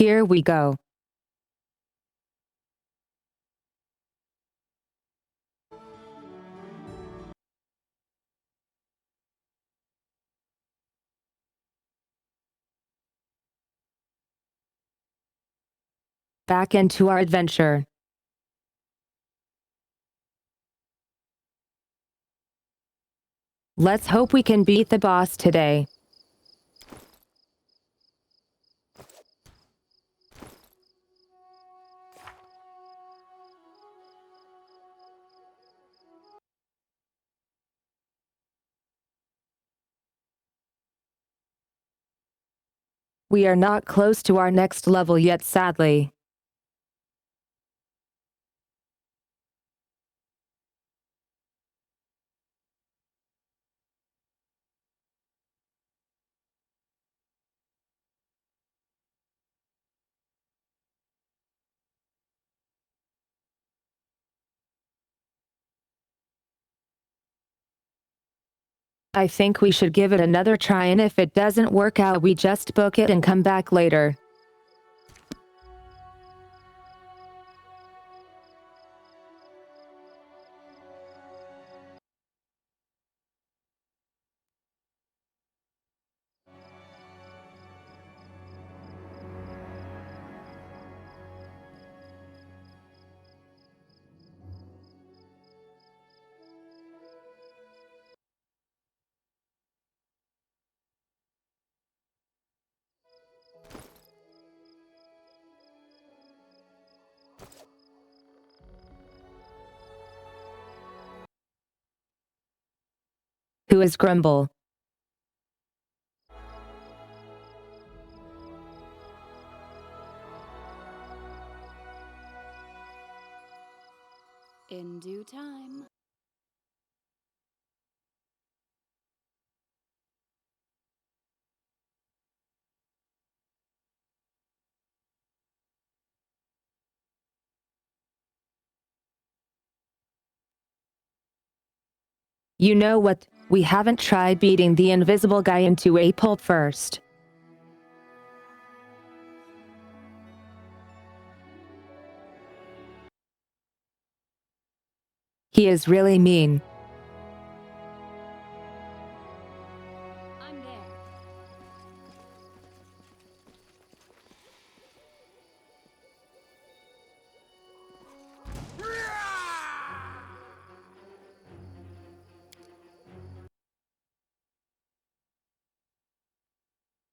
Here we go. Back into our adventure. Let's hope we can beat the boss today. We are not close to our next level yet, sadly. I think we should give it another try, and if it doesn't work out, we just book it and come back later. Who is Grumble? In due time. You know what? We haven't tried beating the invisible guy into a pulp first. He is really mean. I'm there.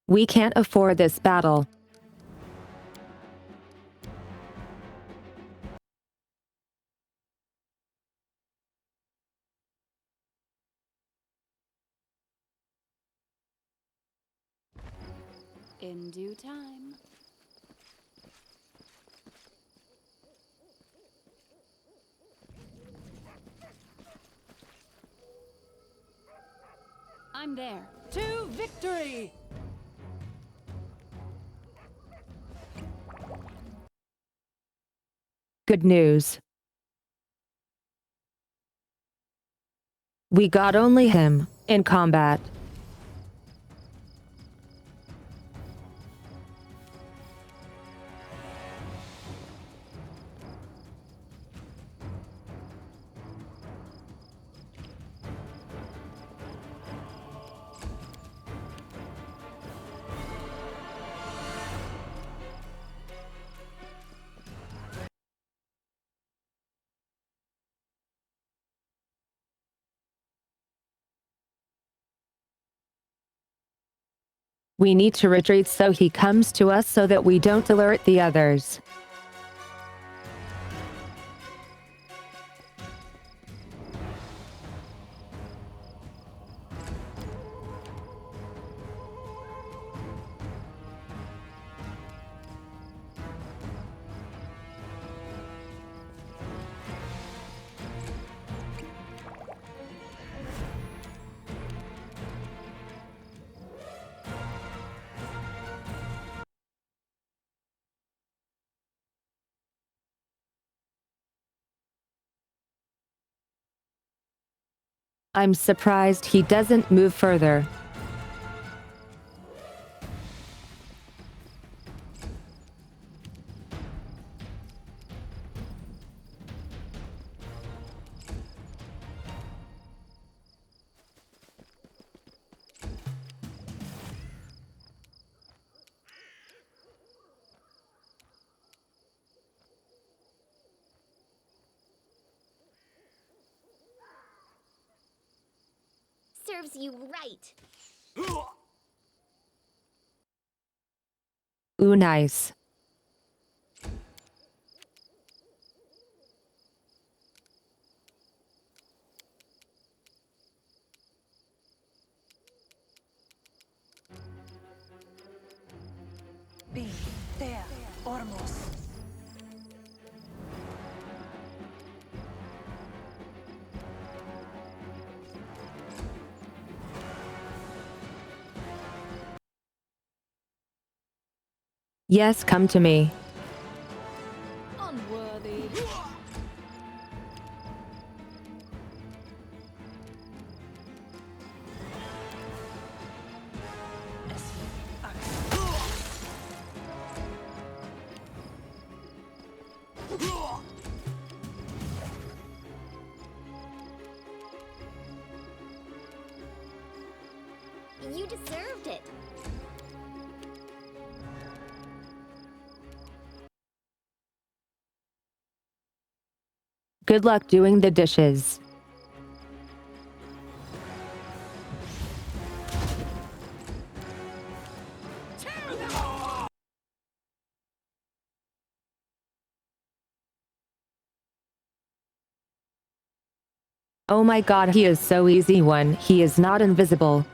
We can't afford this battle. In due time. I'm there. To victory! Good news. We got only him in combat. We need to retreat so he comes to us so that we don't alert the others. I'm surprised he doesn't move further. serves you right. Ooh, nice. Be there, Ormos. Yes, come to me. Unworthy. You deserved it. Good luck doing the dishes. Oh my god, he is so easy one. He is not invisible.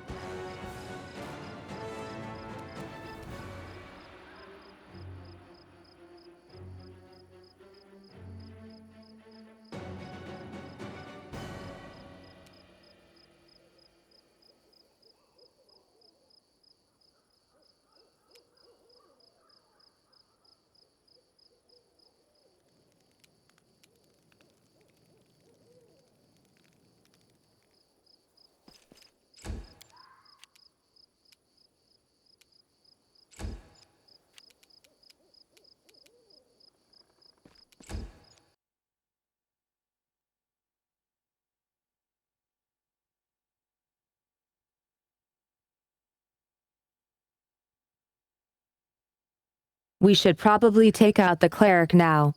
We should probably take out the cleric now.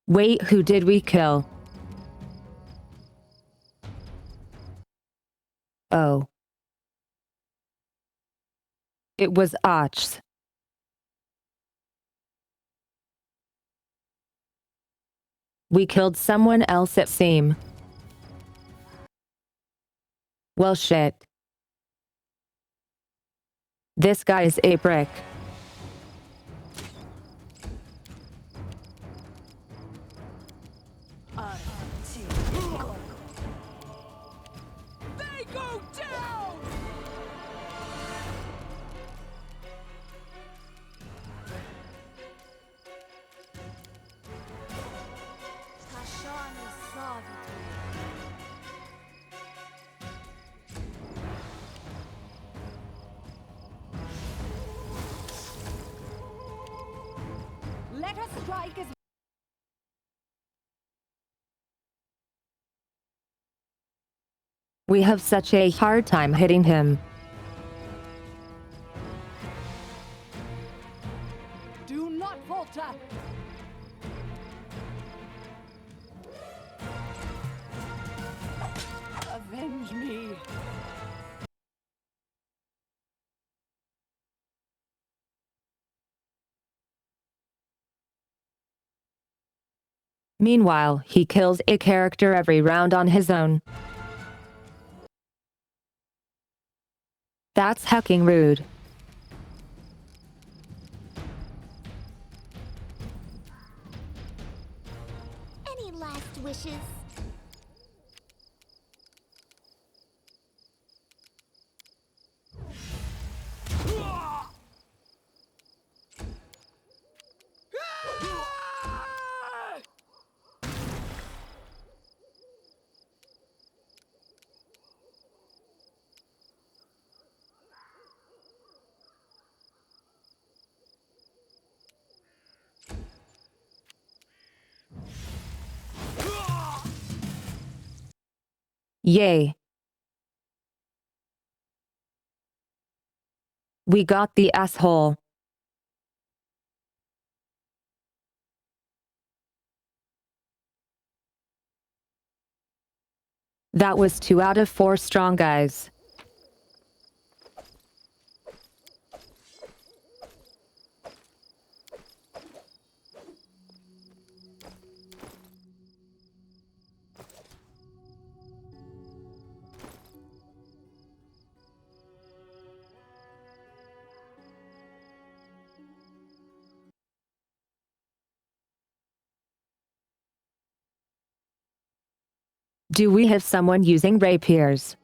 Wait, who did we kill? Oh. It was Ochs. We killed someone else it seems. Well shit. This guy is a brick. They go down! Let us strike as We have such a hard time hitting him. do not falter. Avenge me. Meanwhile, he kills a character every round on his own. That's hecking rude. Any last wishes? Yay. We got the asshole. That was 2 out of 4 strong, guys. Do we have someone using rapiers?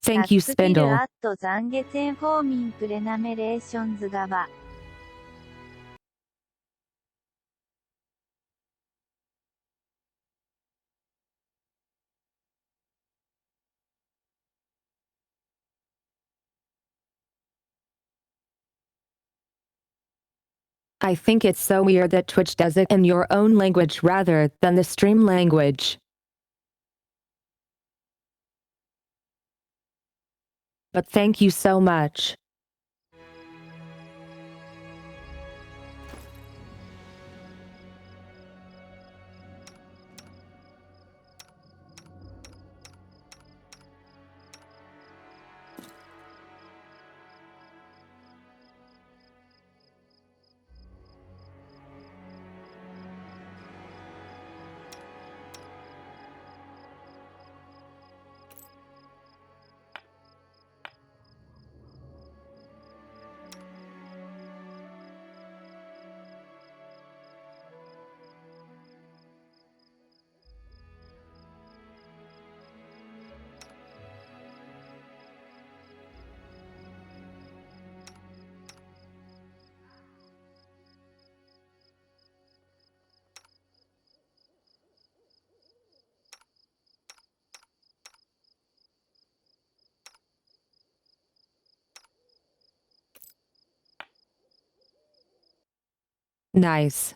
Thank you, タスクキル Spindle. アット残月園フォーミンプレナメレーションズ側 I think it's so weird that Twitch does it in your own language rather than the stream language. But thank you so much. Nice.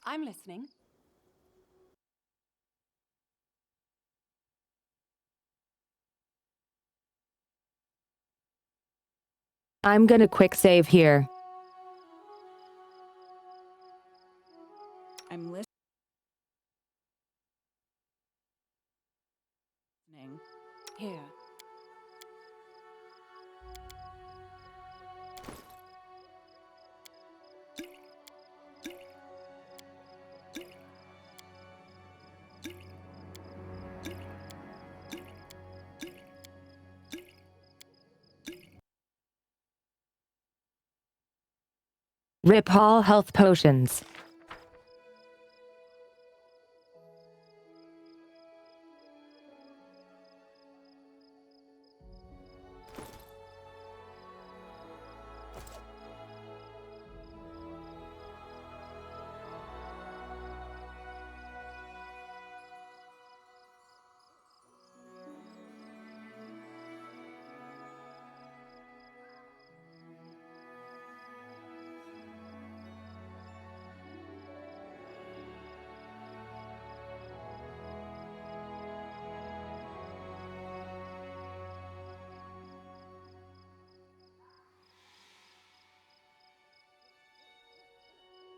I'm listening. I'm gonna quick save here. I'm listening. Here. Rip all health potions.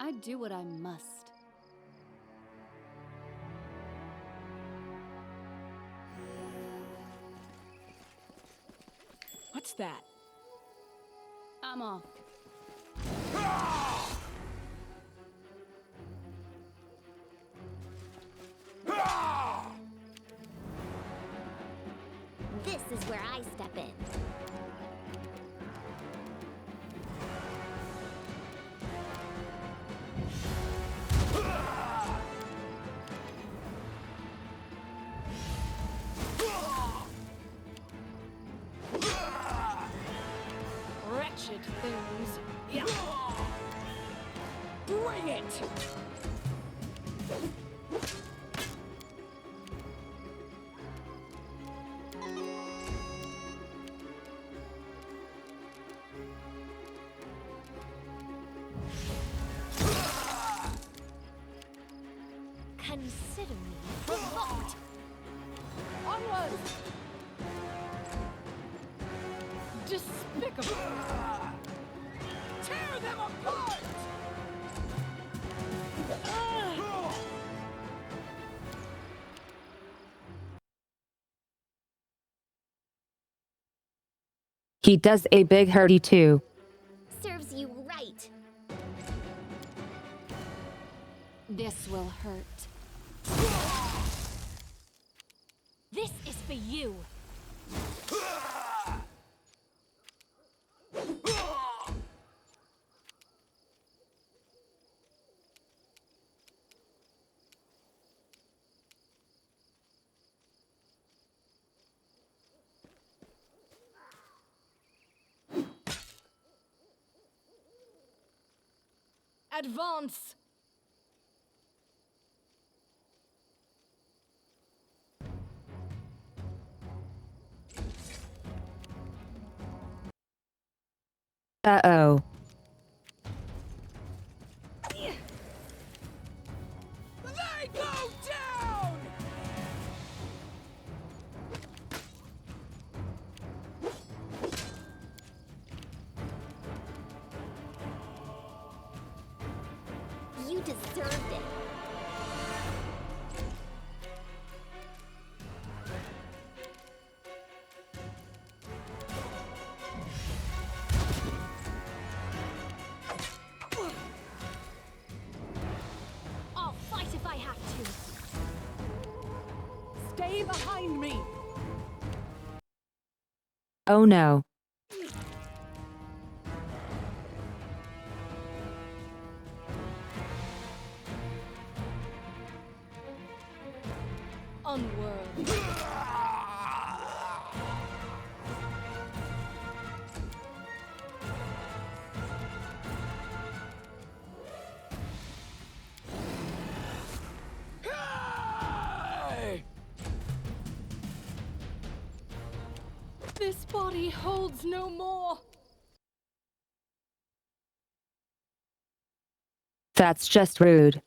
I do what I must. What's that? I'm off. This is where I step in. Wretched things. Yeah. Bring it! Consider me provoked. Onward! Despicable! Tear them apart! He does a big hurdy too. Serves you right. This will hurt. This is for you. Advance! Uh-oh. They go down! You deserved it. I'll fight if I have to. Stay behind me! Oh no. Unworthy. Hey! This body holds no more. That's just rude.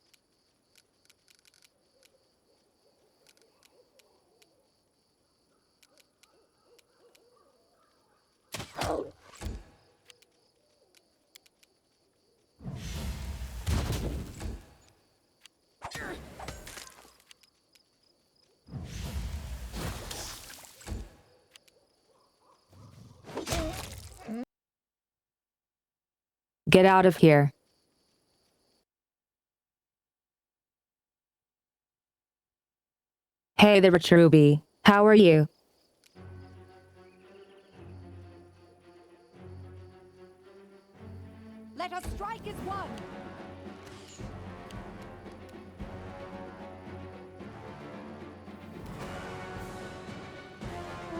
Get out of here. Hey there, Ruby. How are you? Let us strike as one!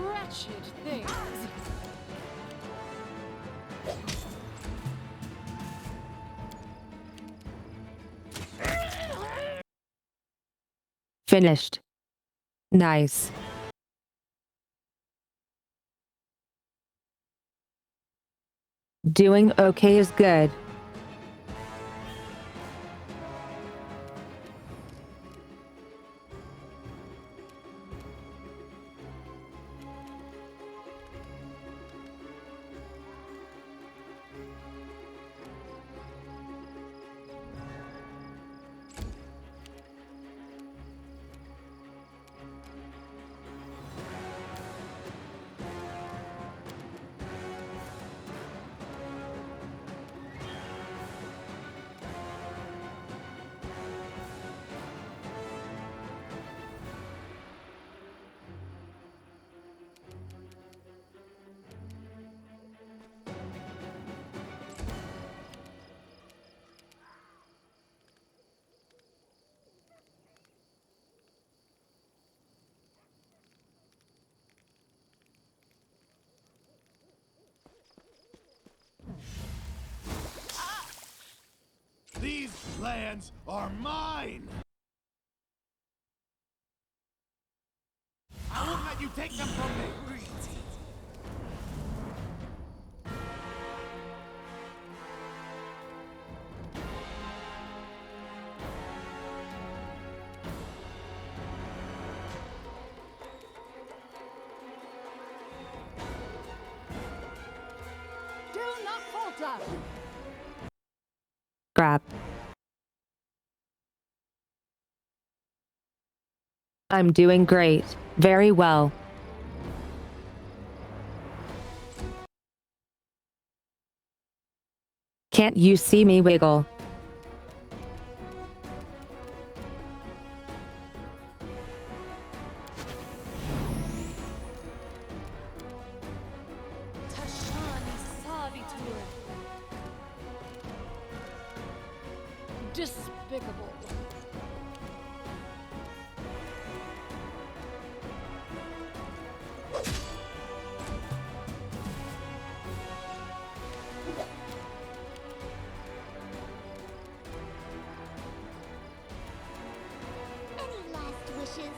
Wretched things. Finished. Nice. Doing okay is good. lands are mine! I won't let you take them from me! Do not falter! Crap. I'm doing great. Very well. Can't you see me wiggle? Tashani Savitur. Despicable. Any last wishes?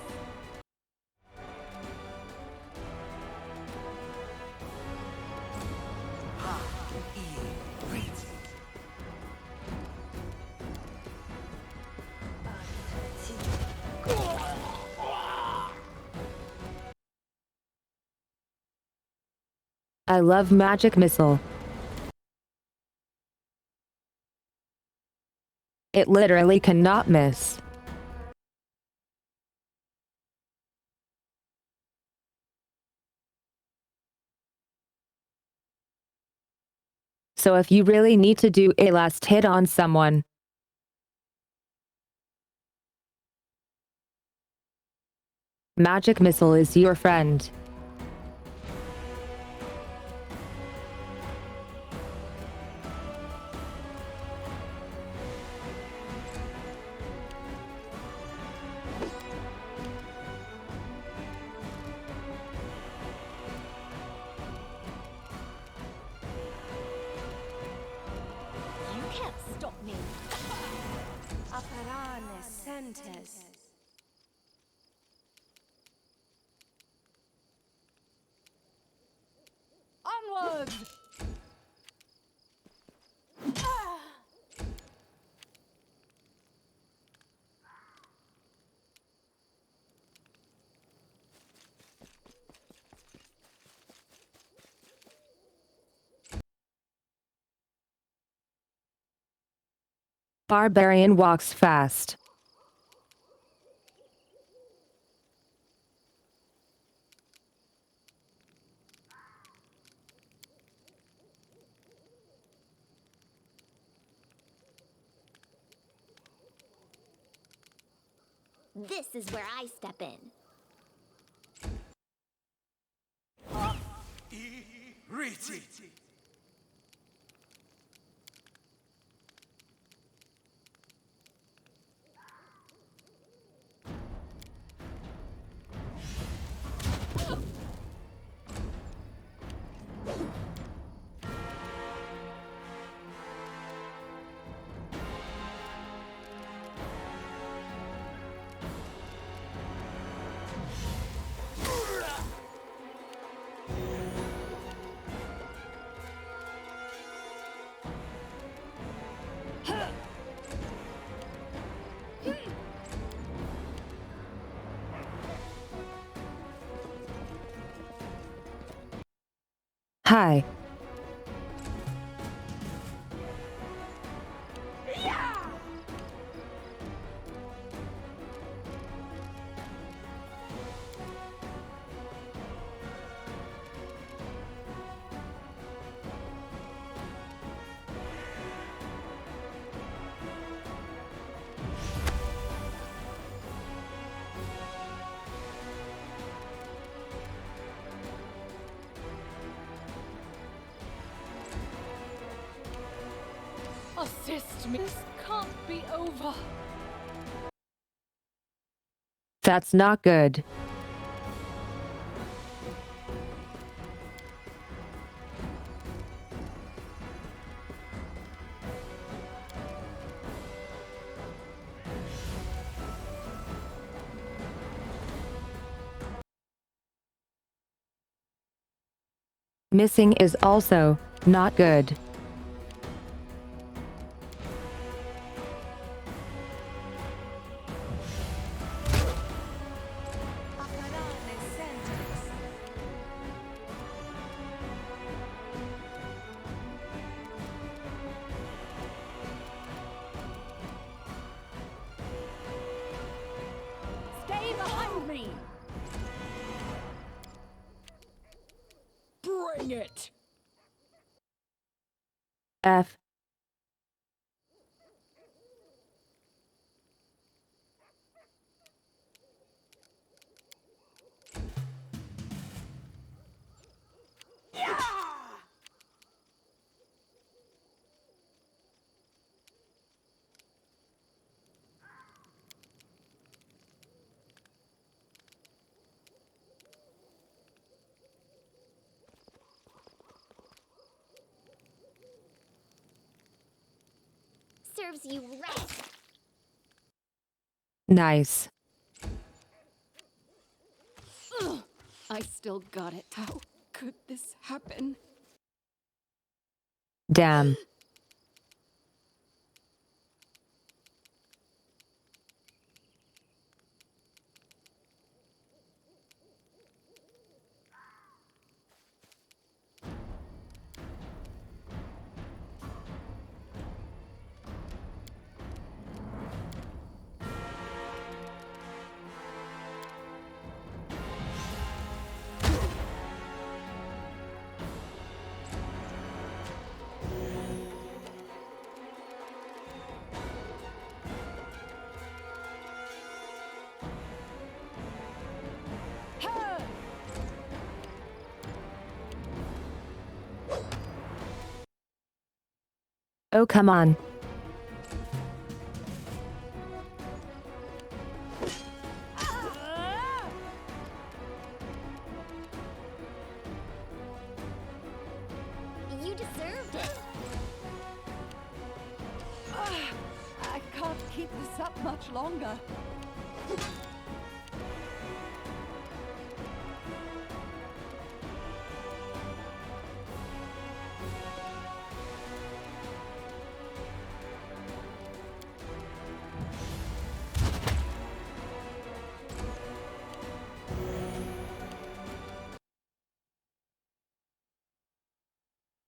I love magic missile. It literally cannot miss. So if you really need to do a last hit on someone, magic missile is your friend. You can't stop me. Aparane sentes. Onwards! Barbarian walks fast. This is where I step in. Riti! Hi. Assist me. This can't be over. That's not good. Missing is also not good. Stay behind me! Bring it! F. Serves you right. Nice. I still got it. How could this happen? Damn. Oh, come on. You deserved it. I can't keep this up much longer.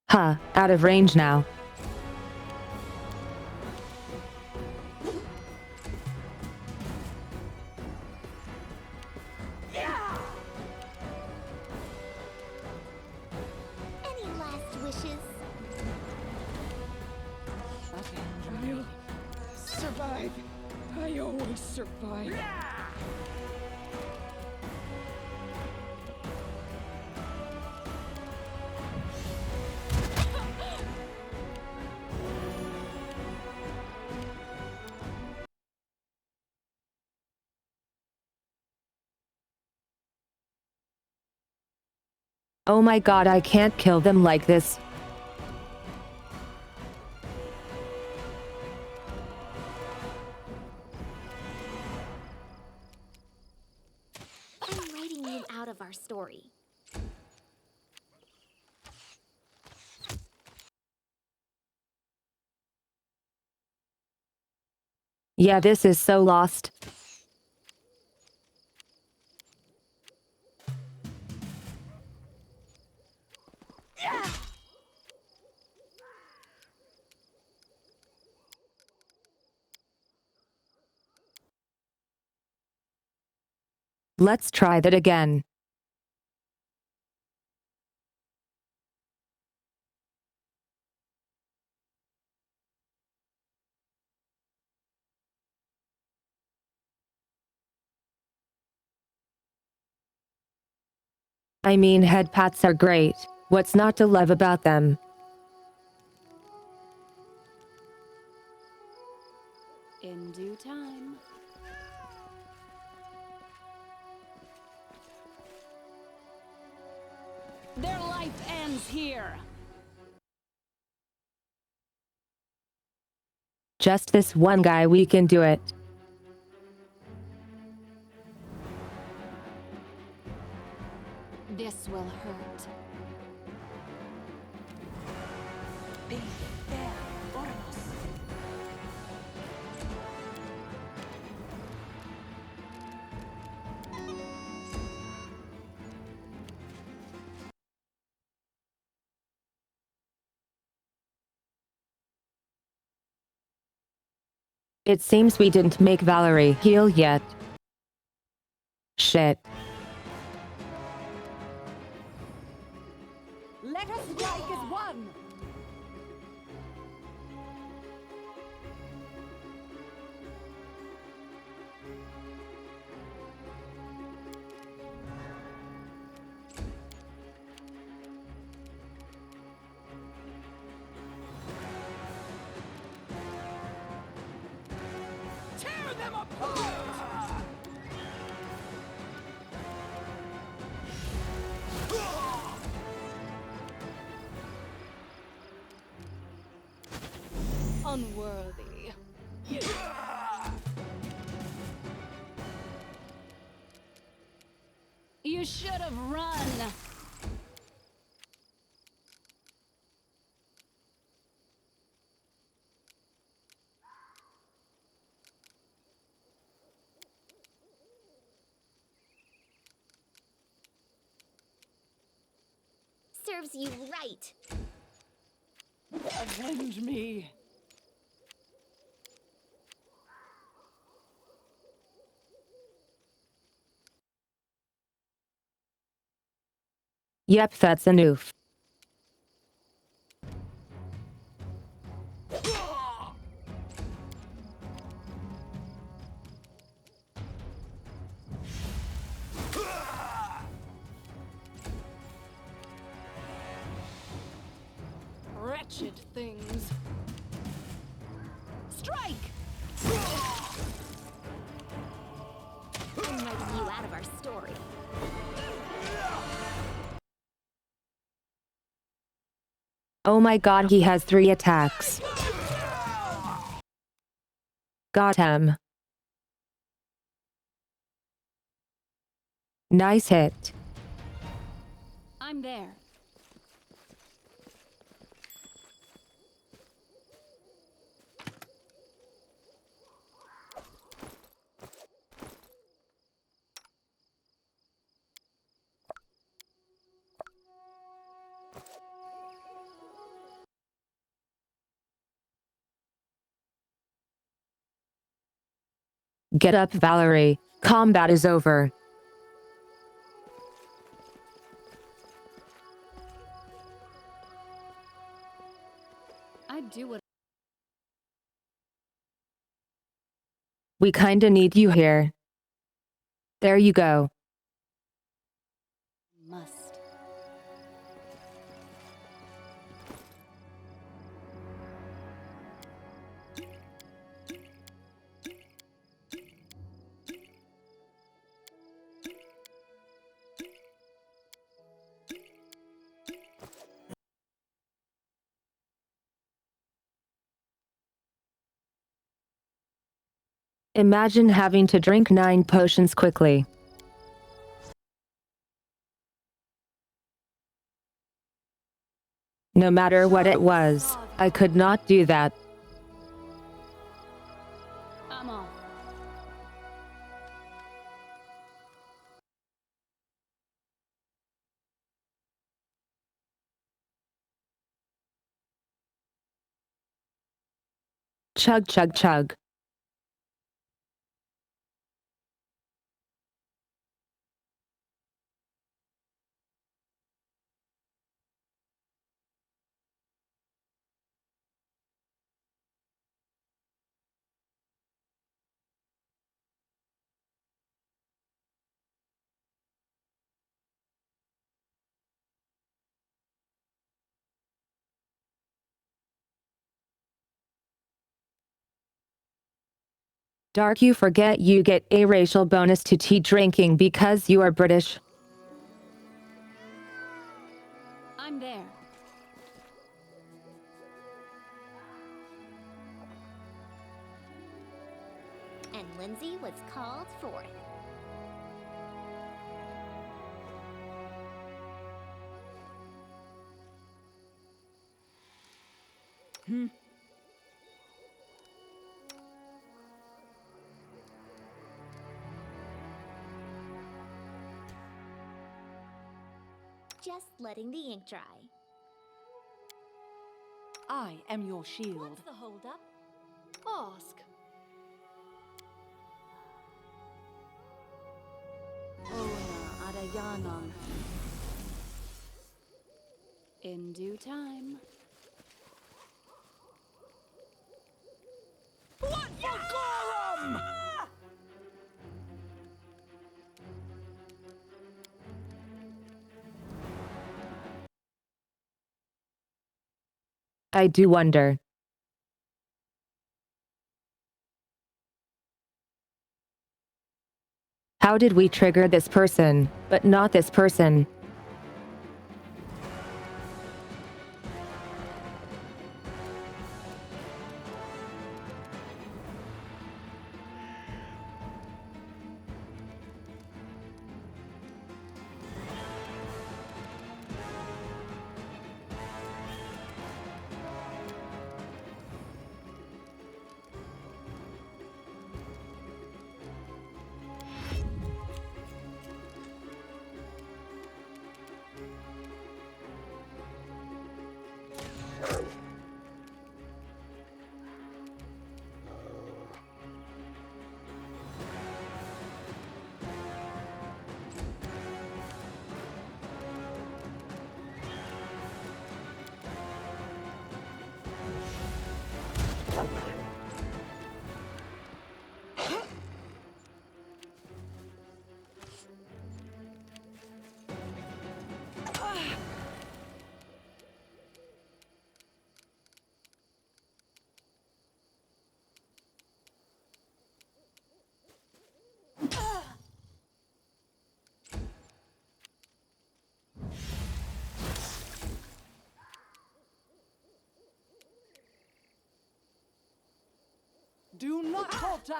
Huh, out of range now. Any last wishes? I'll survive. I always survive. Oh my god, I can't kill them like this. I'm writing you out of our story. Yeah, this is so lost. Let's try that again. I mean, head pats are great. What's not to love about them? In due time. Their life ends here. Just this one guy, we can do it. This will hurt. It seems we didn't make Valerie heal yet. Shit. Let us strike as one! Tear them apart! Unworthy. You should have run! Serves you right. Avenge me! Yep, that's enough. Wretched things. Strike! I'm writing you out of our story. Oh my god, he has 3 attacks. Got him. Nice hit. I'm there. Get up, Valerie. Combat is over. I'd do what We kinda need you here. There you go. I must. Imagine having to drink 9 potions quickly. No matter what it was, I could not do that. I'm off. Chug chug chug. Dark, you forget you get a racial bonus to tea drinking because you are British. I'm there. And Lindsay was called forth. Just letting the ink dry. I am your shield. What's the holdup? Ask. Dayanam. In due time. Blood for Gorum! I do wonder. How did we trigger this person, but not this person? Do not falter!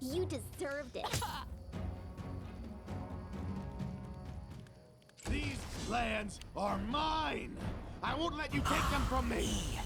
You deserved it. These lands are mine! I won't let you take them from me!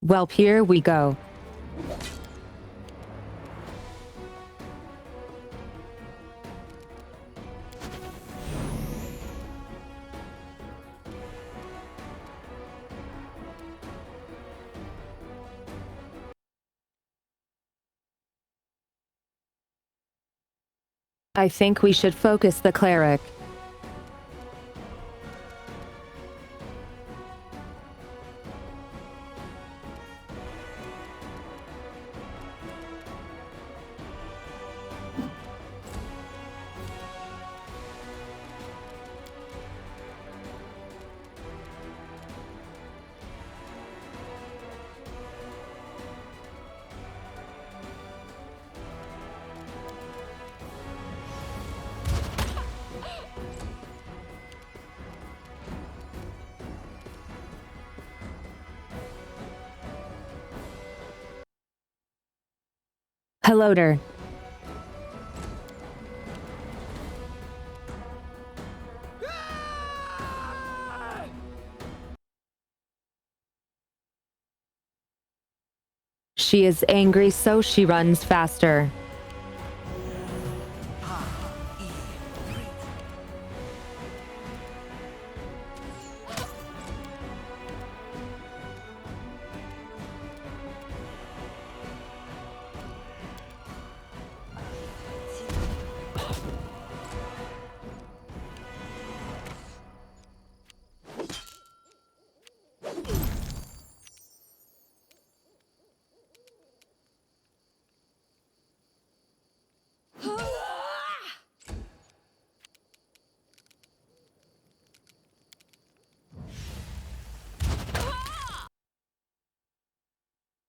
Well, here we go. I think we should focus the cleric. Hello there. She is angry, so she runs faster.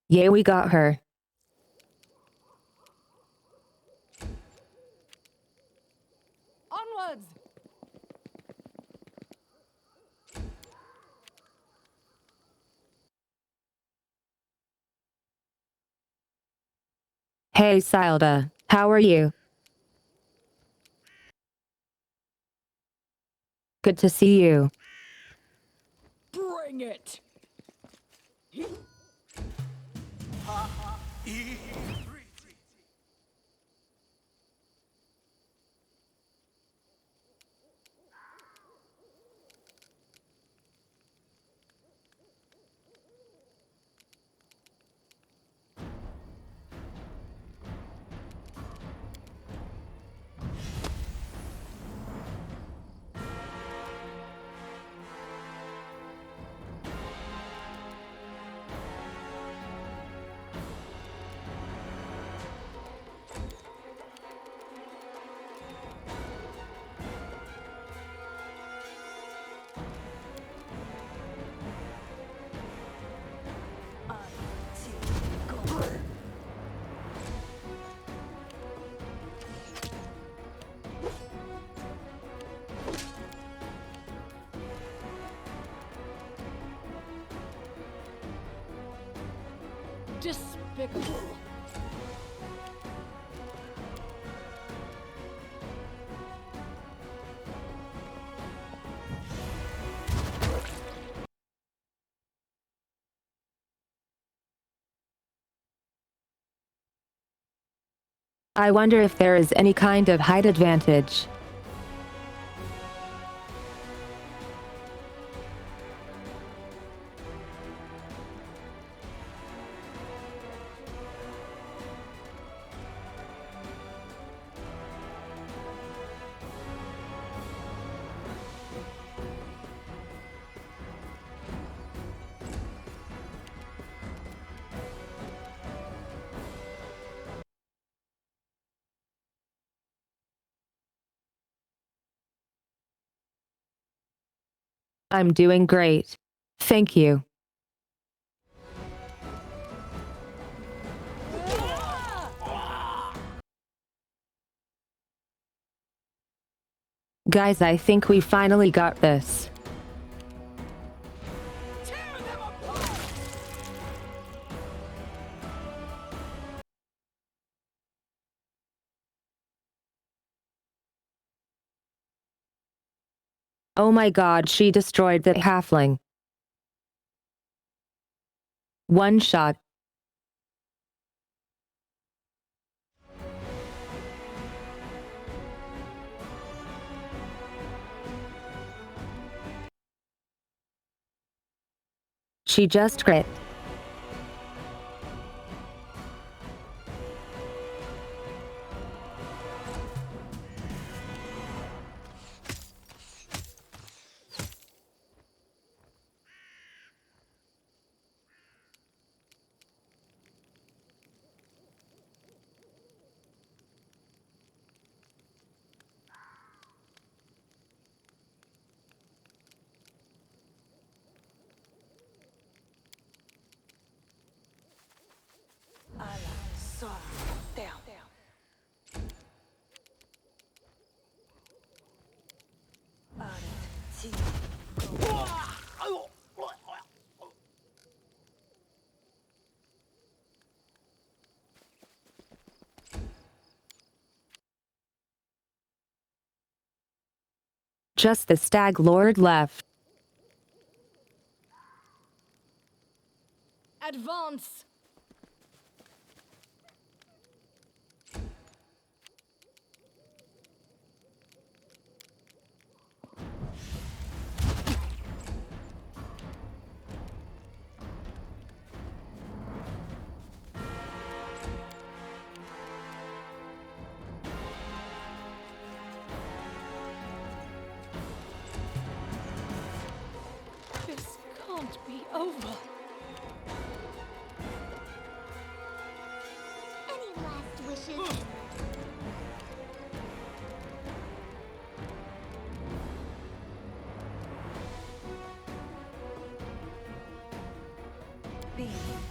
Yeah, we got her. Onwards! Hey Silda, how are you? Good to see you. Bring it! Despicable. I wonder if there is any kind of height advantage. I'm doing great. Thank you. Guys, I think we finally got this. Oh my god, she destroyed the halfling. One shot. She just crit. Just the stag lord left. Advance! This can't be over. Any last wishes? Be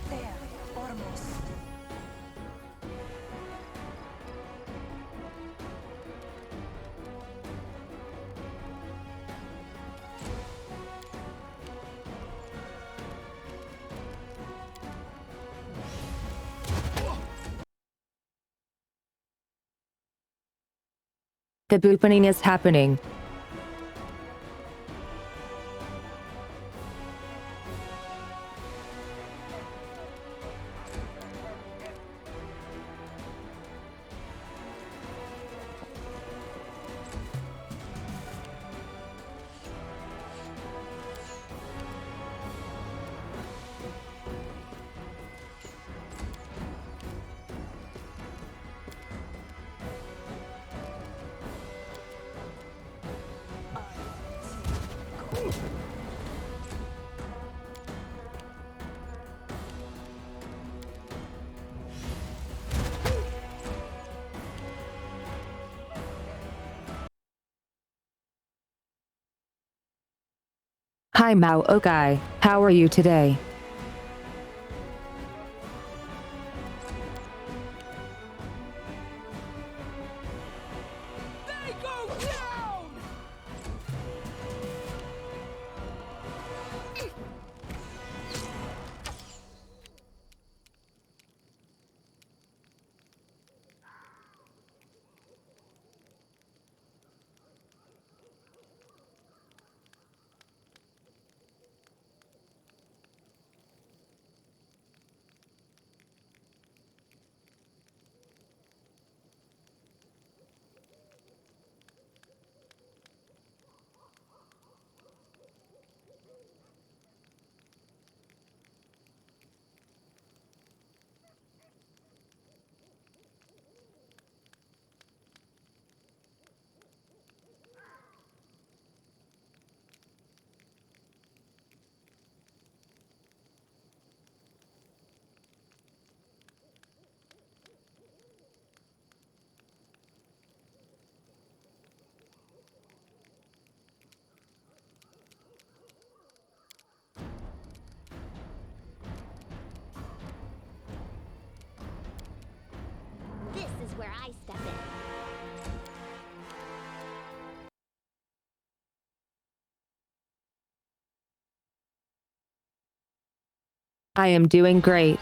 there, Ormos. The boopening is happening. Hi Mao Okai, how are you today? They go down! This is where I step in. I am doing great.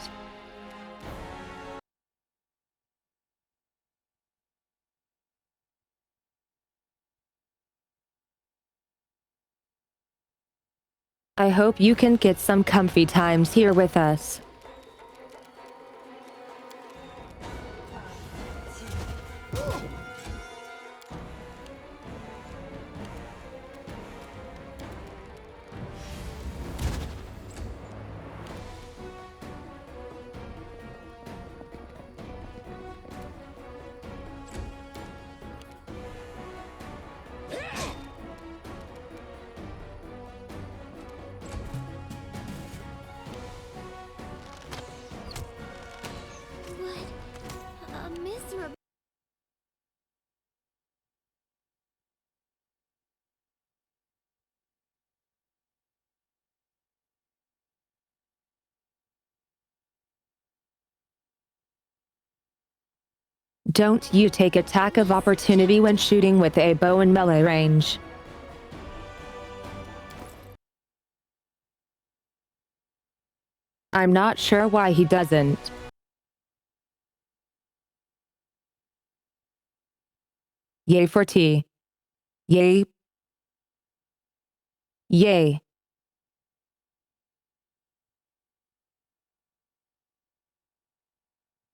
I hope you can get some comfy times here with us. What a miserable. Don't you take attack of opportunity when shooting with a bow in melee range. I'm not sure why he doesn't. Yay for tea. Yay. Yay.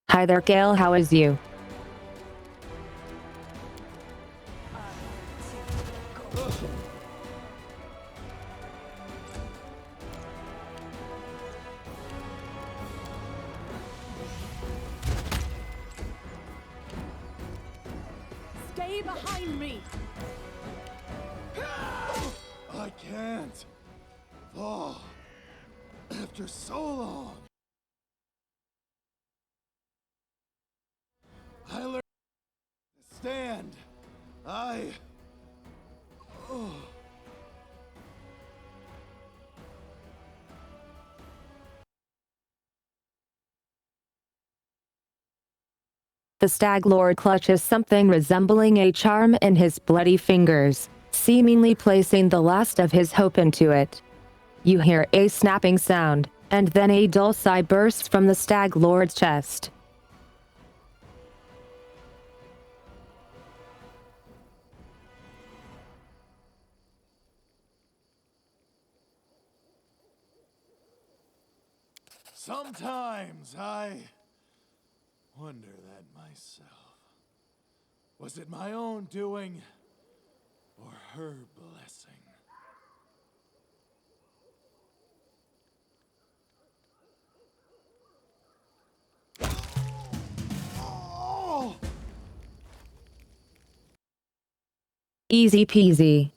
Hi there Gail, how is you? Stay behind me! I can't. Oh, after so long. I learned to stand. Oh. The Stag Lord clutches something resembling a charm in his bloody fingers, seemingly placing the last of his hope into it. You hear a snapping sound, and then a dull sigh bursts from the Stag Lord's chest. Sometimes I wonder that myself. Was it my own doing or her blessing? Oh! Easy peasy.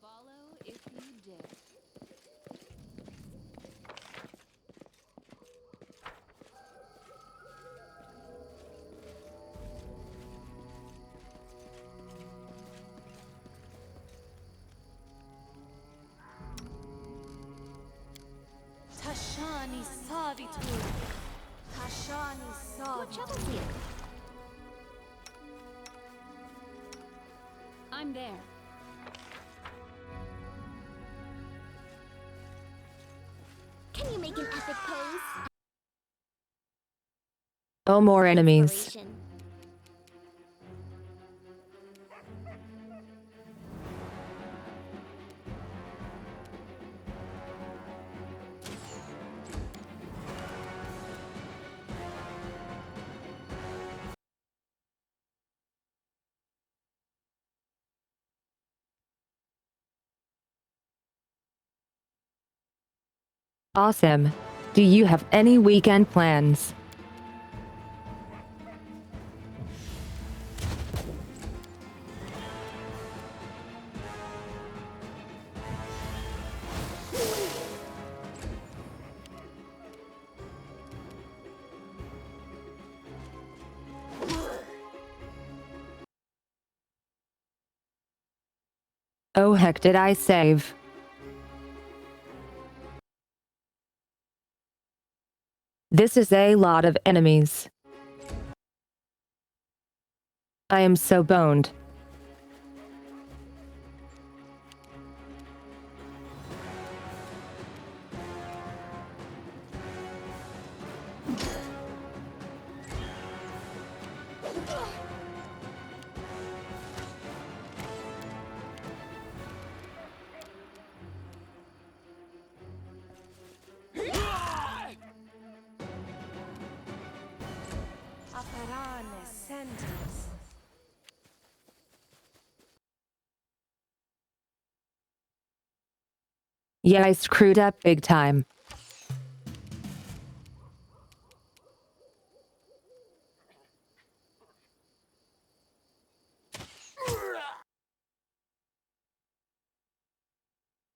Follow if you dare. Tashani Savitur. Tashani What Savitur. troubles you? I'm there. Can you make an epic pose? Oh, more enemies. Inspiration. Awesome. Do you have any weekend plans? Oh heck, did I save? This is a lot of enemies. I am so boned. Aparane Sentis. Yeah, I screwed up big time.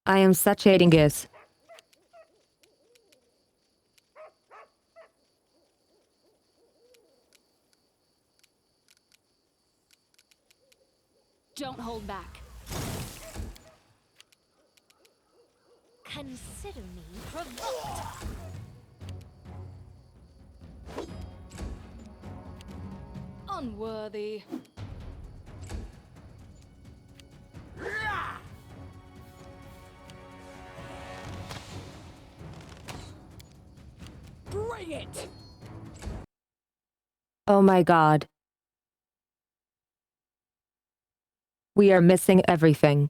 I am such a dingus. Don't hold back. Consider me provoked. Unworthy. Bring it! Oh my god. We are missing everything.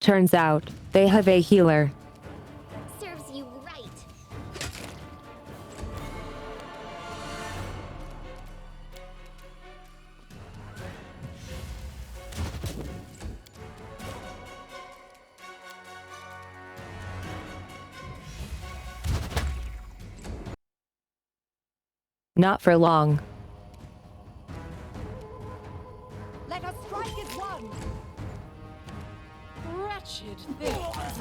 Turns out, they have a healer. Serves you right. Not for long. Let us strike as one! Wretched things.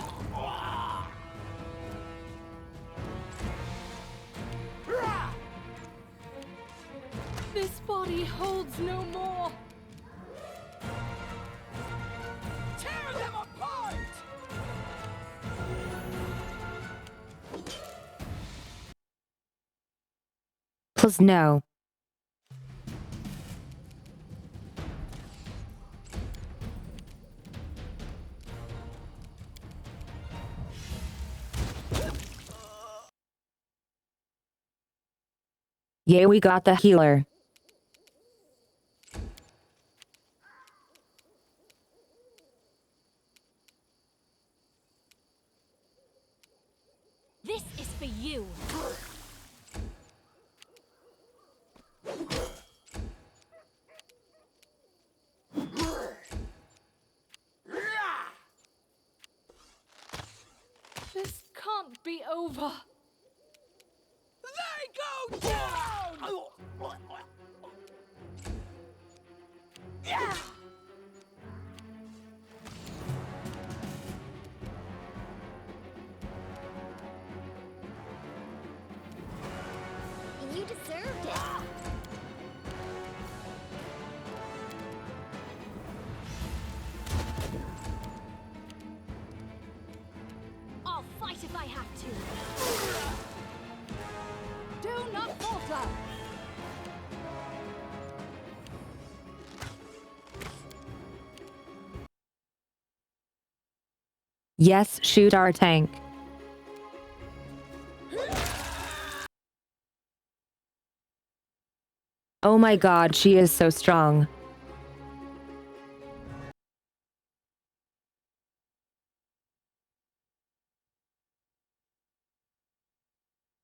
This body holds no more. Tear them apart! Plus no. Yay, we got the healer. can't be over. They go down! Yeah! You deserved it. I'll fight if I have to. Do not falter! Yes, shoot our tank. Oh my god, she is so strong.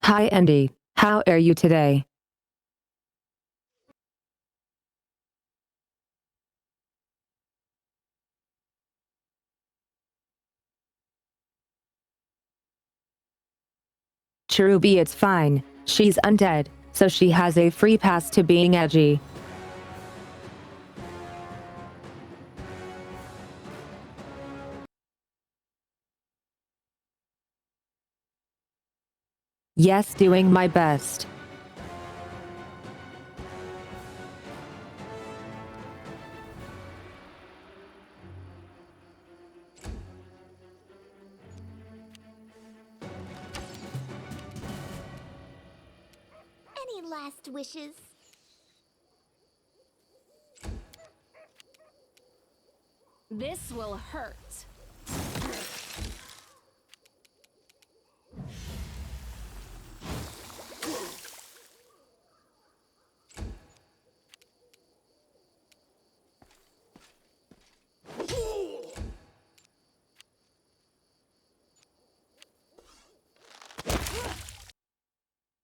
Hi Andy, how are you today? Cherubi, it's fine. She's undead, so she has a free pass to being edgy. Yes, doing my best. Any last wishes? This will hurt.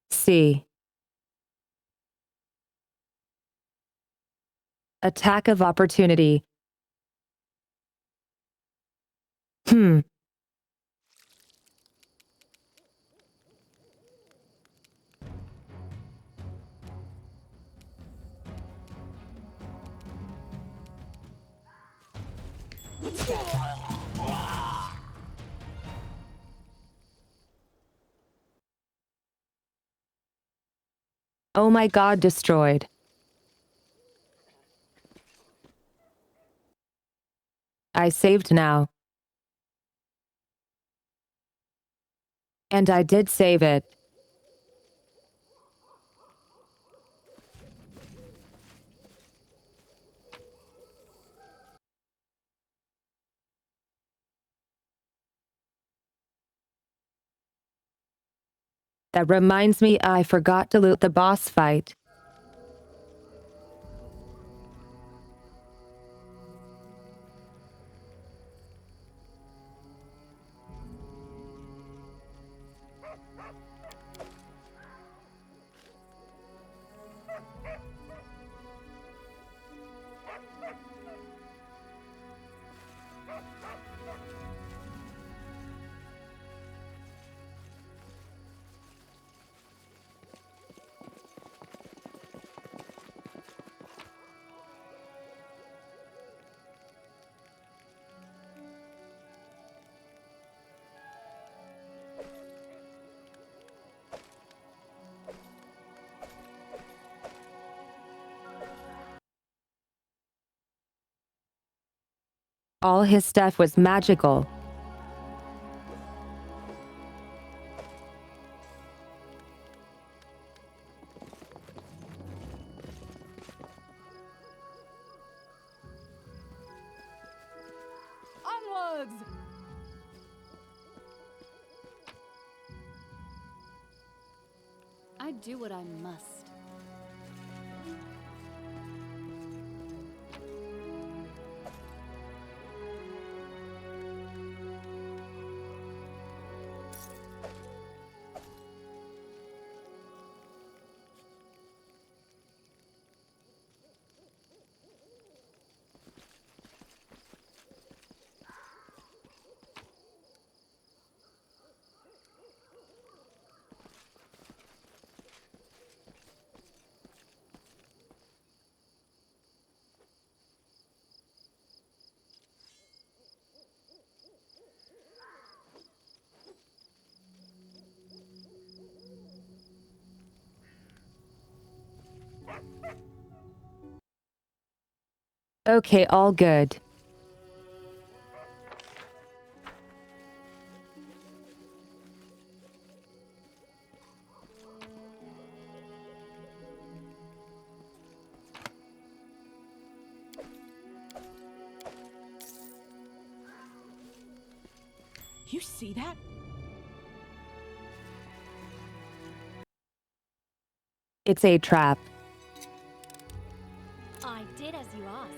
C. Attack of opportunity. Oh my god, destroyed. I saved now. And I did save it. That reminds me, I forgot to loot the boss fight. All his stuff was magical. Onwards! I do what I must. Okay, all good. You see that? It's a trap. I did as you asked.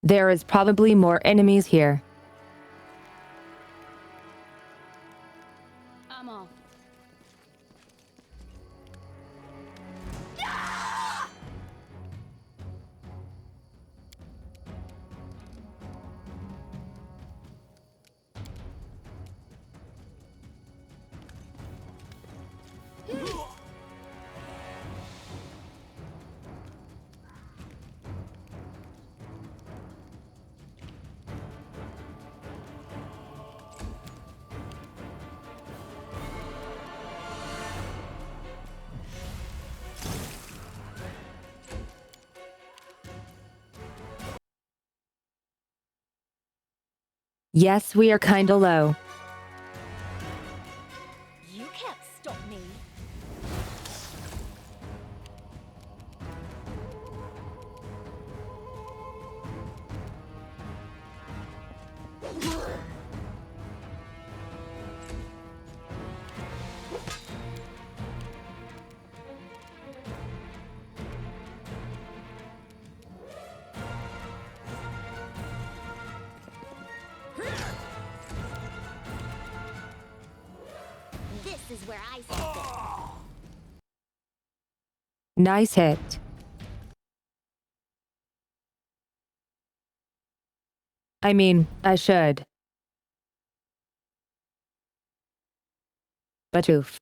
There is probably more enemies here. I'm off. Yes, we are kinda low. You can't stop me. This is where I step in. Nice hit. I mean, I should. But oof.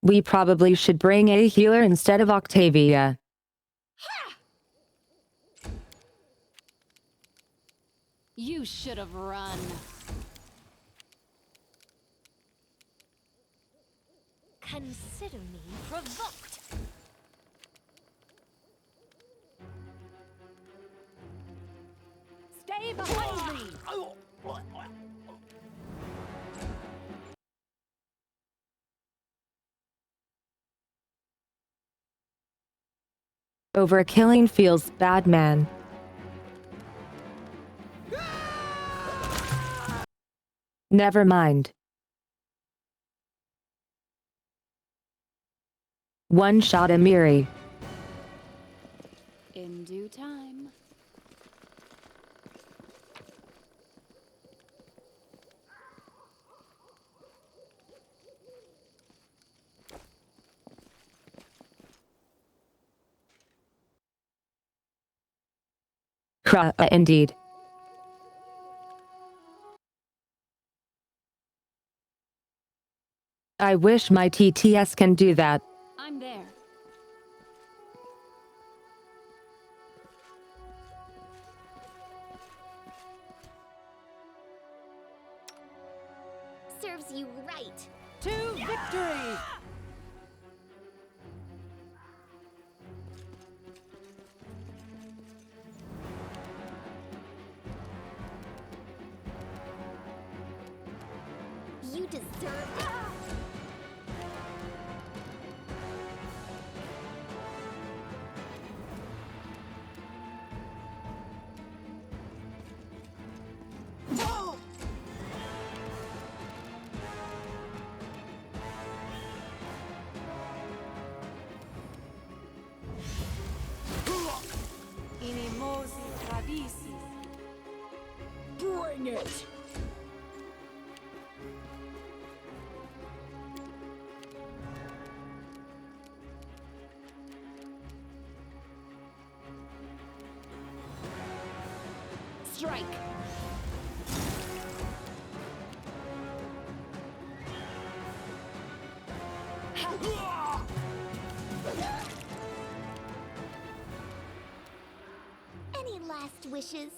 We probably should bring a healer instead of Octavia. You should have run. Consider me provoked. Stay behind me! Overkilling feels bad, man. Never mind. One shot Amiri. In due time. Indeed. I wish my TTS can do that. I'm there. Serves you right. To victory! You deserve it. strike! Any last wishes?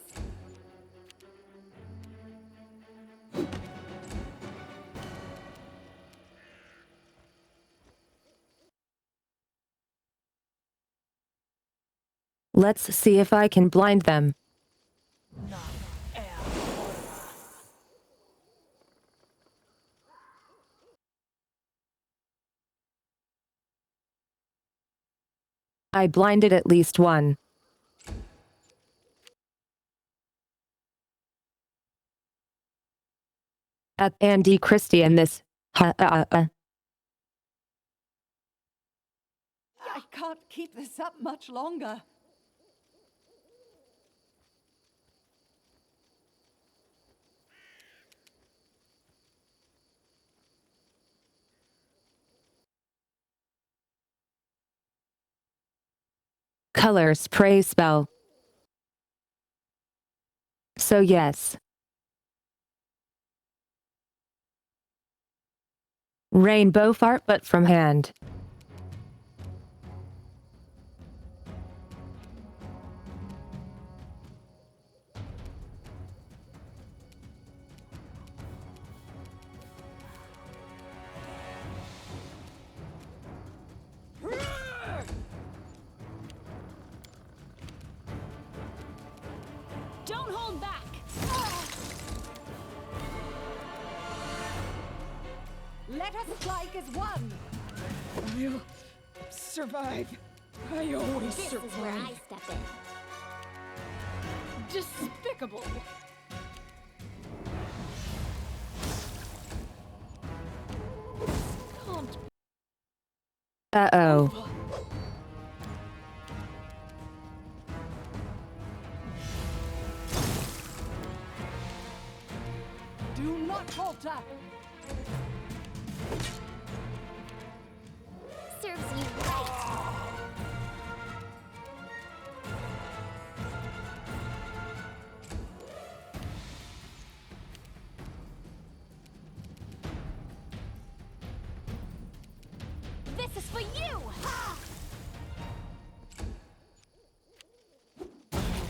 Let's see if I can blind them. I blinded at least one. Andy Christie in this. I can't keep this up much longer. Color spray spell. So yes. Rainbow fart but from hand. Don't hold back! Let us strike as one. I'll survive. I always This is where I step in. Despicable! Can't. Uh-oh. Do not falter. Serves you right. This is for you!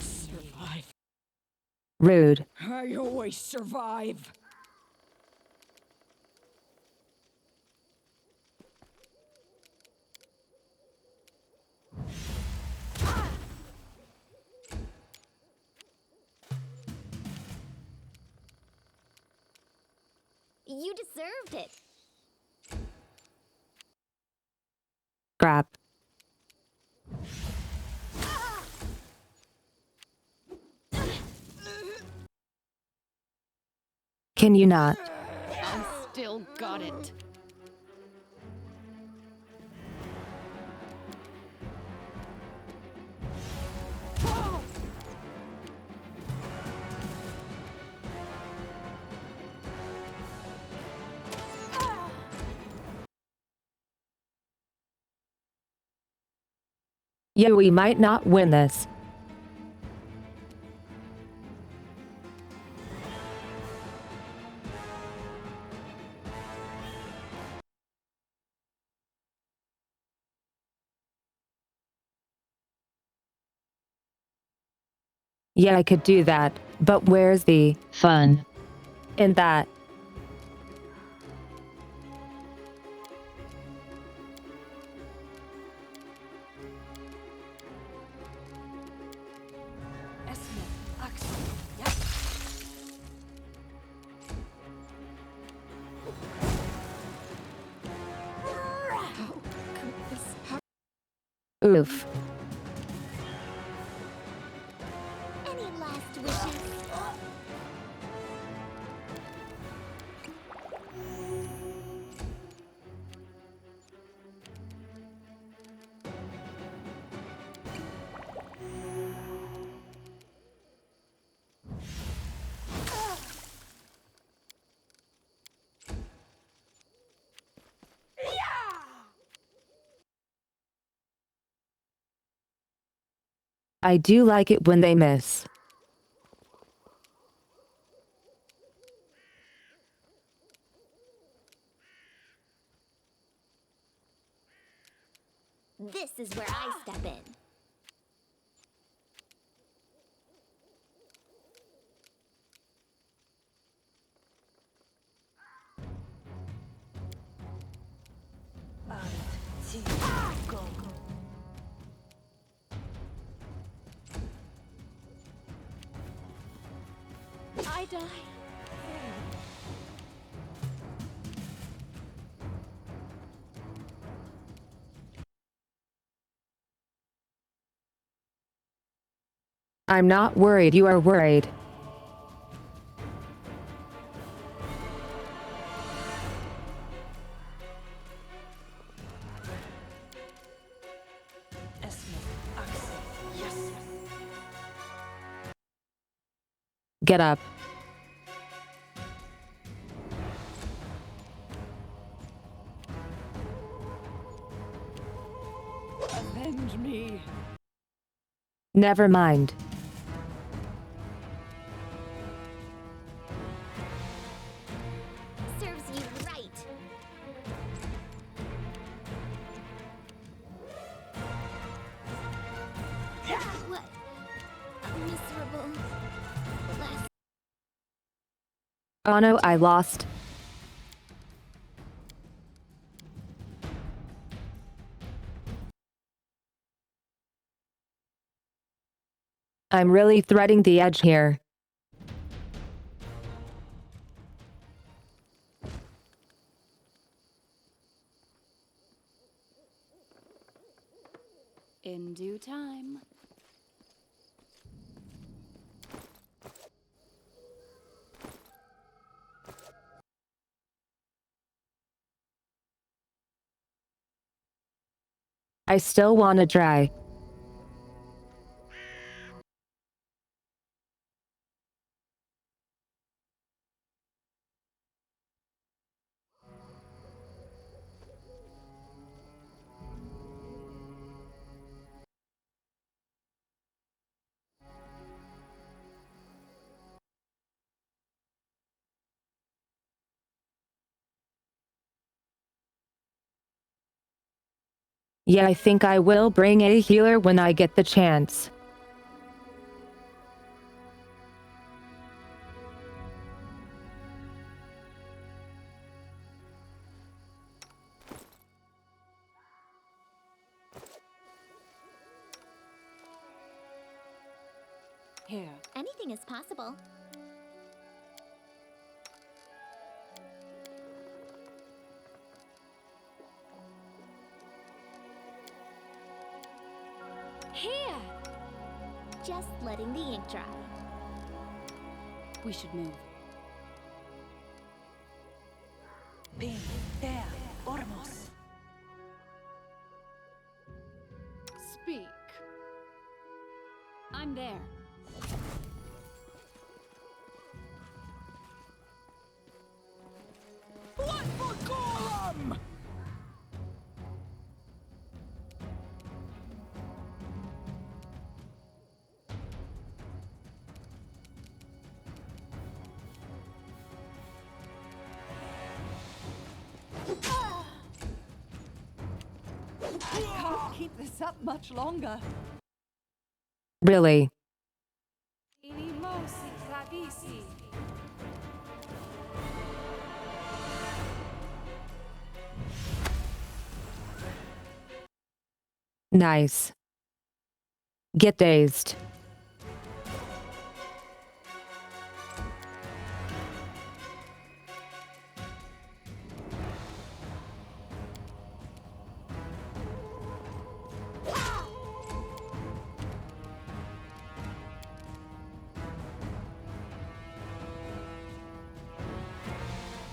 Survive. Rude. I always survive. You deserved it. Grab. Can you not? I still got it. Yeah, we might not win this. Yeah, I could do that, but where's the fun in that? Oof. Any last wishes? I do like it when they miss. This is where I step in. Go. I die. I'm not worried you are worried. Esme. Axel. Yes. Get up. Avenge me. Never mind. Serves you right. What? A miserable last. Oh no, I lost. I'm really threading the edge here. In due time. I still wanna try. Yeah, I think I will bring a healer when I get the chance. Here. Anything is possible. Here! Just letting the ink dry. We should move. Being there. Ormos. Speak. I'm there. What for Gorham? I can't keep this up much longer. Really? Inimosi tradisi. Nice. Get dazed.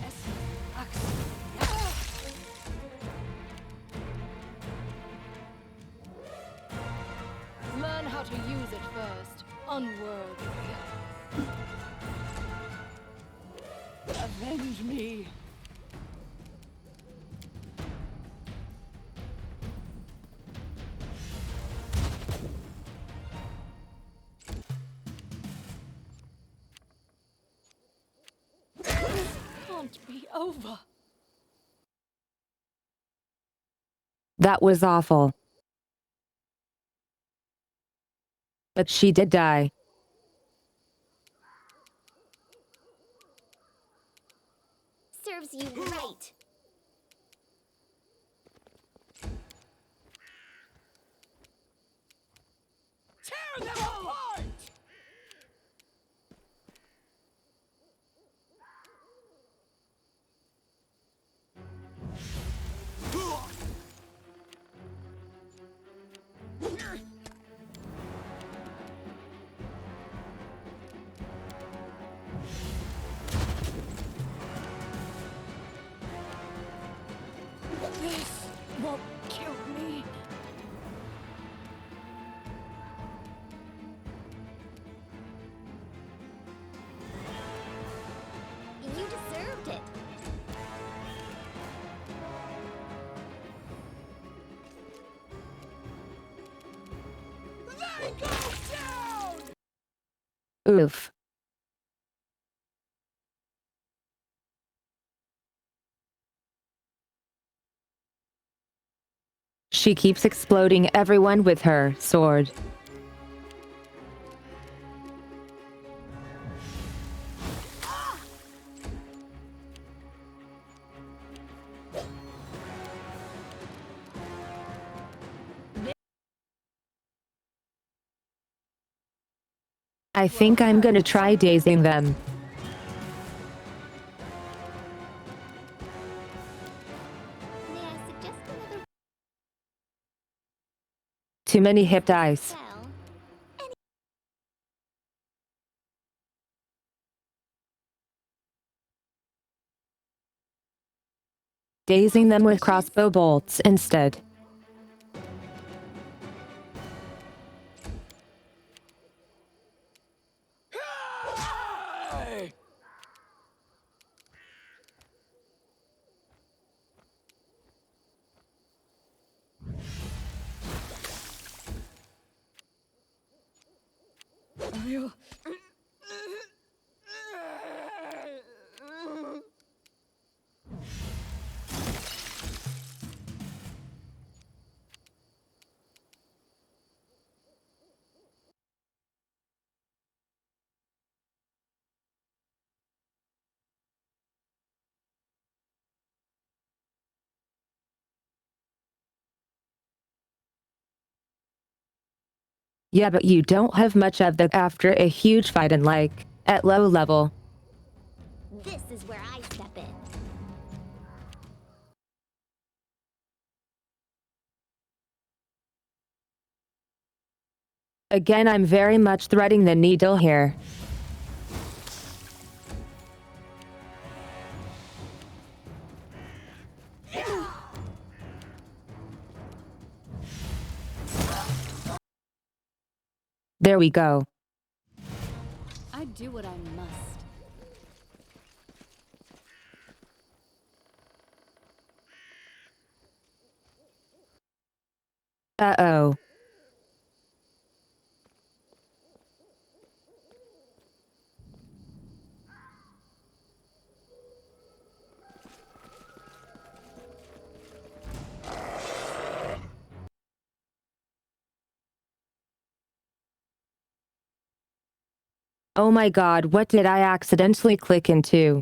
Esme. Axel. Learn how to use it first. Unworthy. Avenge me. Can't be over. That was awful. But she did die. Serves you right. Tear them apart! This won't kill me. You deserved it. They go down! Oof. She keeps exploding everyone with her sword. I think I'm gonna try dazing them. May I suggest another Too many hip dice. spell? Dazing them with crossbow bolts instead. Hey! I'll... Yeah, but you don't have much of that after a huge fight and like, at low level. This is where I step in. Again, I'm very much threading the needle here. There we go. I do what I must. Uh-oh. Oh my god, what did I accidentally click into?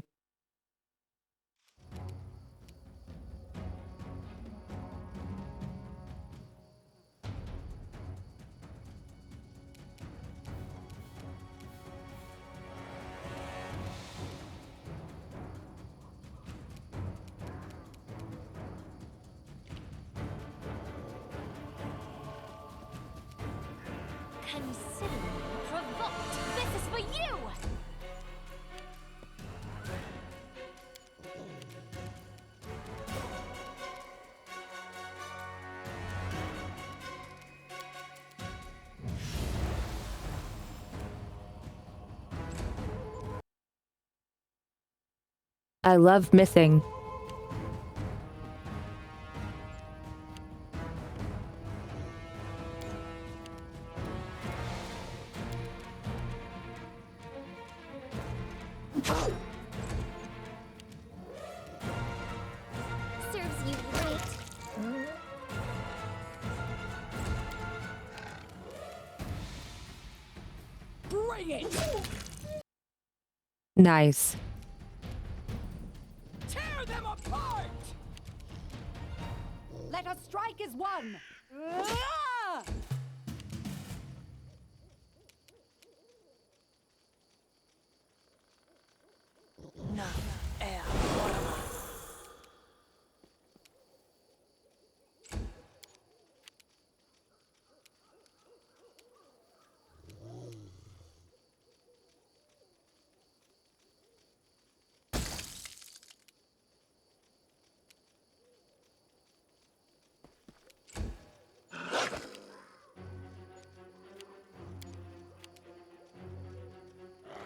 Consider me provoked. This is for you. I love missing. Serves you right. Bring it! Nice. Tear them apart! Let us strike as one! Ah!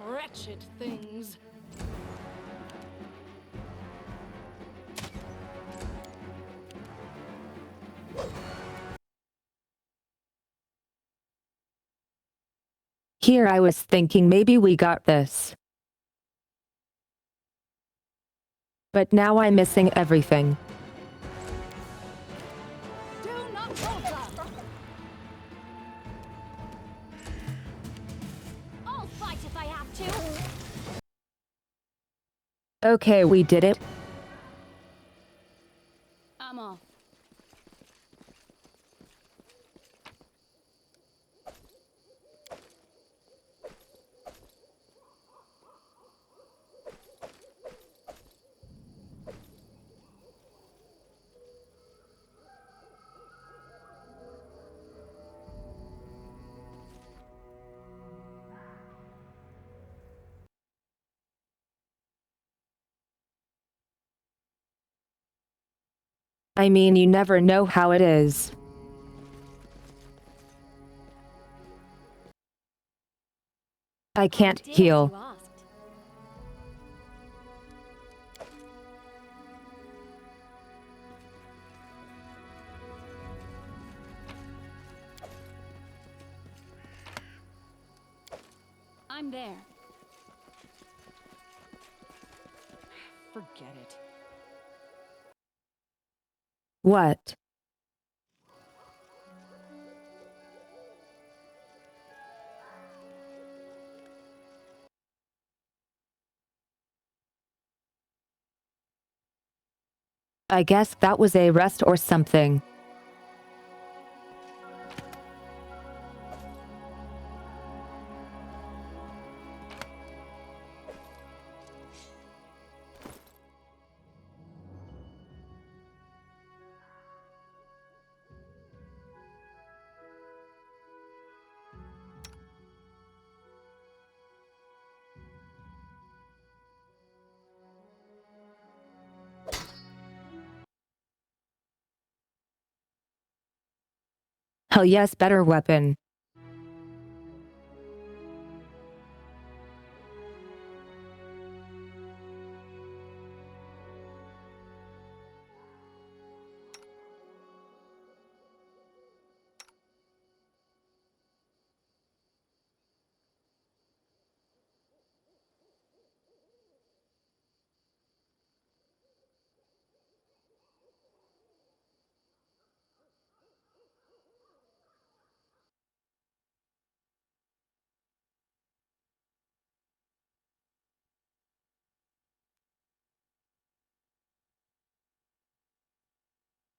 Wretched things. Here I was thinking maybe we got this. But now I'm missing everything. Do not falter! I'll fight if I have to. Okay, we did it. I'm off. I mean, you never know how it is. I can't Did as heal. you asked. I'm there. Forget it. What? I guess that was a rest or something. Hell yes, better weapon.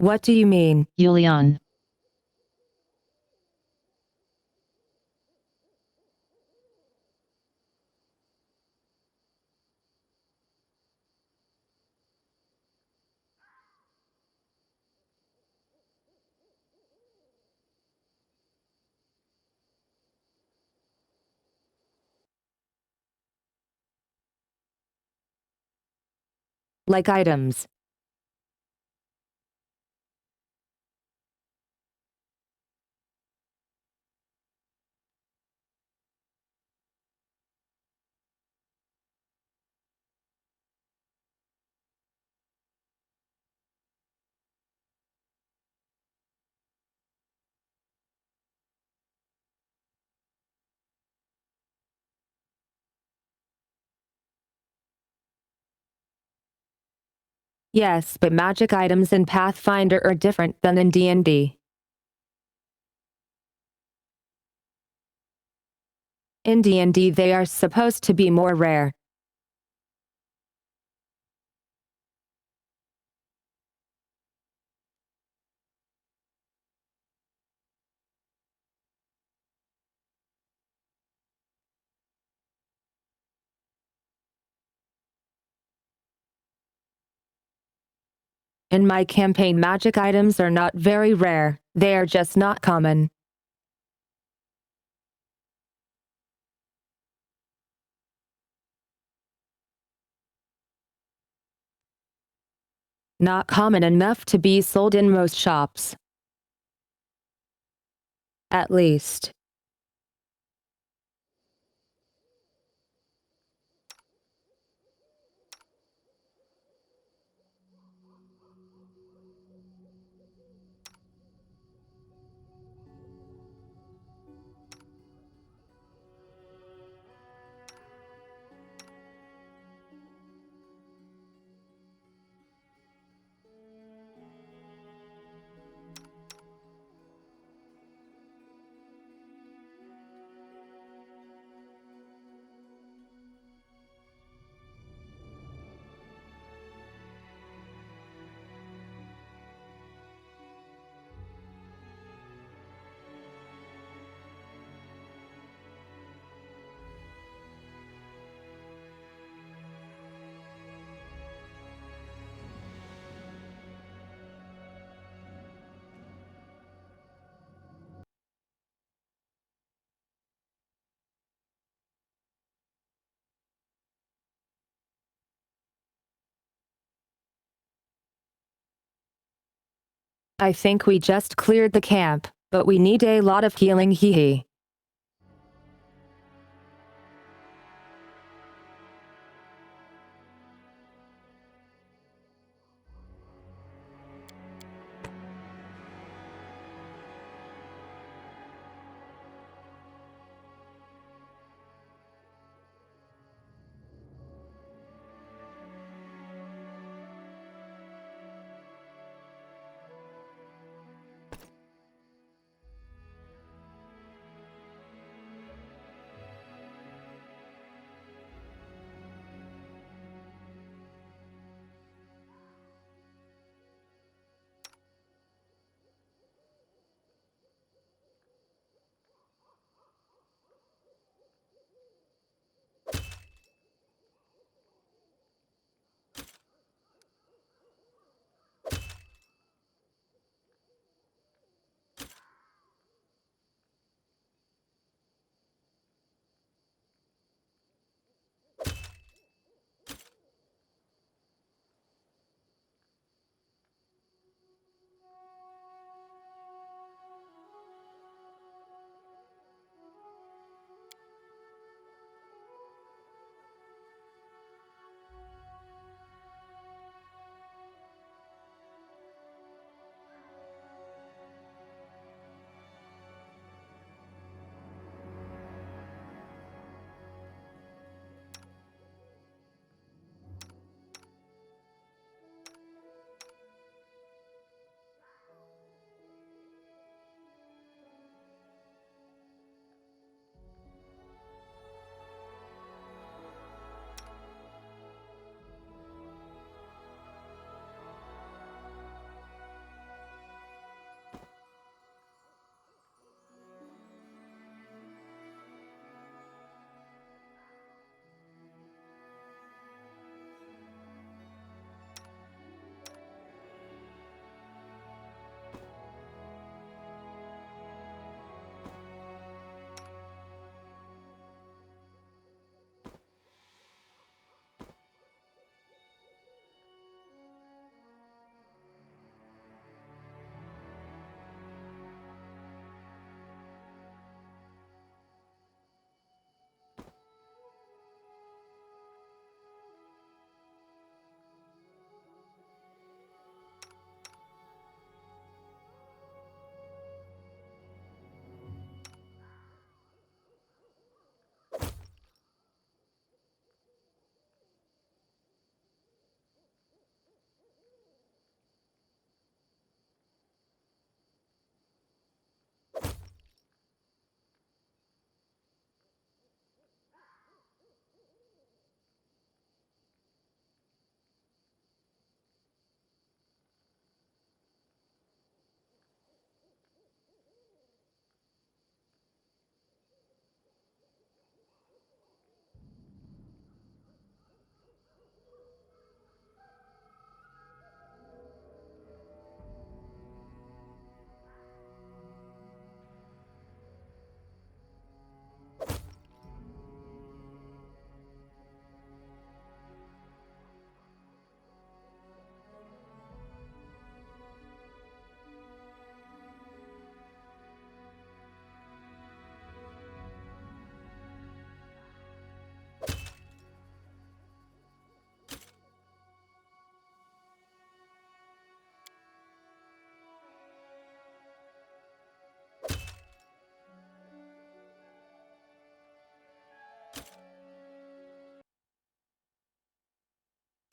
What do you mean? Julian. Like items. Yes, but magic items in Pathfinder are different than in D&D. In D&D they are supposed to be more rare. In my campaign, magic items are not very rare, they are just not common. Not common enough to be sold in most shops. At least. I think we just cleared the camp, but we need a lot of healing, hee hee.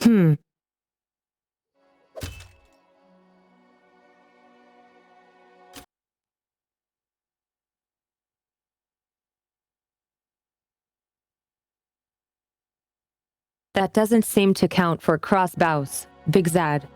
Hmm. That doesn't seem to count for crossbows, Big Zad.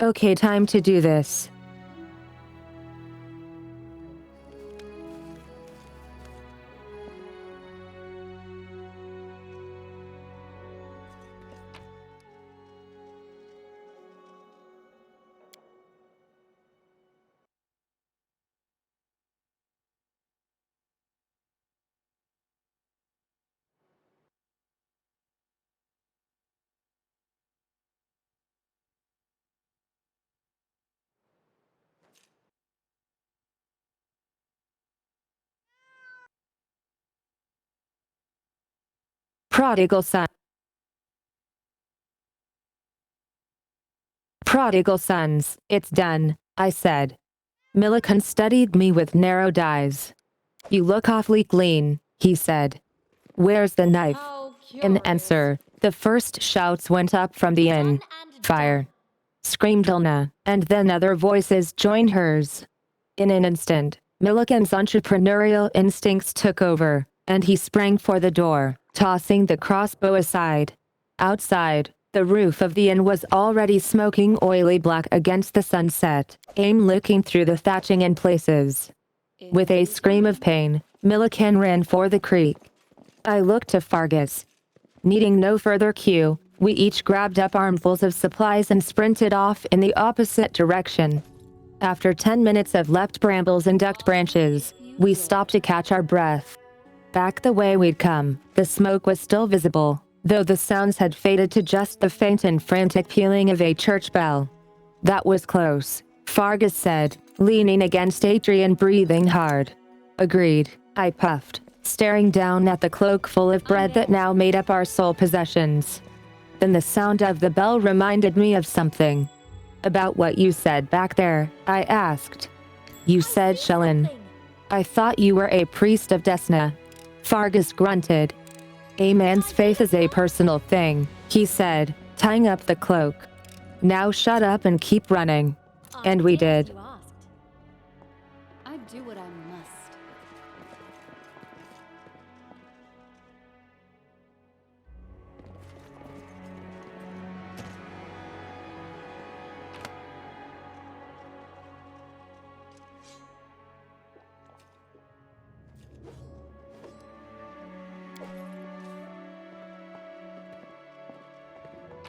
Okay, time to do this. Prodigal son. Prodigal sons, it's done, I said. Millikan studied me with narrowed eyes. You look awfully clean, he said. Where's the knife? How In curious. answer, the first shouts went up from the inn. Done and Fire! done. Screamed Ilna, and then other voices joined hers. In an instant, Millikan's entrepreneurial instincts took over, and he sprang for the door, tossing the crossbow aside. Outside, the roof of the inn was already smoking oily black against the sunset, aim looking through the thatching in places. With a scream of pain, Millikan ran for the creek. I looked to Fargus. Needing no further cue, we each grabbed up armfuls of supplies and sprinted off in the opposite direction. After 10 minutes of leapt brambles and ducked branches, we stopped to catch our breath. Back the way we'd come, the smoke was still visible, though the sounds had faded to just the faint and frantic pealing of a church bell. That was close, Fargus said, leaning against Adrian, breathing hard. Agreed, I puffed, staring down at the cloak full of bread that now made up our sole possessions. Then the sound of the bell reminded me of something. About what you said back there, I asked. You said Shellen. I thought you were a priest of Desna. Fargus grunted. A man's faith is a personal thing, he said, tying up the cloak. Now shut up and keep running. And we did. You asked. I do what I must.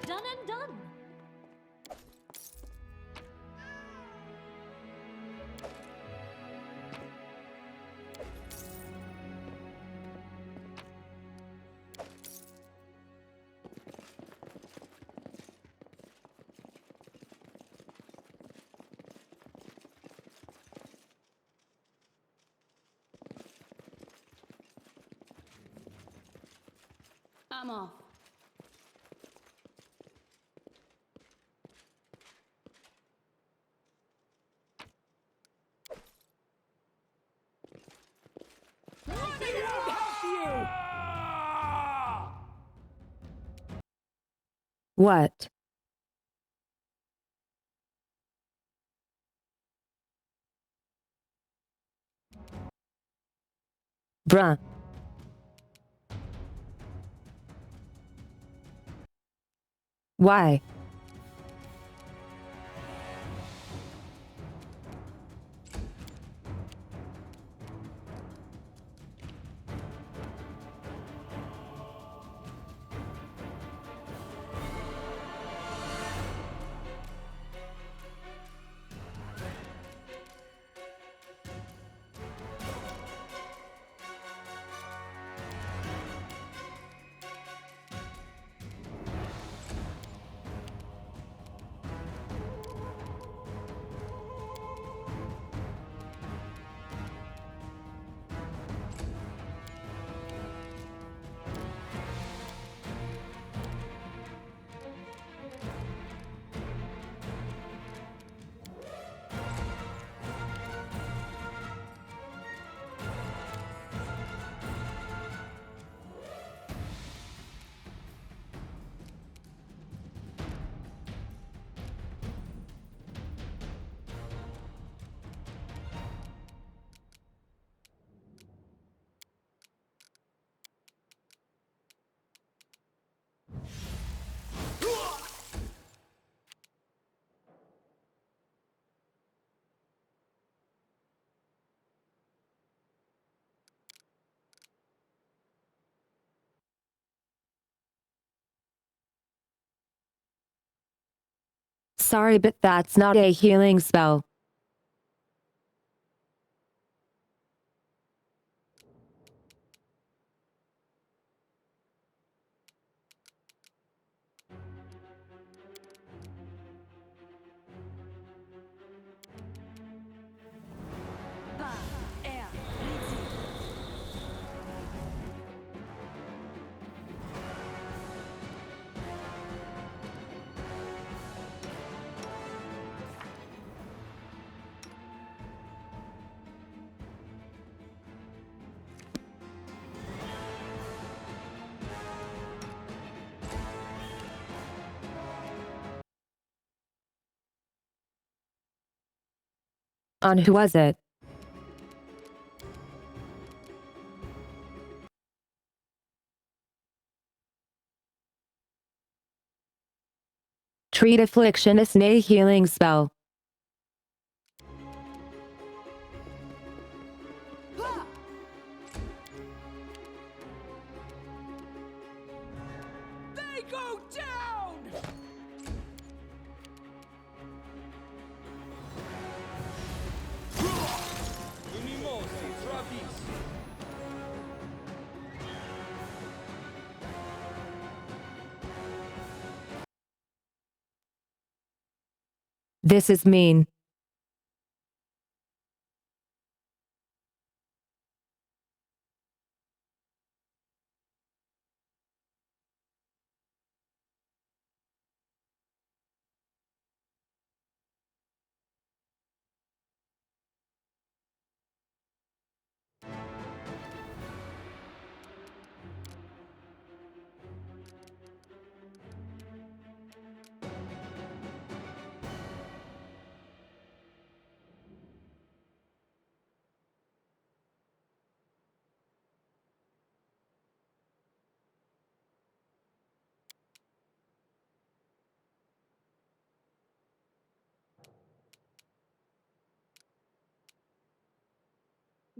Done and done. I'm off. What? Bruh. Why? Sorry, but that's not a healing spell. On who was it? Treat affliction as a healing spell. They go down! This is mean.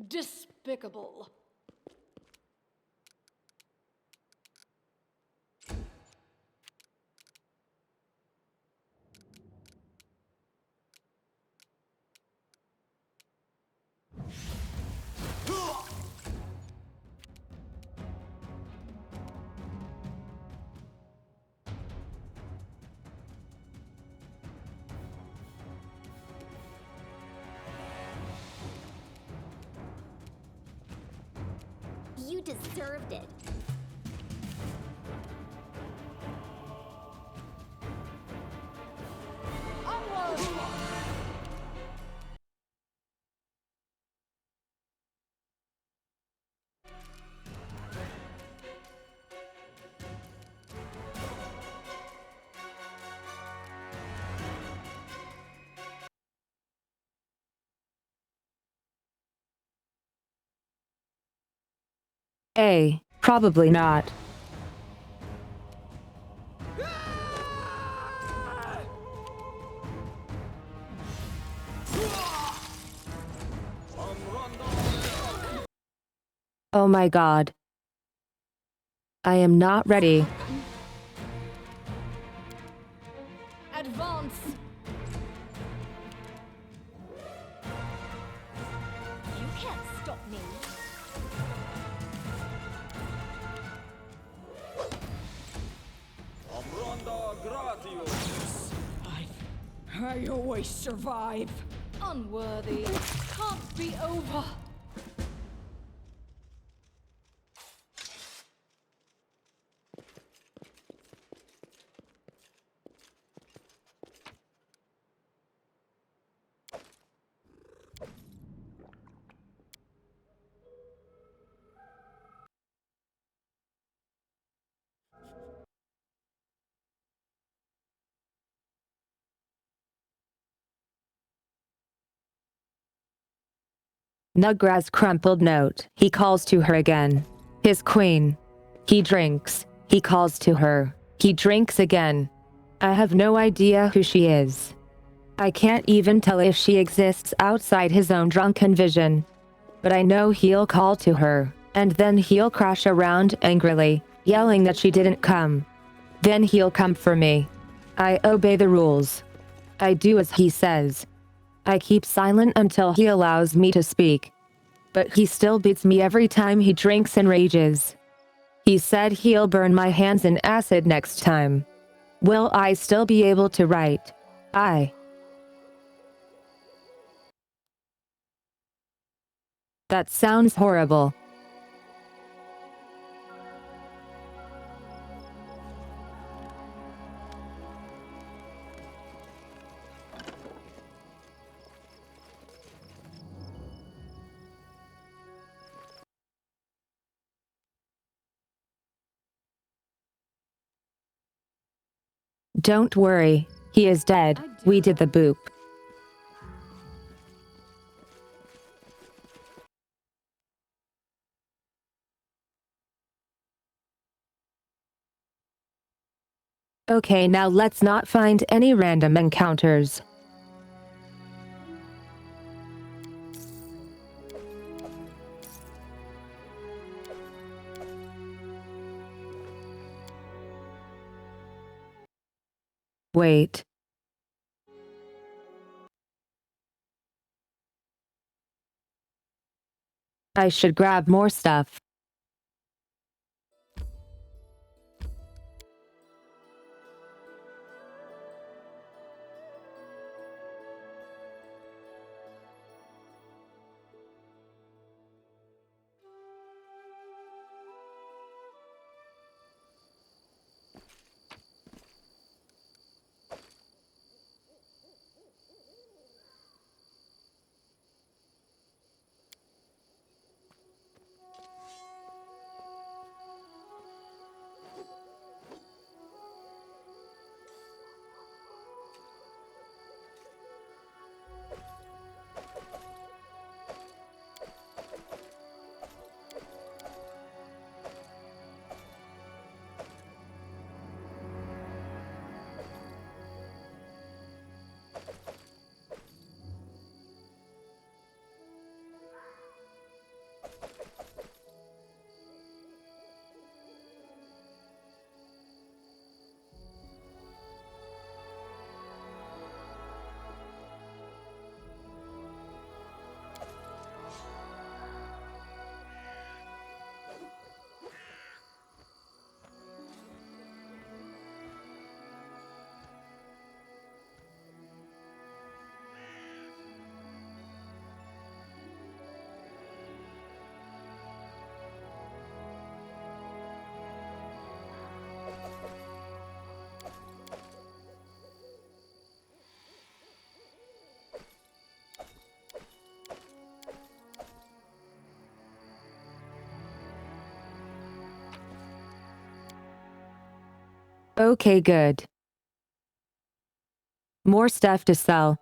Despicable. You deserved it. Probably not. Oh my god. I am not ready. Advance. You can't stop me. I always survive. Unworthy. Can't be over. Nuggra's crumpled note. He calls to her again. His queen. He drinks. He calls to her. He drinks again. I have no idea who she is. I can't even tell if she exists outside his own drunken vision. But I know he'll call to her, and then he'll crash around angrily, yelling that she didn't come. Then he'll come for me. I obey the rules. I do as he says. I keep silent until he allows me to speak. But he still beats me every time he drinks and rages. He said he'll burn my hands in acid next time. Will I still be able to write? That sounds horrible. Don't worry, he is dead. We did the boop. Okay, now let's not find any random encounters. Wait. I should grab more stuff. Okay, good. More stuff to sell.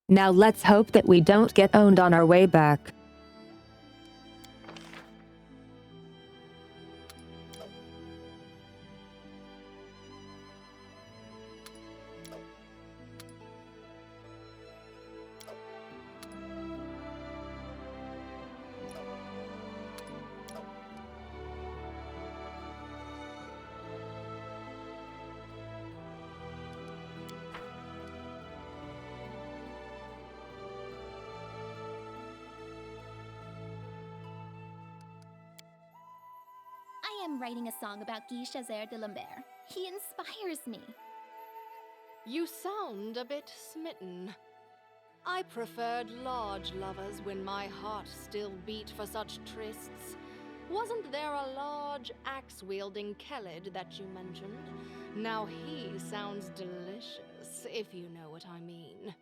Now let's hope that we don't get owned on our way back. I am writing a song about Guy Chazer de Lambert. He inspires me. You sound a bit smitten. I preferred large lovers when my heart still beat for such trysts. Wasn't there a large axe-wielding Khaled that you mentioned? Now he sounds delicious, if you know what I mean.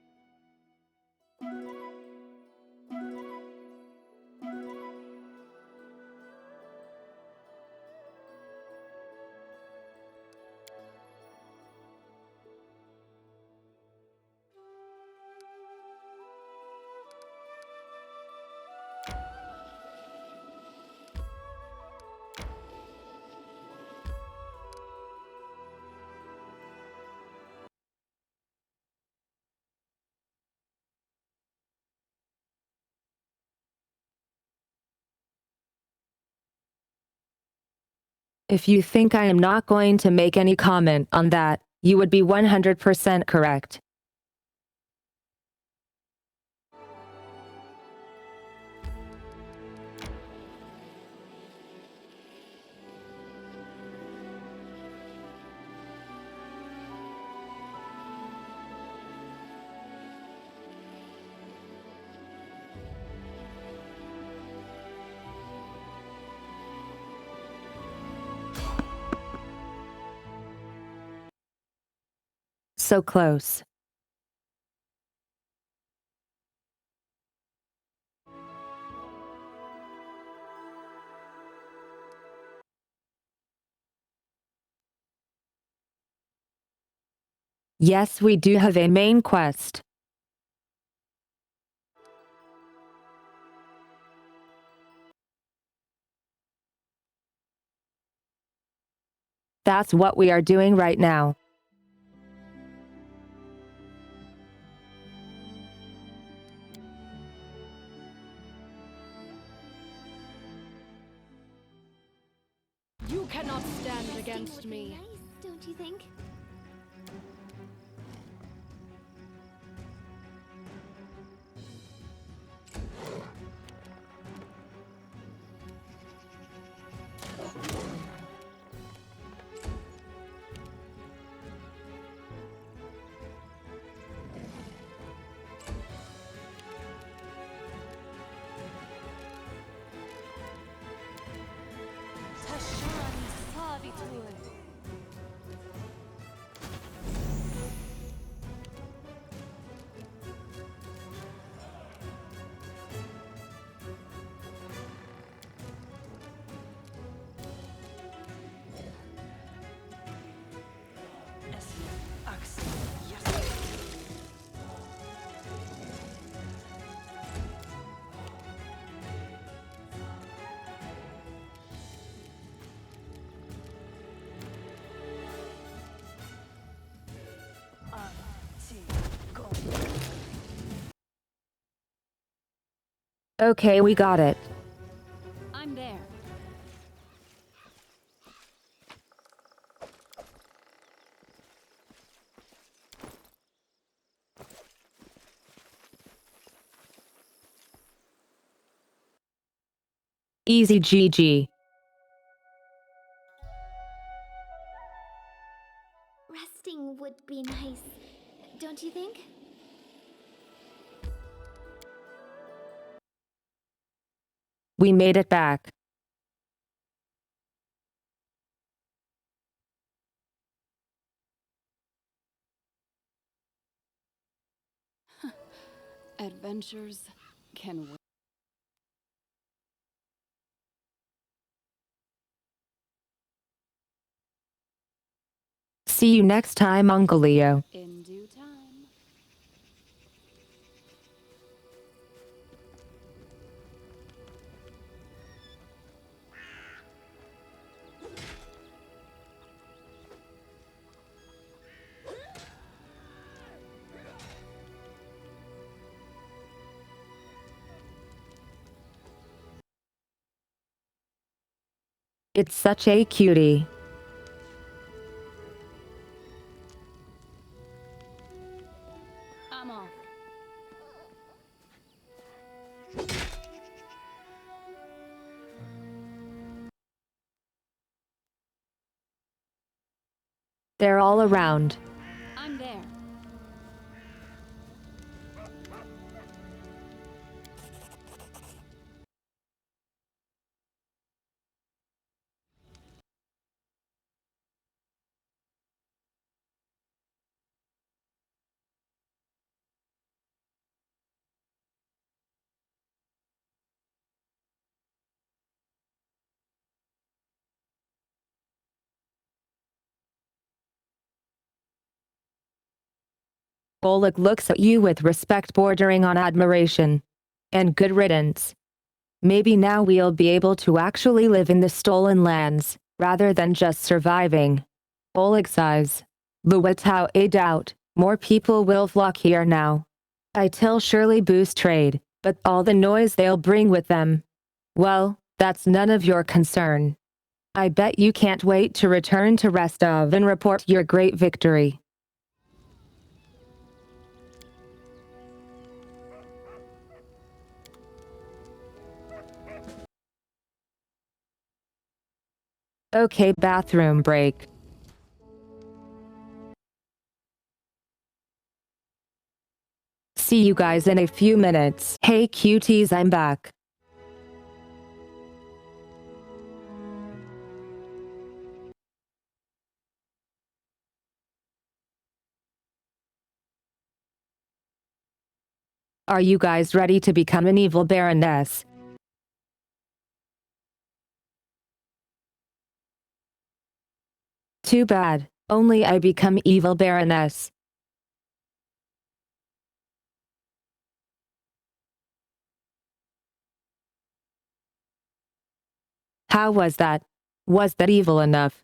If you think I am not going to make any comment on that, you would be 100% correct. So close. Yes, we do have a main quest. That's what we are doing right now. You cannot stand against Would be me. nice, don't you think? Okay, we got it. I'm there. Easy GG. Resting would be nice, don't you think? We made it back. Adventures can wait. See you next time, Uncle Leo. In due time. It's such a cutie. I'm off. They're all around. I'm there. Oleg looks at you with respect bordering on admiration. And good riddance. Maybe now we'll be able to actually live in the stolen lands, rather than just surviving. Oleg sighs. But without a doubt, more people will flock here now. It'll surely boost trade, but all the noise they'll bring with them. Well, that's none of your concern. I bet you can't wait to return to Restov and report your great victory. Okay, bathroom break. See you guys in a few minutes. Hey cuties, I'm back. Are you guys ready to become an evil baroness? Too bad, only I become evil baroness. How was that? Was that evil enough?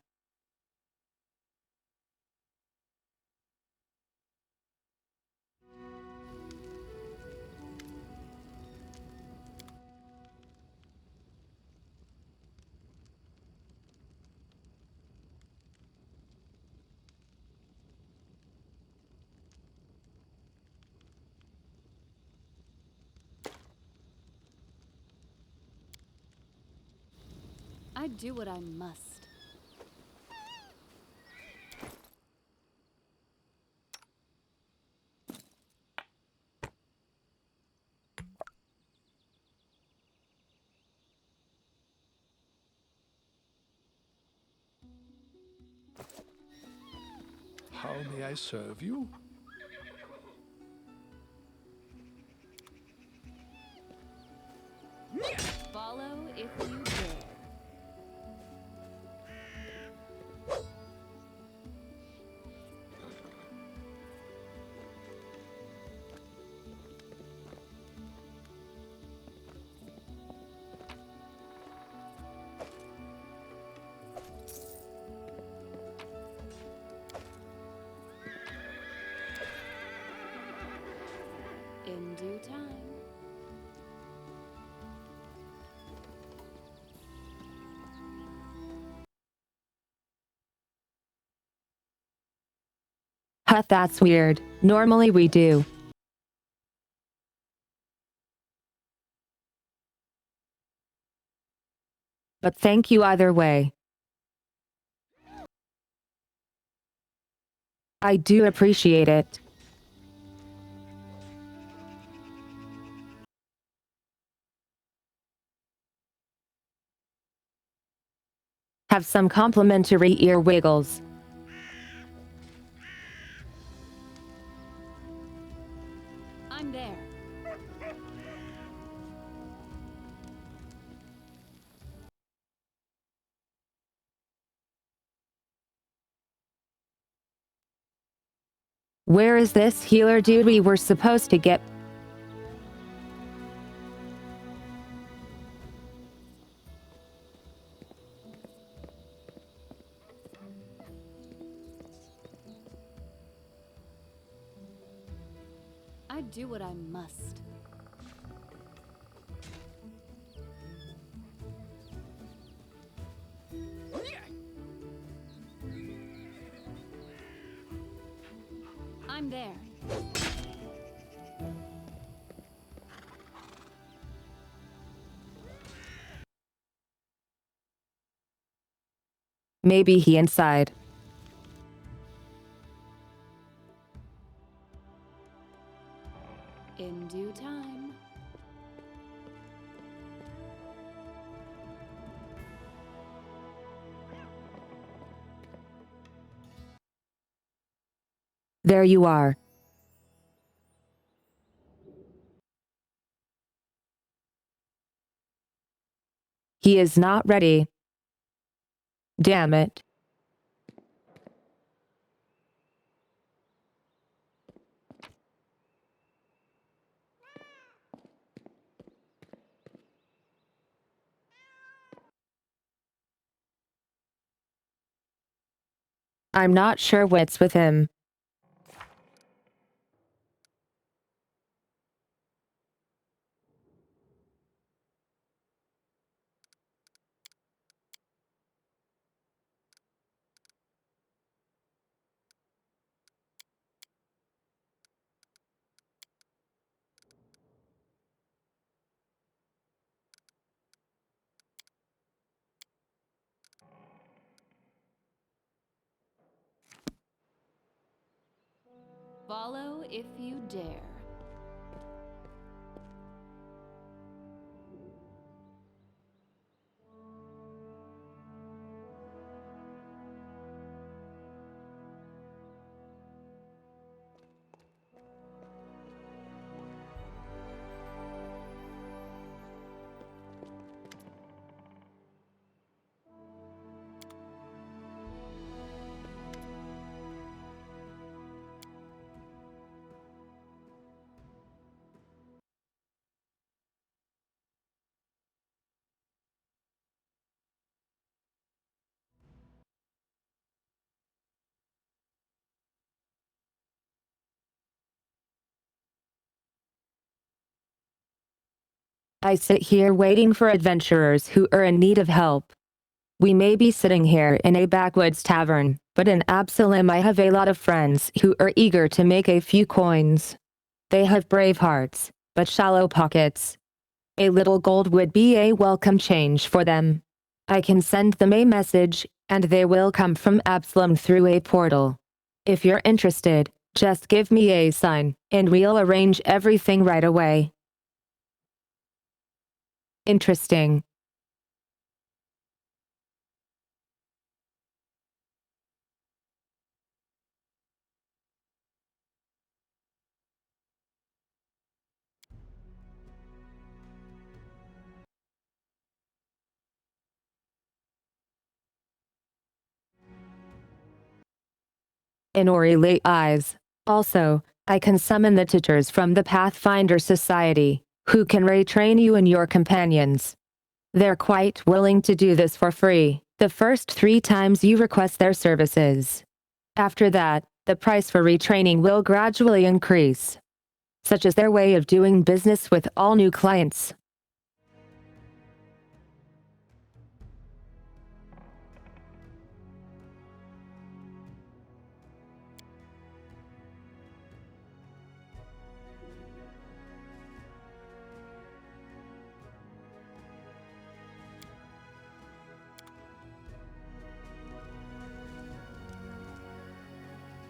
I do what I must. How may I serve you? Follow if you dare. In due time. Huh, that's weird. Normally we do. But thank you either way. I do appreciate it. Have some complimentary ear wiggles. I'm there. Where is this healer dude we were supposed to get? I do what I must. I'm there. Maybe he inside. In due time. There you are. He is not ready. Damn it. I'm not sure what's with him. Follow if you dare. I sit here waiting for adventurers who are in need of help. We may be sitting here in a backwoods tavern, but in Absalom I have a lot of friends who are eager to make a few coins. They have brave hearts, but shallow pockets. A little gold would be a welcome change for them. I can send them a message, and they will come from Absalom through a portal. If you're interested, just give me a sign, and we'll arrange everything right away. Interesting. Inori late eyes. Also, I can summon the tutors from the Pathfinder Society, who can retrain you and your companions. They're quite willing to do this for free, the first 3 times you request their services. After that, the price for retraining will gradually increase. Such is their way of doing business with all new clients.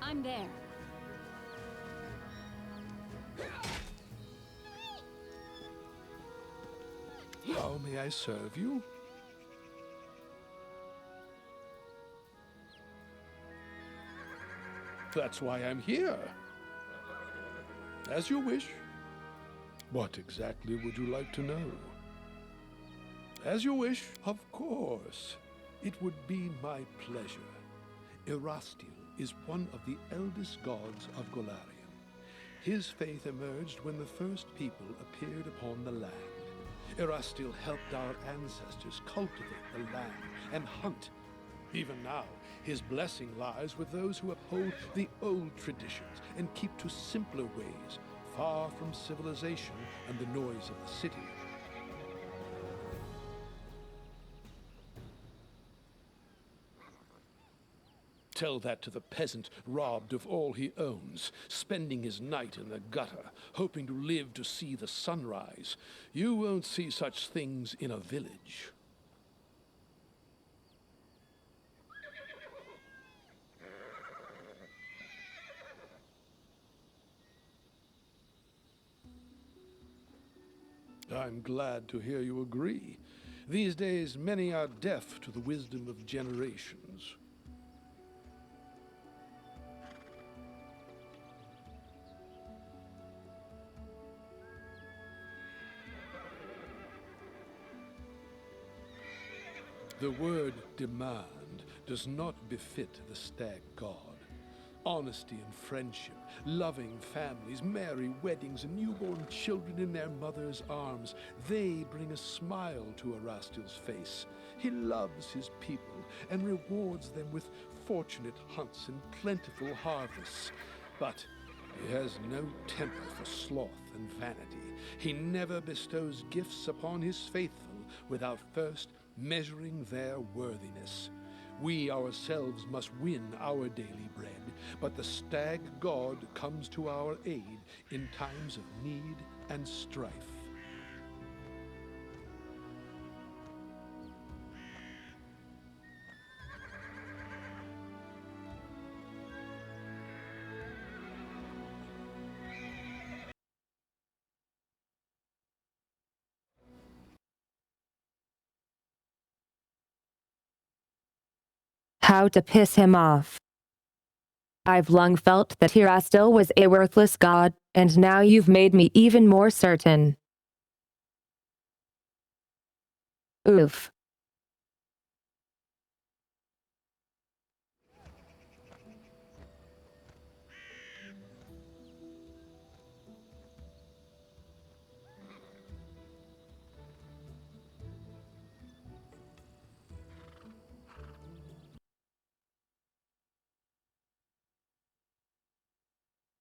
I'm there. How may I serve you? That's why I'm here. As you wish. What exactly would you like to know? As you wish, of course. It would be my pleasure. Erastil is one of the eldest gods of Golarion. His faith emerged when the first people appeared upon the land. Erastil helped our ancestors cultivate the land and hunt. Even now, his blessing lies with those who uphold the old traditions and keep to simpler ways, far from civilization and the noise of the city. Tell that to the peasant robbed of all he owns, spending his night in the gutter, hoping to live to see the sunrise. You won't see such things in a village. I'm glad to hear you agree. These days, many are deaf to the wisdom of generations. The word demand does not befit the stag god. Honesty and friendship, loving families, merry weddings, and newborn children in their mother's arms, they bring a smile to Erastil's face. He loves his people and rewards them with fortunate hunts and plentiful harvests. But he has no temper for sloth and vanity. He never bestows gifts upon his faithful without first measuring their worthiness. We ourselves must win our daily bread, but the stag god comes to our aid in times of need and strife. how to piss him off. I've long felt that Tirastil was a worthless god, and now you've made me even more certain. Oof.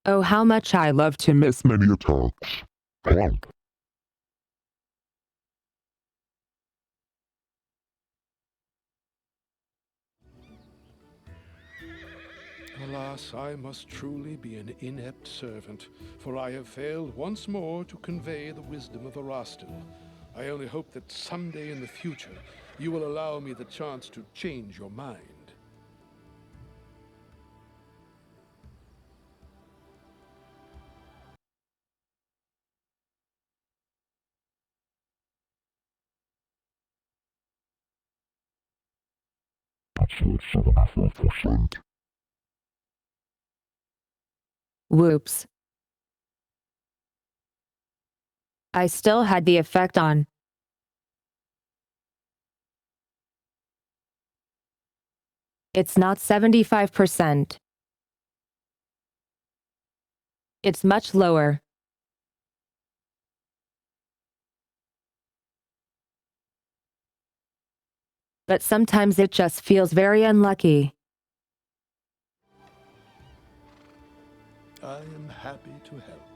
Oh, how much I love to miss Many attacks. Clank. Alas, I must truly be an inept servant, for I have failed once more to convey the wisdom of Erastil. I only hope that someday in the future you will allow me the chance to change your mind. Whoops. I still had the effect on. It's not 75%. It's much lower. But sometimes it just feels very unlucky. I am happy to help.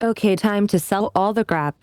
Okay, time to sell all the crap.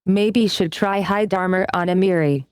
Maybe should try hide armor on Amiri.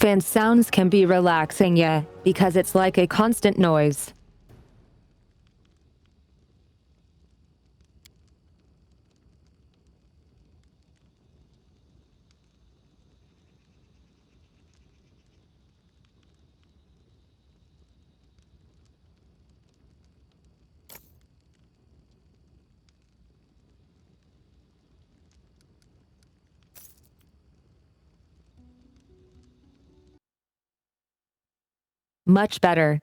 Fan sounds can be relaxing, yeah, because it's like a constant noise. Much better.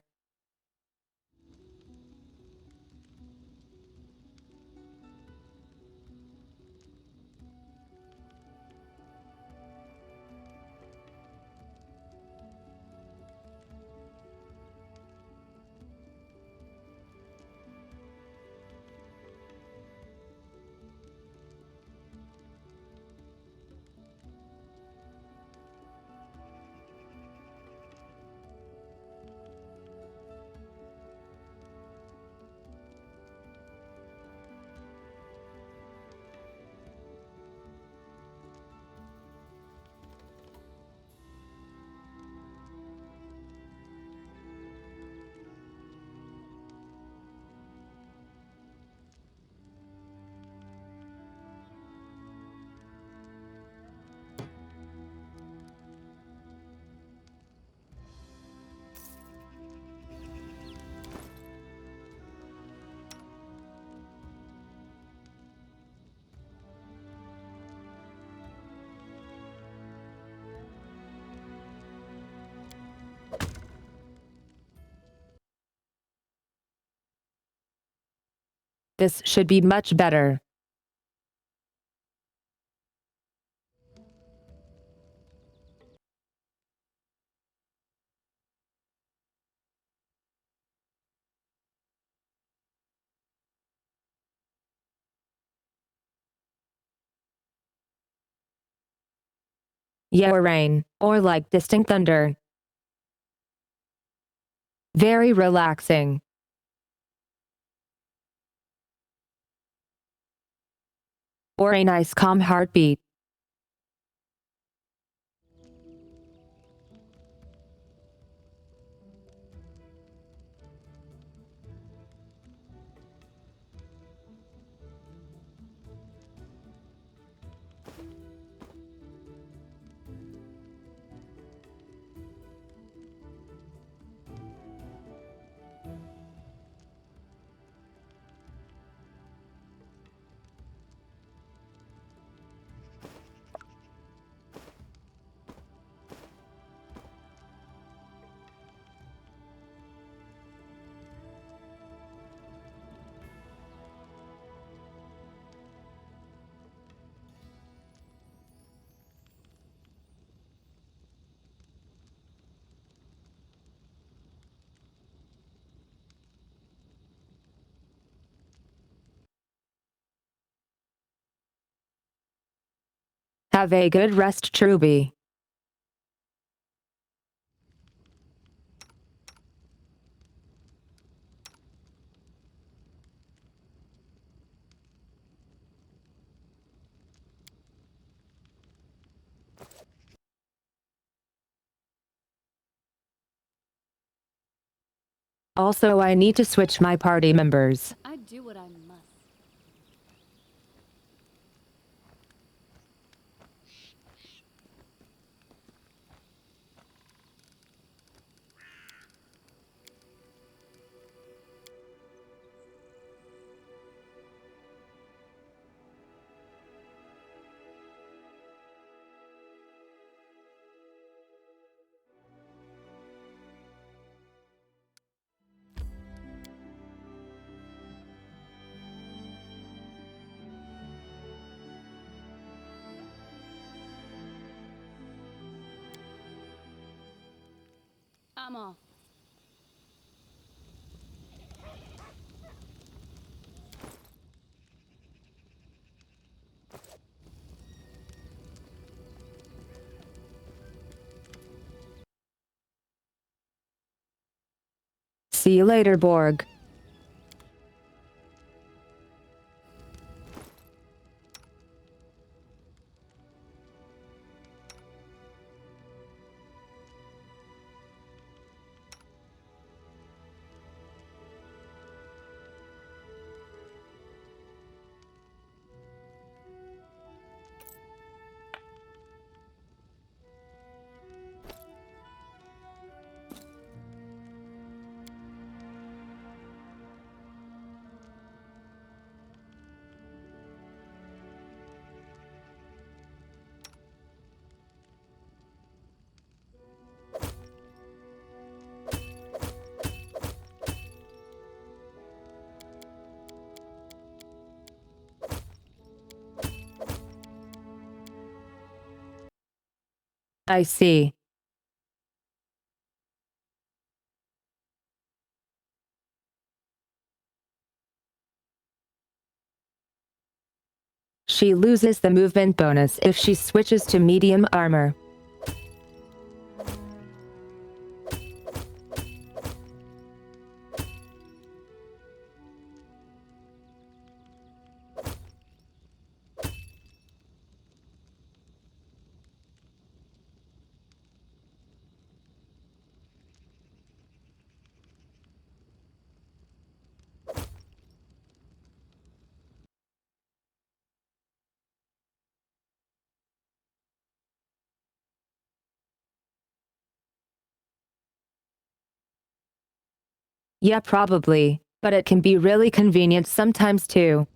This should be much better. Yeah, or rain, or like distant thunder. Very relaxing. Or a nice calm heartbeat. Have a good rest, Truby. Also, I need to switch my party members. I do what I must. I'm off. See you later, Borg. I see. She loses the movement bonus if she switches to medium armor. Yeah, probably, but it can be really convenient sometimes too.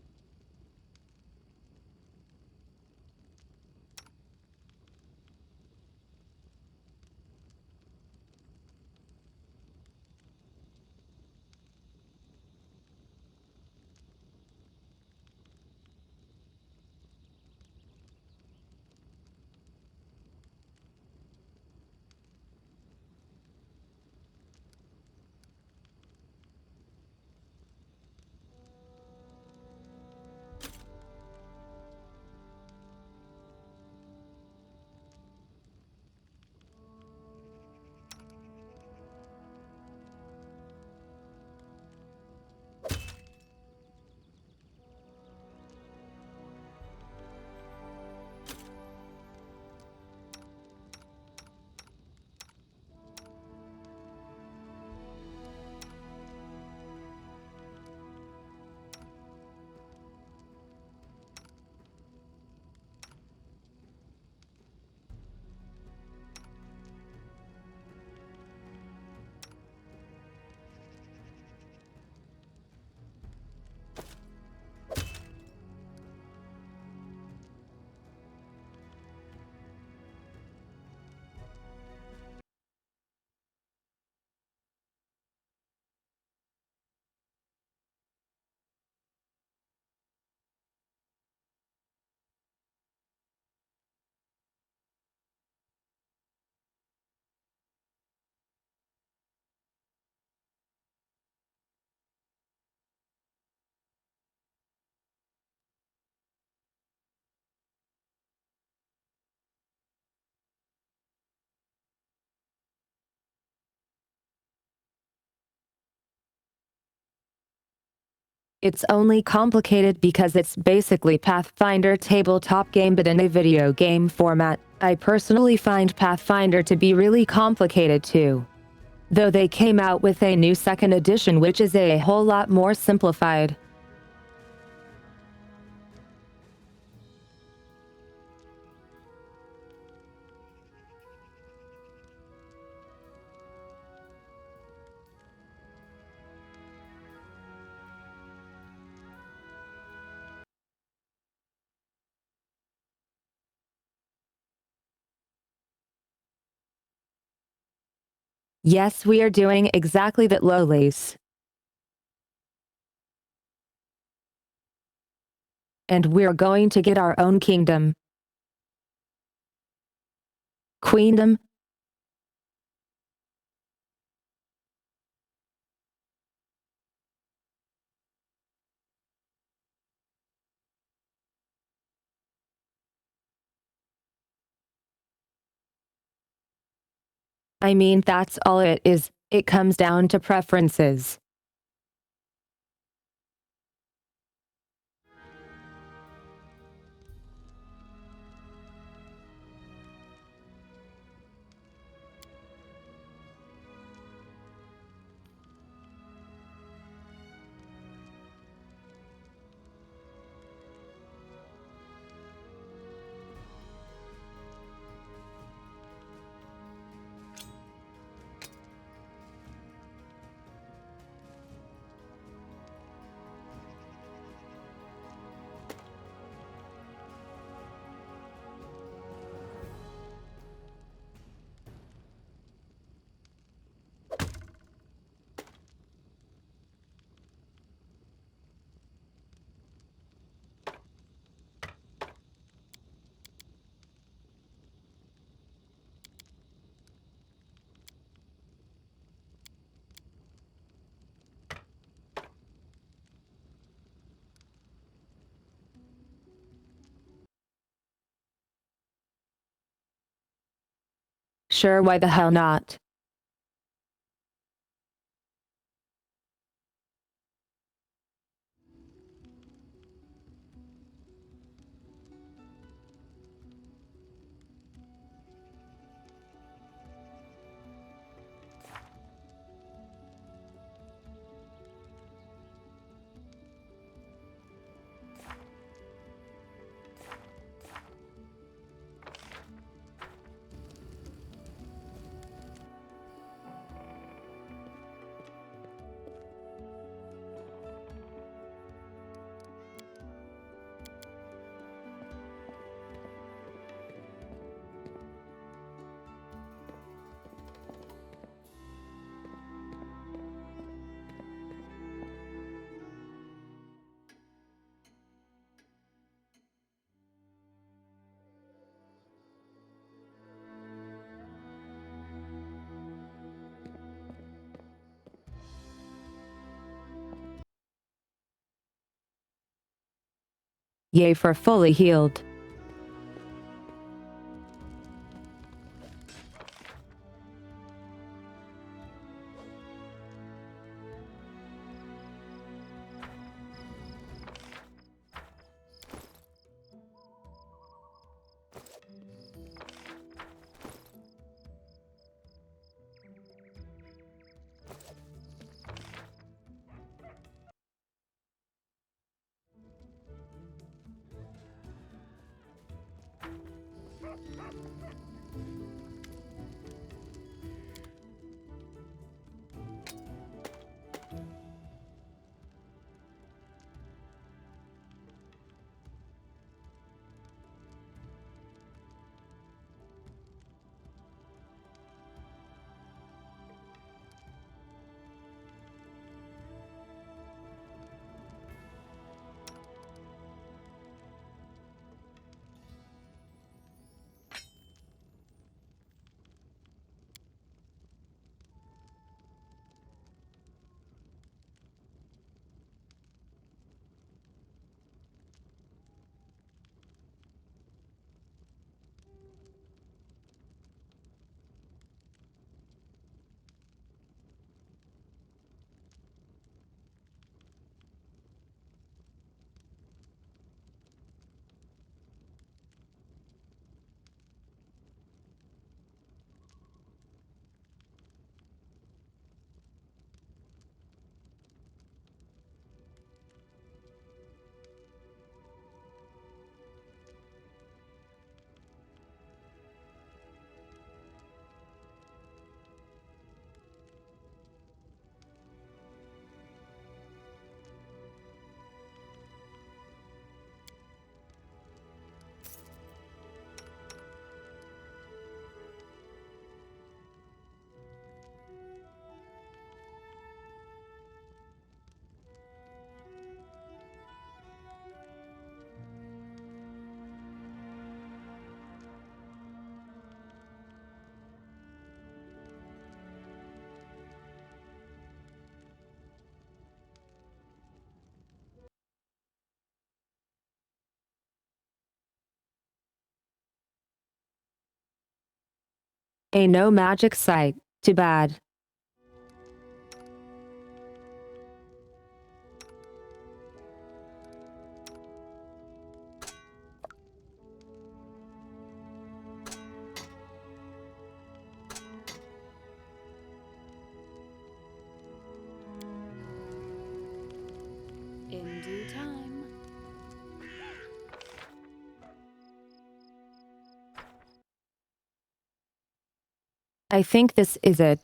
It's only complicated because it's basically Pathfinder tabletop game but in a video game format. I personally find Pathfinder to be really complicated too. Though they came out with a new second edition which is a whole lot more simplified. Yes, we are doing exactly that, lowlies. And we're going to get our own kingdom. Queendom. I mean, that's all it is. It comes down to preferences. Sure, why the hell not? Yay for fully healed. A no magic site. Too bad. In due time. I think this is it.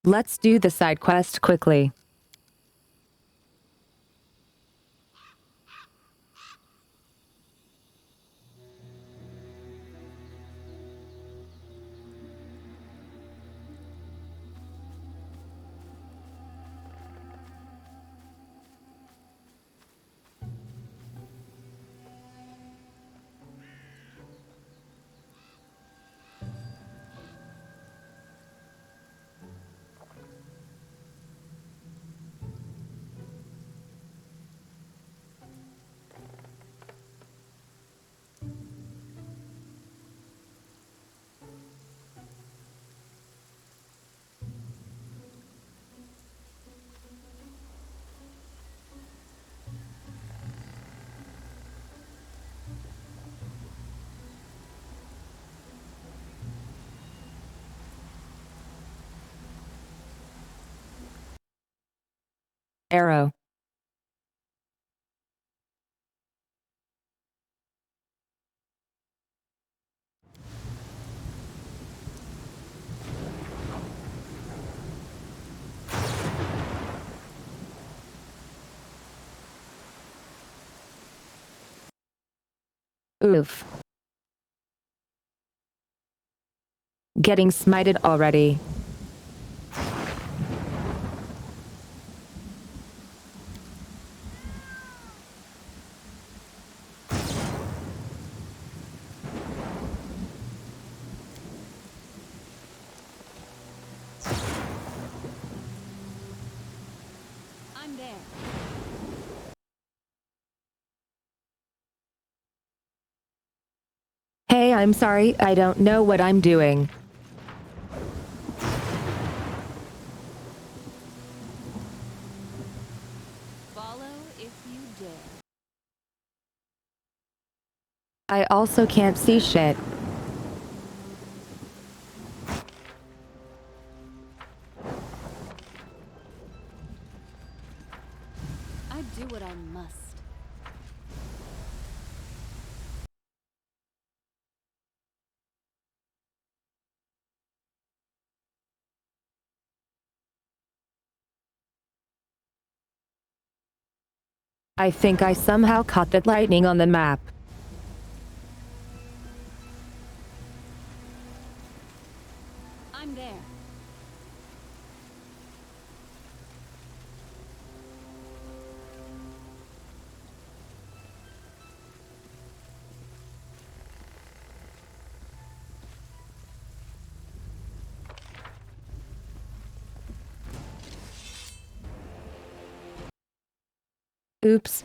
Let's do the side quest quickly. Arrow. Oof. Getting smited already. I'm there. Hey, I'm sorry, I don't know what I'm doing. Follow if you dare. I also can't see shit. I do what I must. I think I somehow caught that lightning on the map. I'm there. Oops.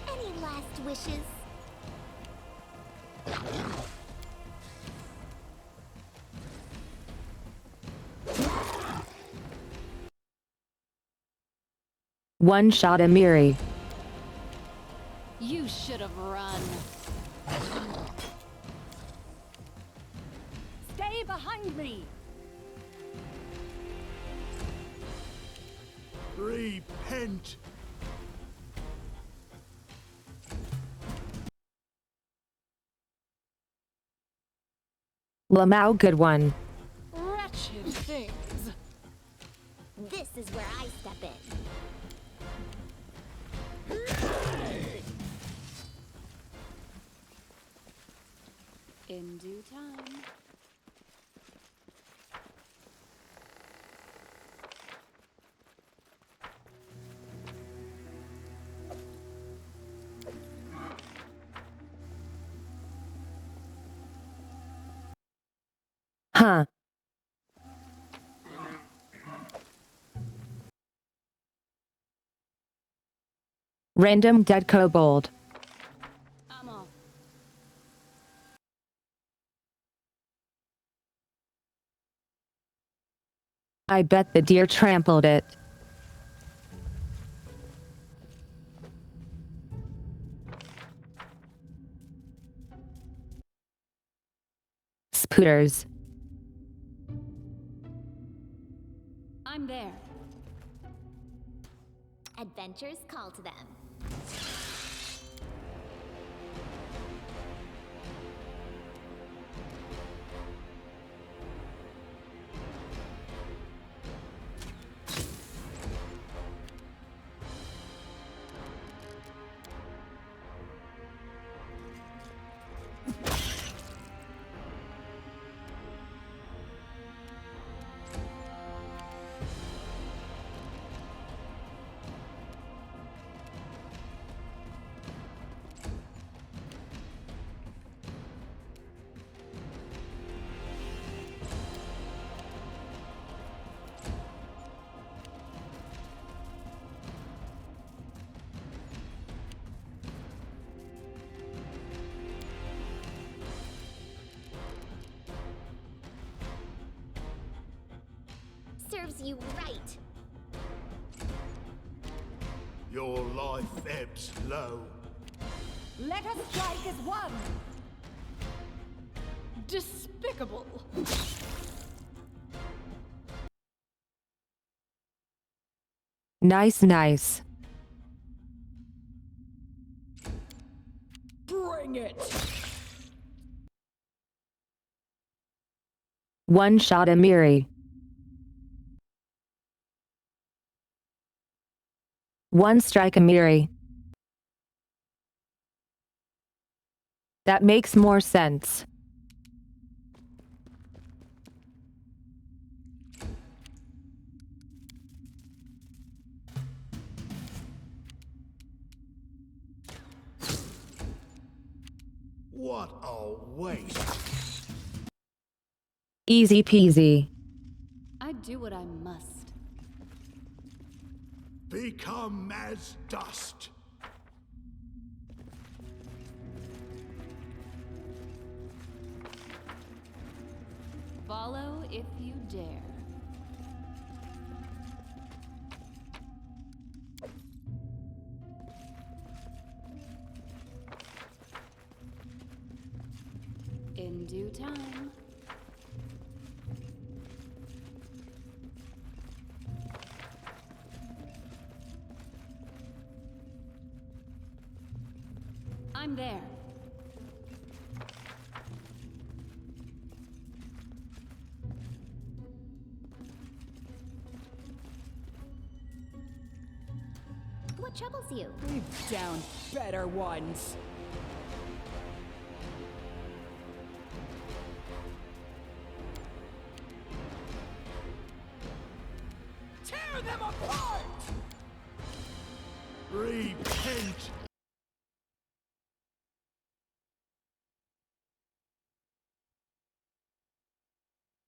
Any last wishes? One shot Amiri. You should have run. Stay behind me! Repent! Lamau, good one. Wretched things. This is where I step in. In due time. Huh. Random dead kobold. I'm off. I bet the deer trampled it. Pooters. I'm there. Adventures call to them. Serves you right. Your life ebbs low. Let us strike as one. Despicable. Nice, nice. Bring it! One shot Amiri. One strike Amiri. That makes more sense. What a waste. Easy peasy. I do what I must. Become as dust. Follow if you dare. In due time. I'm there. What troubles you? We've downed better ones. Tear them apart! Repent.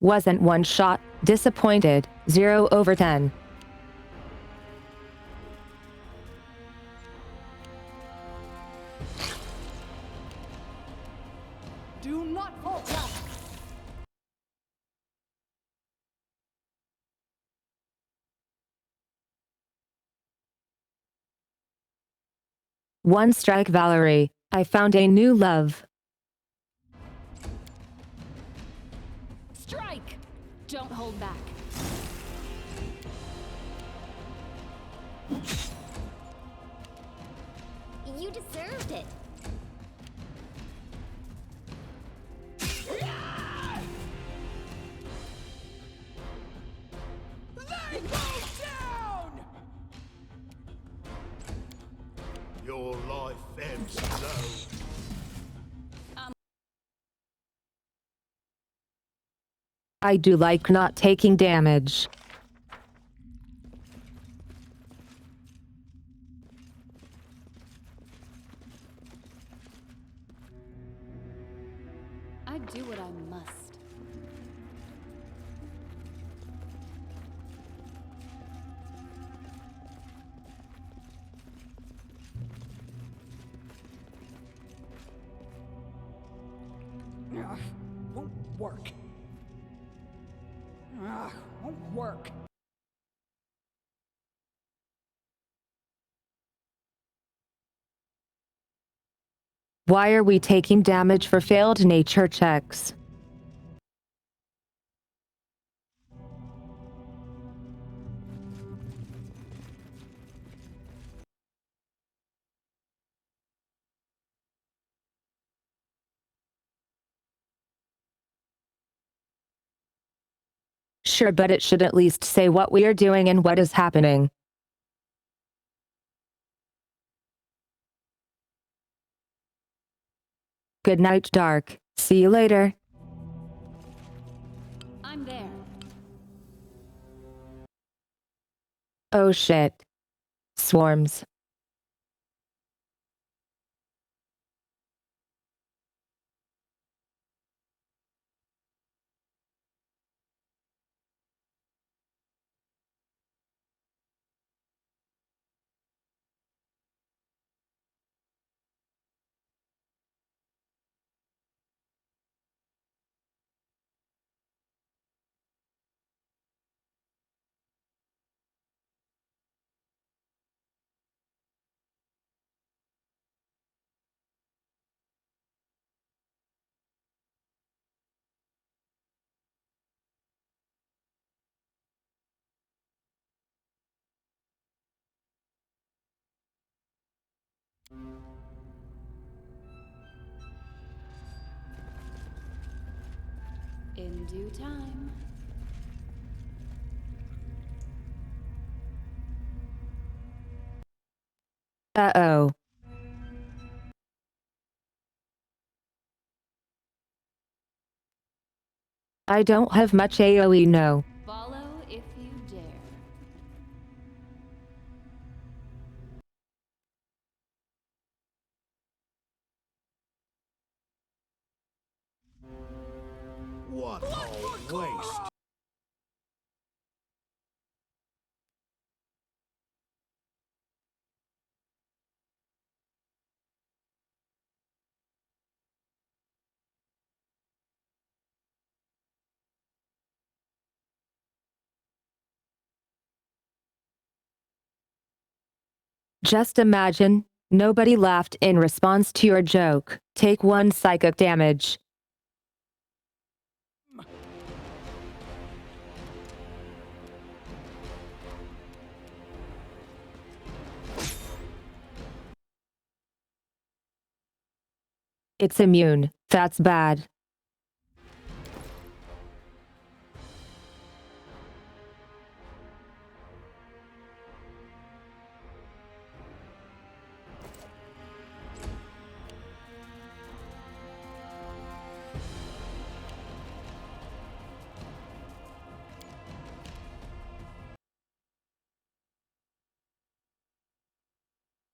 Wasn't one shot. Disappointed. 0/10. Do not falter. One strike Valerie. I found a new love. Strike! Don't hold back. You deserved it. They go down! Your life ebbs low. I do like not taking damage. I do what I must. Ugh, won't work. Ugh, won't work. Why are we taking damage for failed nature checks? Sure, but it should at least say what we are doing and what is happening. Good night, Dark. See you later. I'm there. Oh shit. Swarms. In due time. Uh-oh. I don't have much AoE, no. Follow if you dare. What a waste. Just imagine, nobody laughed in response to your joke. Take 1 psychic damage. It's immune. That's bad.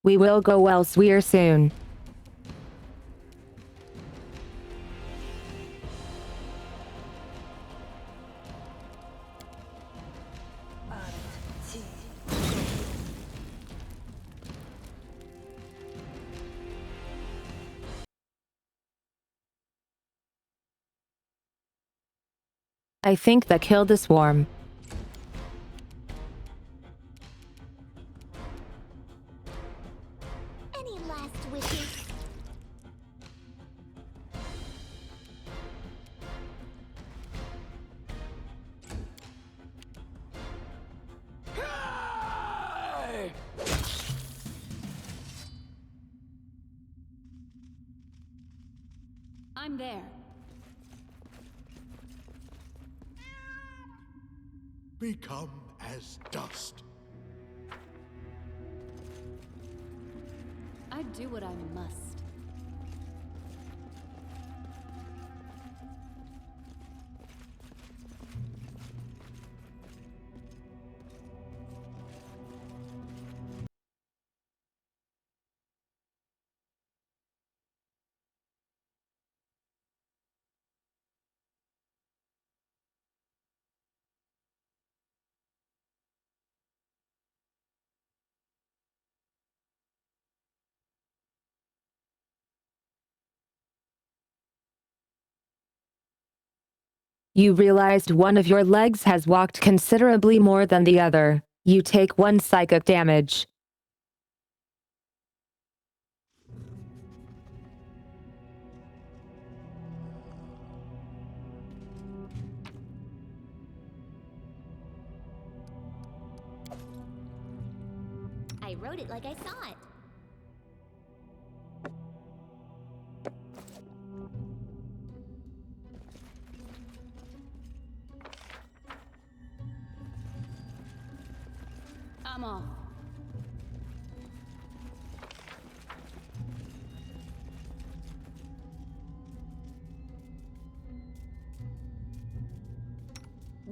We will go elsewhere soon. I think that killed the swarm. Any last wishes? I'm there. Become as dust. I do what I must. You realized one of your legs has walked considerably more than the other. You take 1 psychic damage. I wrote it like I saw it. I'm off.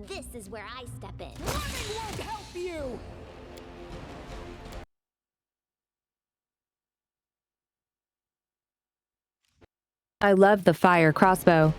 This is where I step in. Running won't help you! I love the fire crossbow.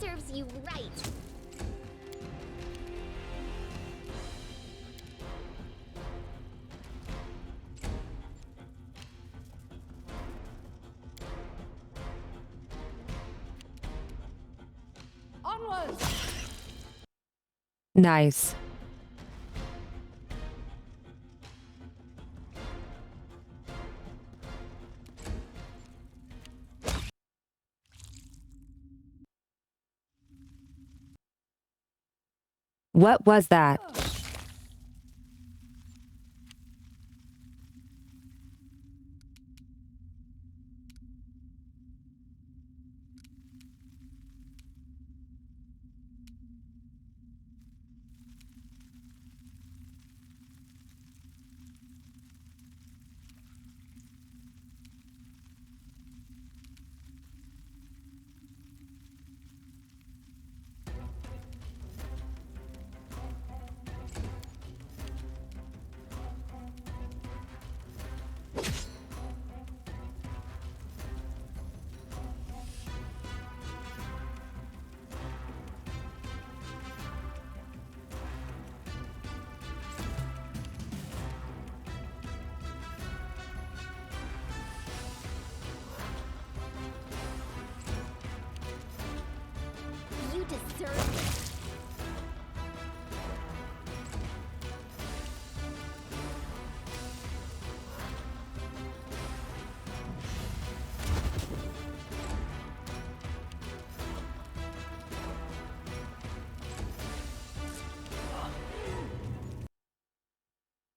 Serves you right. Onwards! Nice. What was that? You deserve it.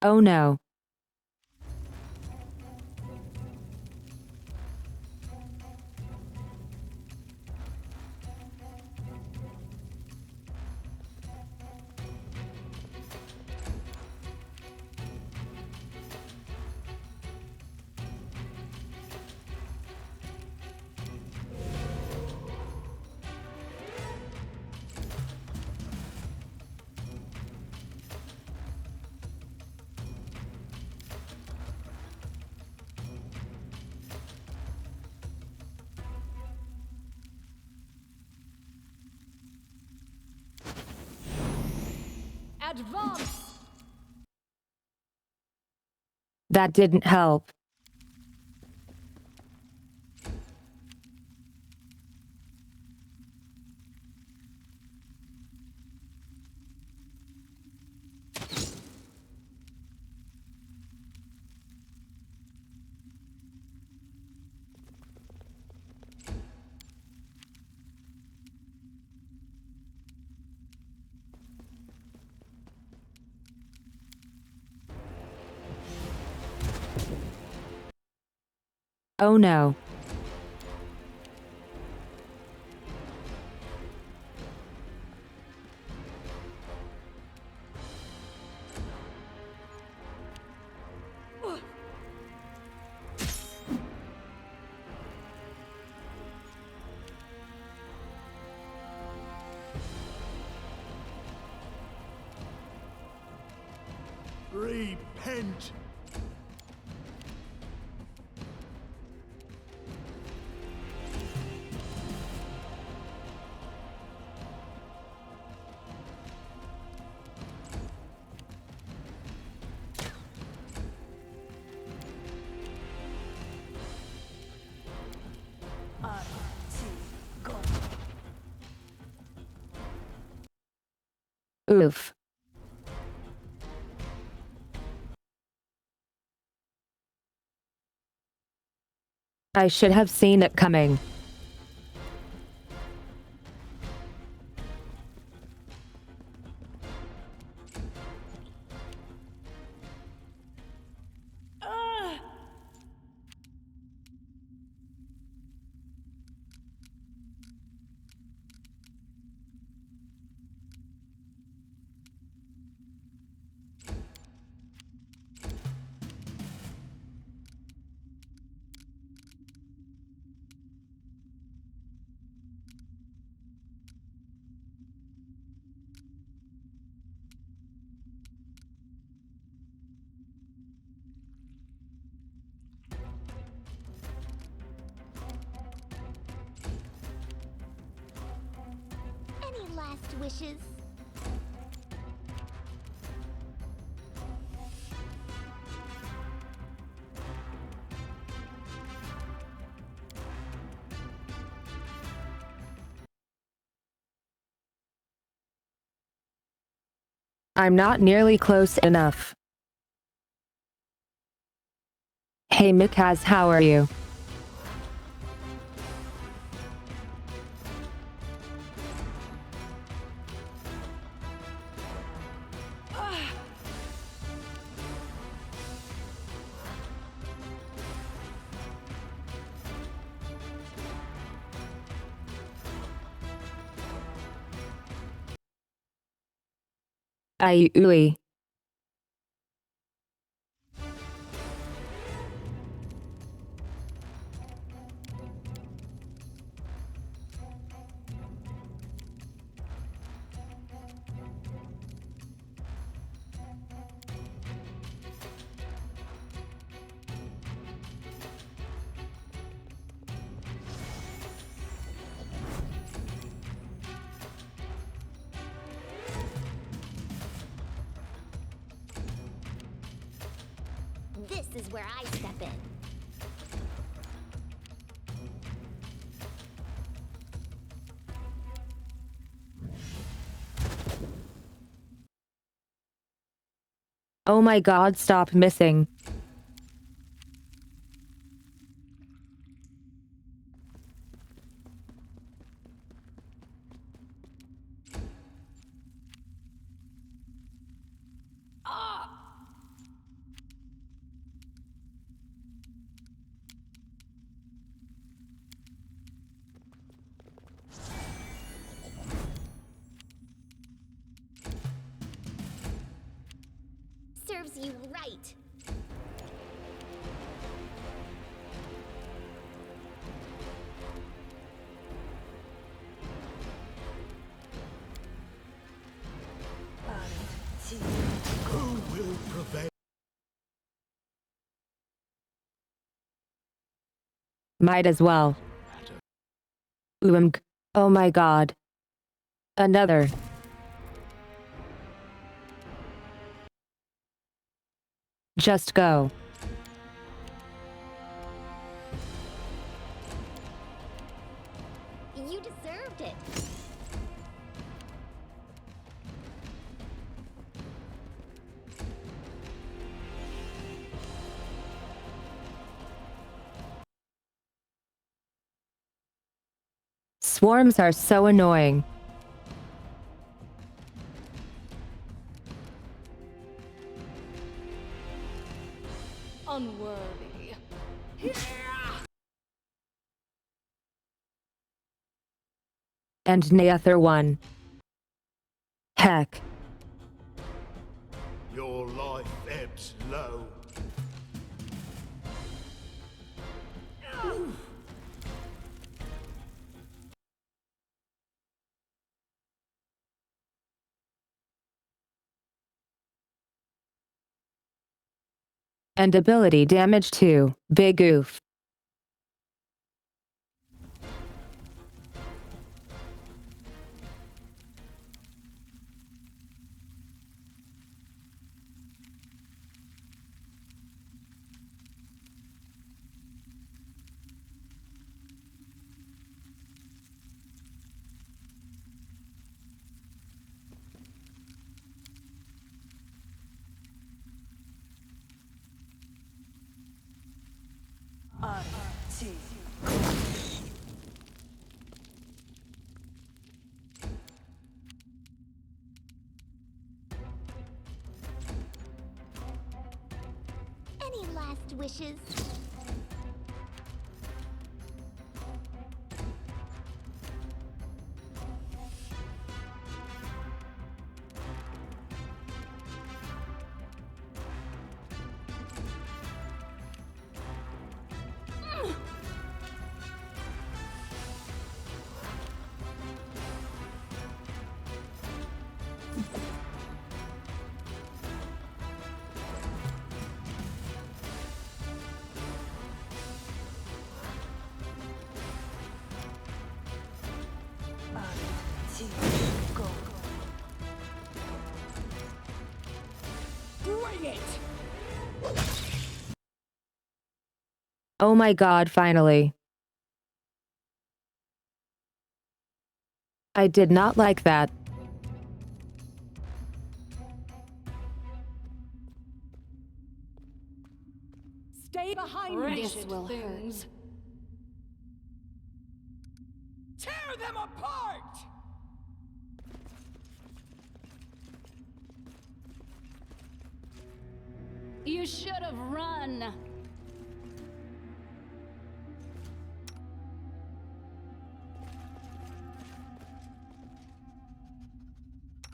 Oh no. Advance! That didn't help. Oh no. Repent! Oof. I should have seen it coming. Any last wishes? I'm not nearly close enough. Hey Mikaz, how are you? Ooey. This is where I step in. Oh my god, stop missing. Serves you right. Who will prevail? Might as well. Oh my god. Another. Just go. You deserved it. Swarms are so annoying. Unworthy. And Neother one. Heck. Your life ebbs low. And ability damage too. Big oof. Any last wishes? Bring it! Oh my god, finally. I did not like that. Stay behind me. This will hurt. Tear them apart! You should have run.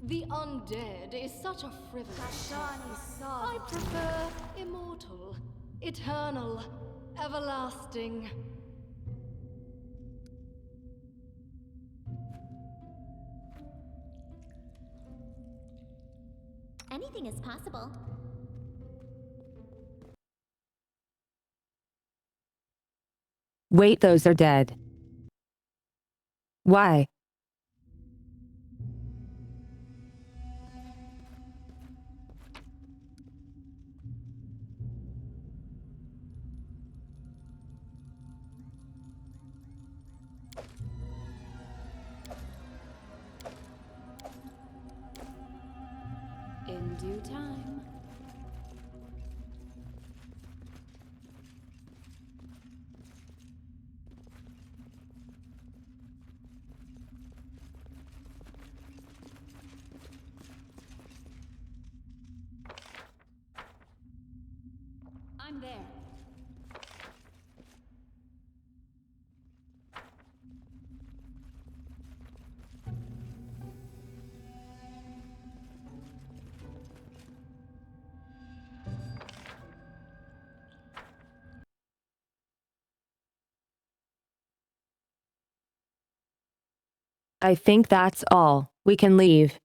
The undead is such a frivolous term. I prefer immortal, eternal, everlasting. Anything is possible. Wait, those are dead. Why? In due time. I'm there. I think that's all. We can leave.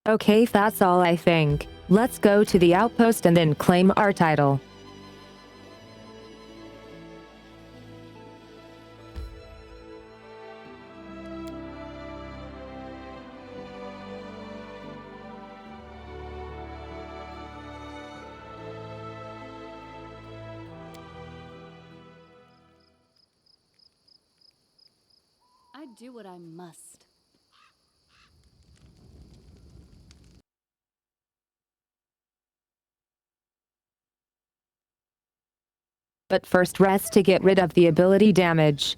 Okay, that's all I think. Let's go to the outpost and then claim our title. I do what I must. But first rest to get rid of the ability damage.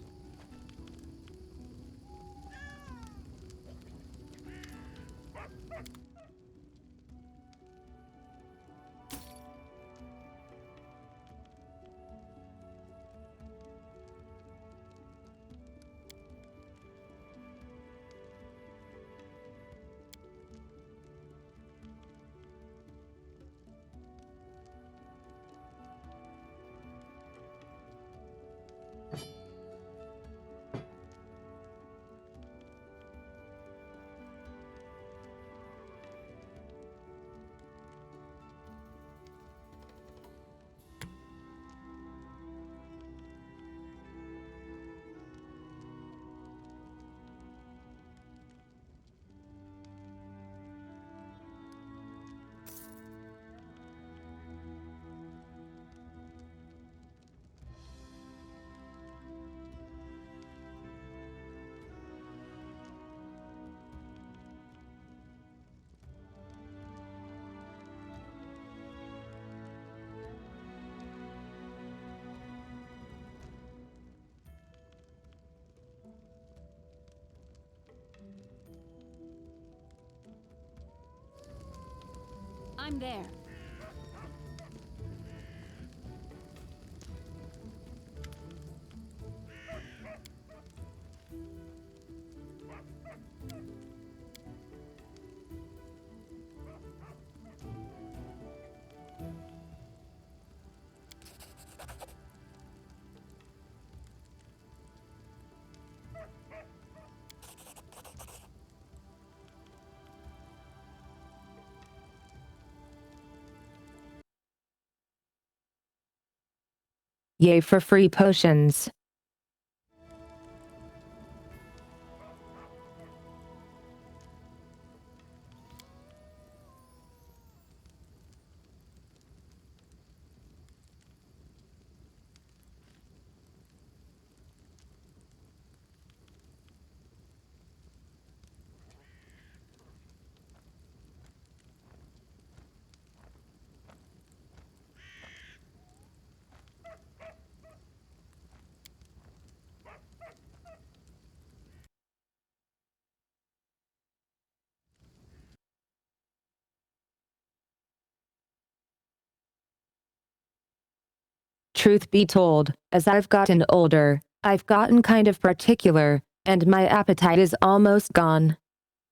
I'm there. Yay for free potions. Truth be told, as I've gotten older, I've gotten kind of particular, and my appetite is almost gone.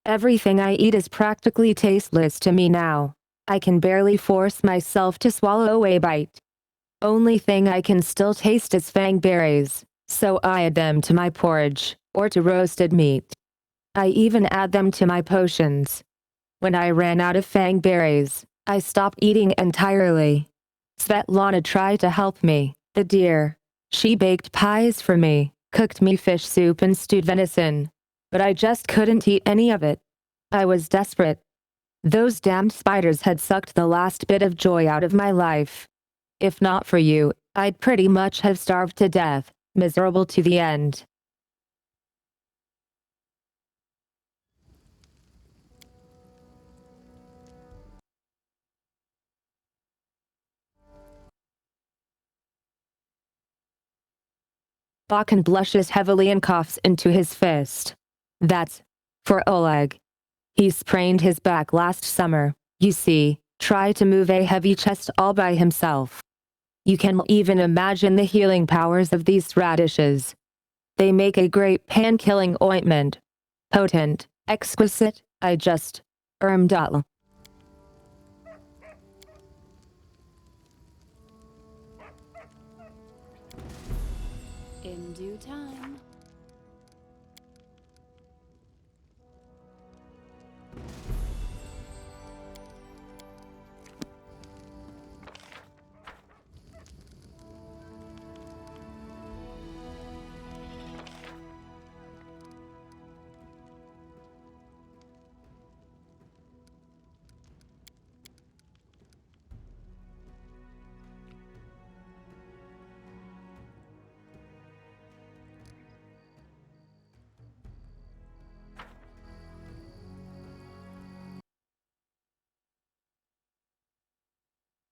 Everything I eat is practically tasteless to me now. I can barely force myself to swallow a bite. Only thing I can still taste is fang berries, so I add them to my porridge, or to roasted meat. I even add them to my potions. When I ran out of fang berries, I stopped eating entirely. Svetlana tried to help me, the dear. She baked pies for me, cooked me fish soup and stewed venison. But I just couldn't eat any of it. I was desperate. Those damned spiders had sucked the last bit of joy out of my life. If not for you, I'd pretty much have starved to death, miserable to the end. Bakken blushes heavily and coughs into his fist. That's for Oleg. He sprained his back last summer, you see, tried to move a heavy chest all by himself. You can even imagine the healing powers of these radishes. They make a great pan-killing ointment. Potent, exquisite, I just ermdal. In due time.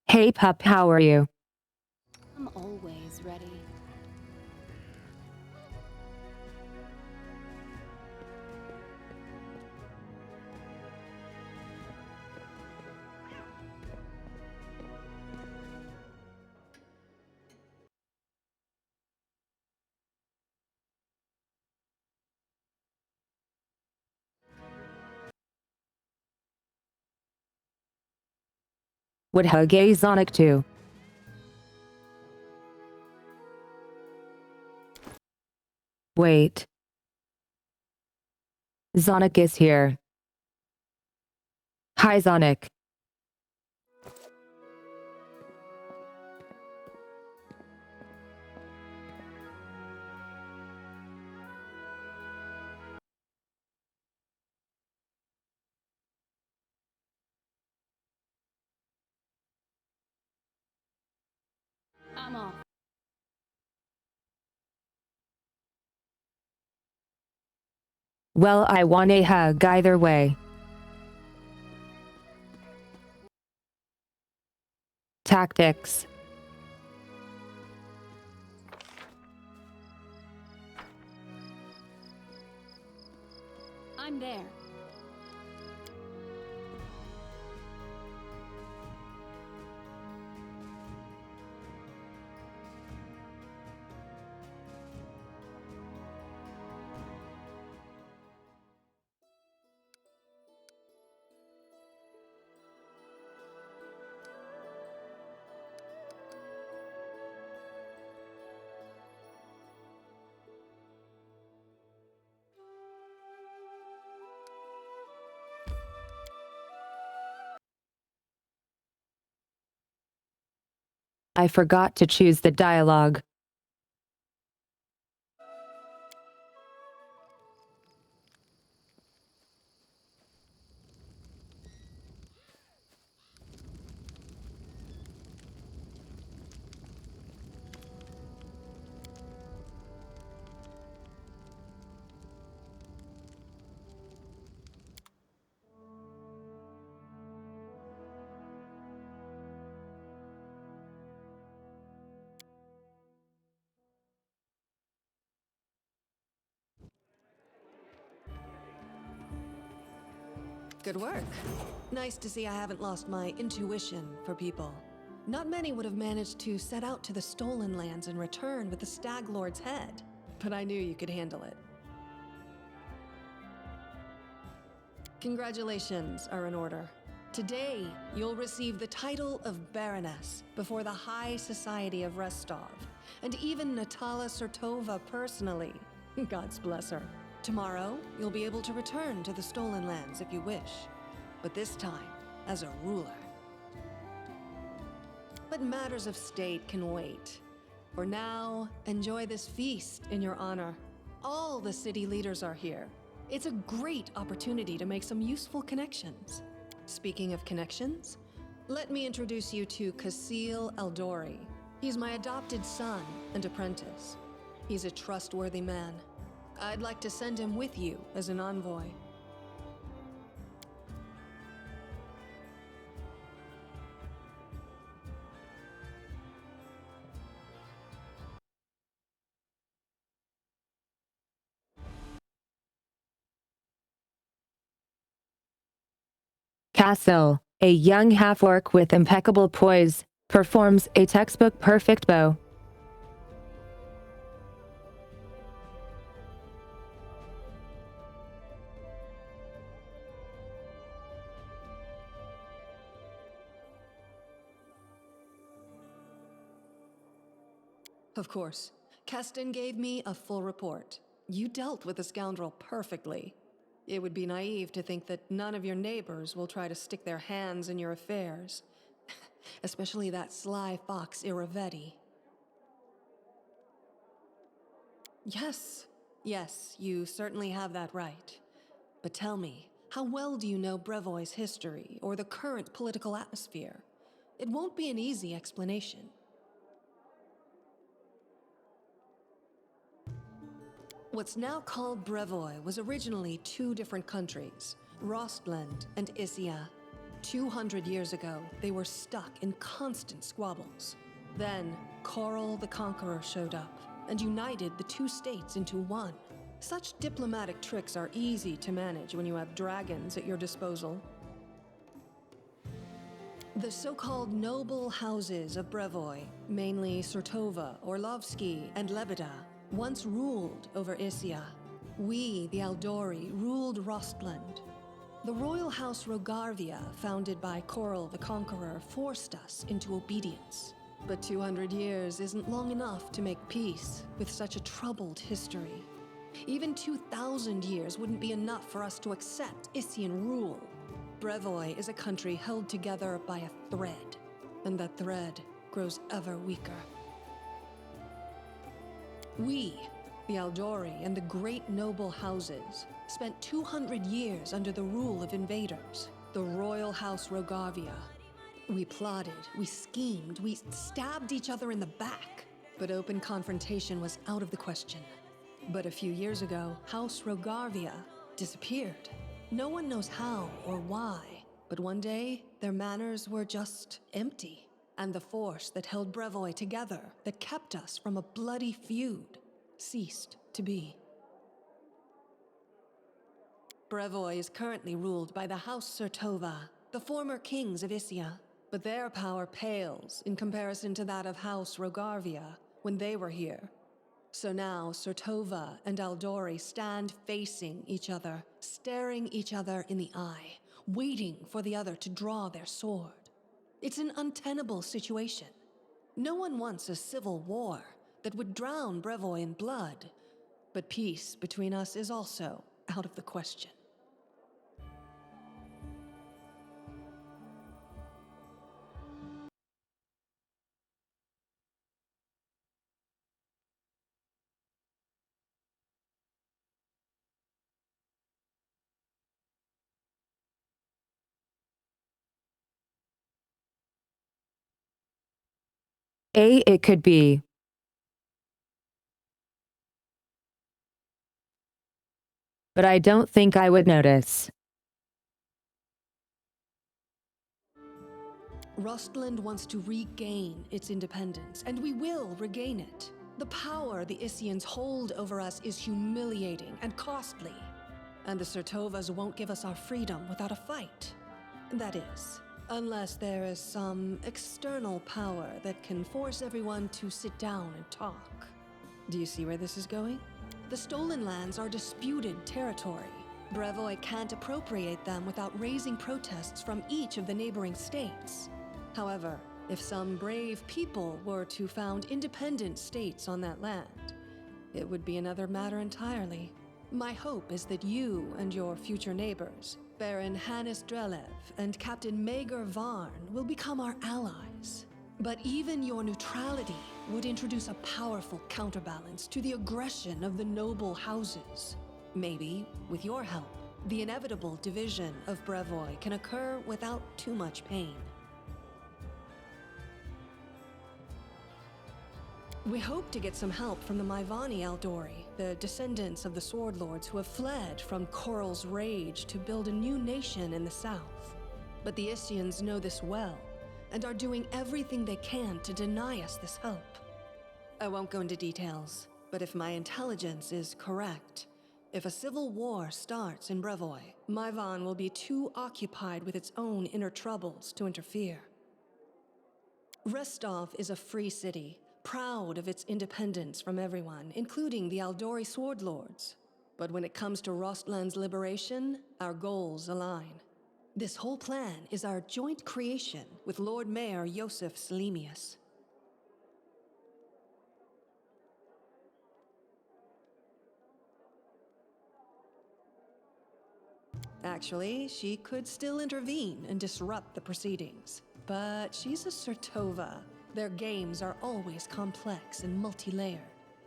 Hey pup, how are you? I'm always ready. Would hug a Zonic too. Wait. Zonic is here. Hi Zonic. I'm off. Well, I want a hug either way. Tactics. I'm there. I forgot to choose the dialogue. Good work. Nice to see I haven't lost my intuition for people. Not many would have managed to set out to the Stolen Lands and return with the Stag Lord's head, but I knew you could handle it. Congratulations are in order. Today, you'll receive the title of Baroness before the High Society of Rostov, and even Natala Sertova personally. God's bless her. Tomorrow, you'll be able to return to the Stolen Lands if you wish, but this time as a ruler. But matters of state can wait. For now, enjoy this feast in your honor. All the city leaders are here. It's a great opportunity to make some useful connections. Speaking of connections, let me introduce you to Kasil Eldori. He's my adopted son and apprentice. He's a trustworthy man. I'd like to send him with you as an envoy. Cassil, a young half-orc with impeccable poise, performs a textbook perfect bow. Of course. Keston gave me a full report. You dealt with the scoundrel perfectly. It would be naive to think that none of your neighbors will try to stick their hands in your affairs. Especially that sly fox Iravetti. Yes, you certainly have that right. But tell me, how well do you know Brevoy's history or the current political atmosphere? It won't be an easy explanation. What's now called Brevoy was originally two different countries, Rostland and Issia. 200 years ago, they were stuck in constant squabbles. Then, Coral the Conqueror showed up and united the two states into one. Such diplomatic tricks are easy to manage when you have dragons at your disposal. The so-called noble houses of Brevoy, mainly Sertova, Orlovsky, and Lebeda, once ruled over Issia. We, the Aldori, ruled Rostland. The royal house Rogarvia, founded by Coral the Conqueror, forced us into obedience. But 200 years isn't long enough to make peace with such a troubled history. Even 2,000 years wouldn't be enough for us to accept Issian rule. Brevoy is a country held together by a thread, and that thread grows ever weaker. We, the Aldori and the great noble houses, spent 200 years under the rule of invaders, the royal house Rogarvia. We plotted, we schemed, we stabbed each other in the back, but open confrontation was out of the question. But a few years ago, House Rogarvia disappeared. No one knows how or why, but one day, their manors were just empty. And the force that held Brevoy together, that kept us from a bloody feud, ceased to be. Brevoy is currently ruled by the House Sertova, the former kings of Issia, but their power pales in comparison to that of House Rogarvia when they were here. So now Sertova and Aldori stand facing each other, staring each other in the eye, waiting for the other to draw their sword. It's an untenable situation. No one wants a civil war that would drown Brevoy in blood, but peace between us is also out of the question. It could be. But I don't think I would notice. Rostland wants to regain its independence, and we will regain it. The power the Isians hold over us is humiliating and costly. And the Sertovas won't give us our freedom without a fight. That is, unless there is some external power that can force everyone to sit down and talk. Do you see where this is going? The stolen lands are disputed territory. Brevoy can't appropriate them without raising protests from each of the neighboring states. However, if some brave people were to found independent states on that land, it would be another matter entirely. My hope is that you and your future neighbors, Baron Hannes Drelev and Captain Maegor Varn, will become our allies. But even your neutrality would introduce a powerful counterbalance to the aggression of the noble houses. Maybe, with your help, the inevitable division of Brevoy can occur without too much pain. We hope to get some help from the Maivani Aldori, the descendants of the Sword Lords who have fled from Koral's rage to build a new nation in the south. But the Isians know this well, and are doing everything they can to deny us this help. I won't go into details, but if my intelligence is correct, if a civil war starts in Brevoy, Maivan will be too occupied with its own inner troubles to interfere. Restov is a free city, proud of its independence from everyone, including the Aldori Sword Lords. But when it comes to Rostland's liberation, our goals align. This whole plan is our joint creation with Lord Mayor Yosef Selimius. Actually, she could still intervene and disrupt the proceedings. But she's a Sertova. Their games are always complex and multi-layered.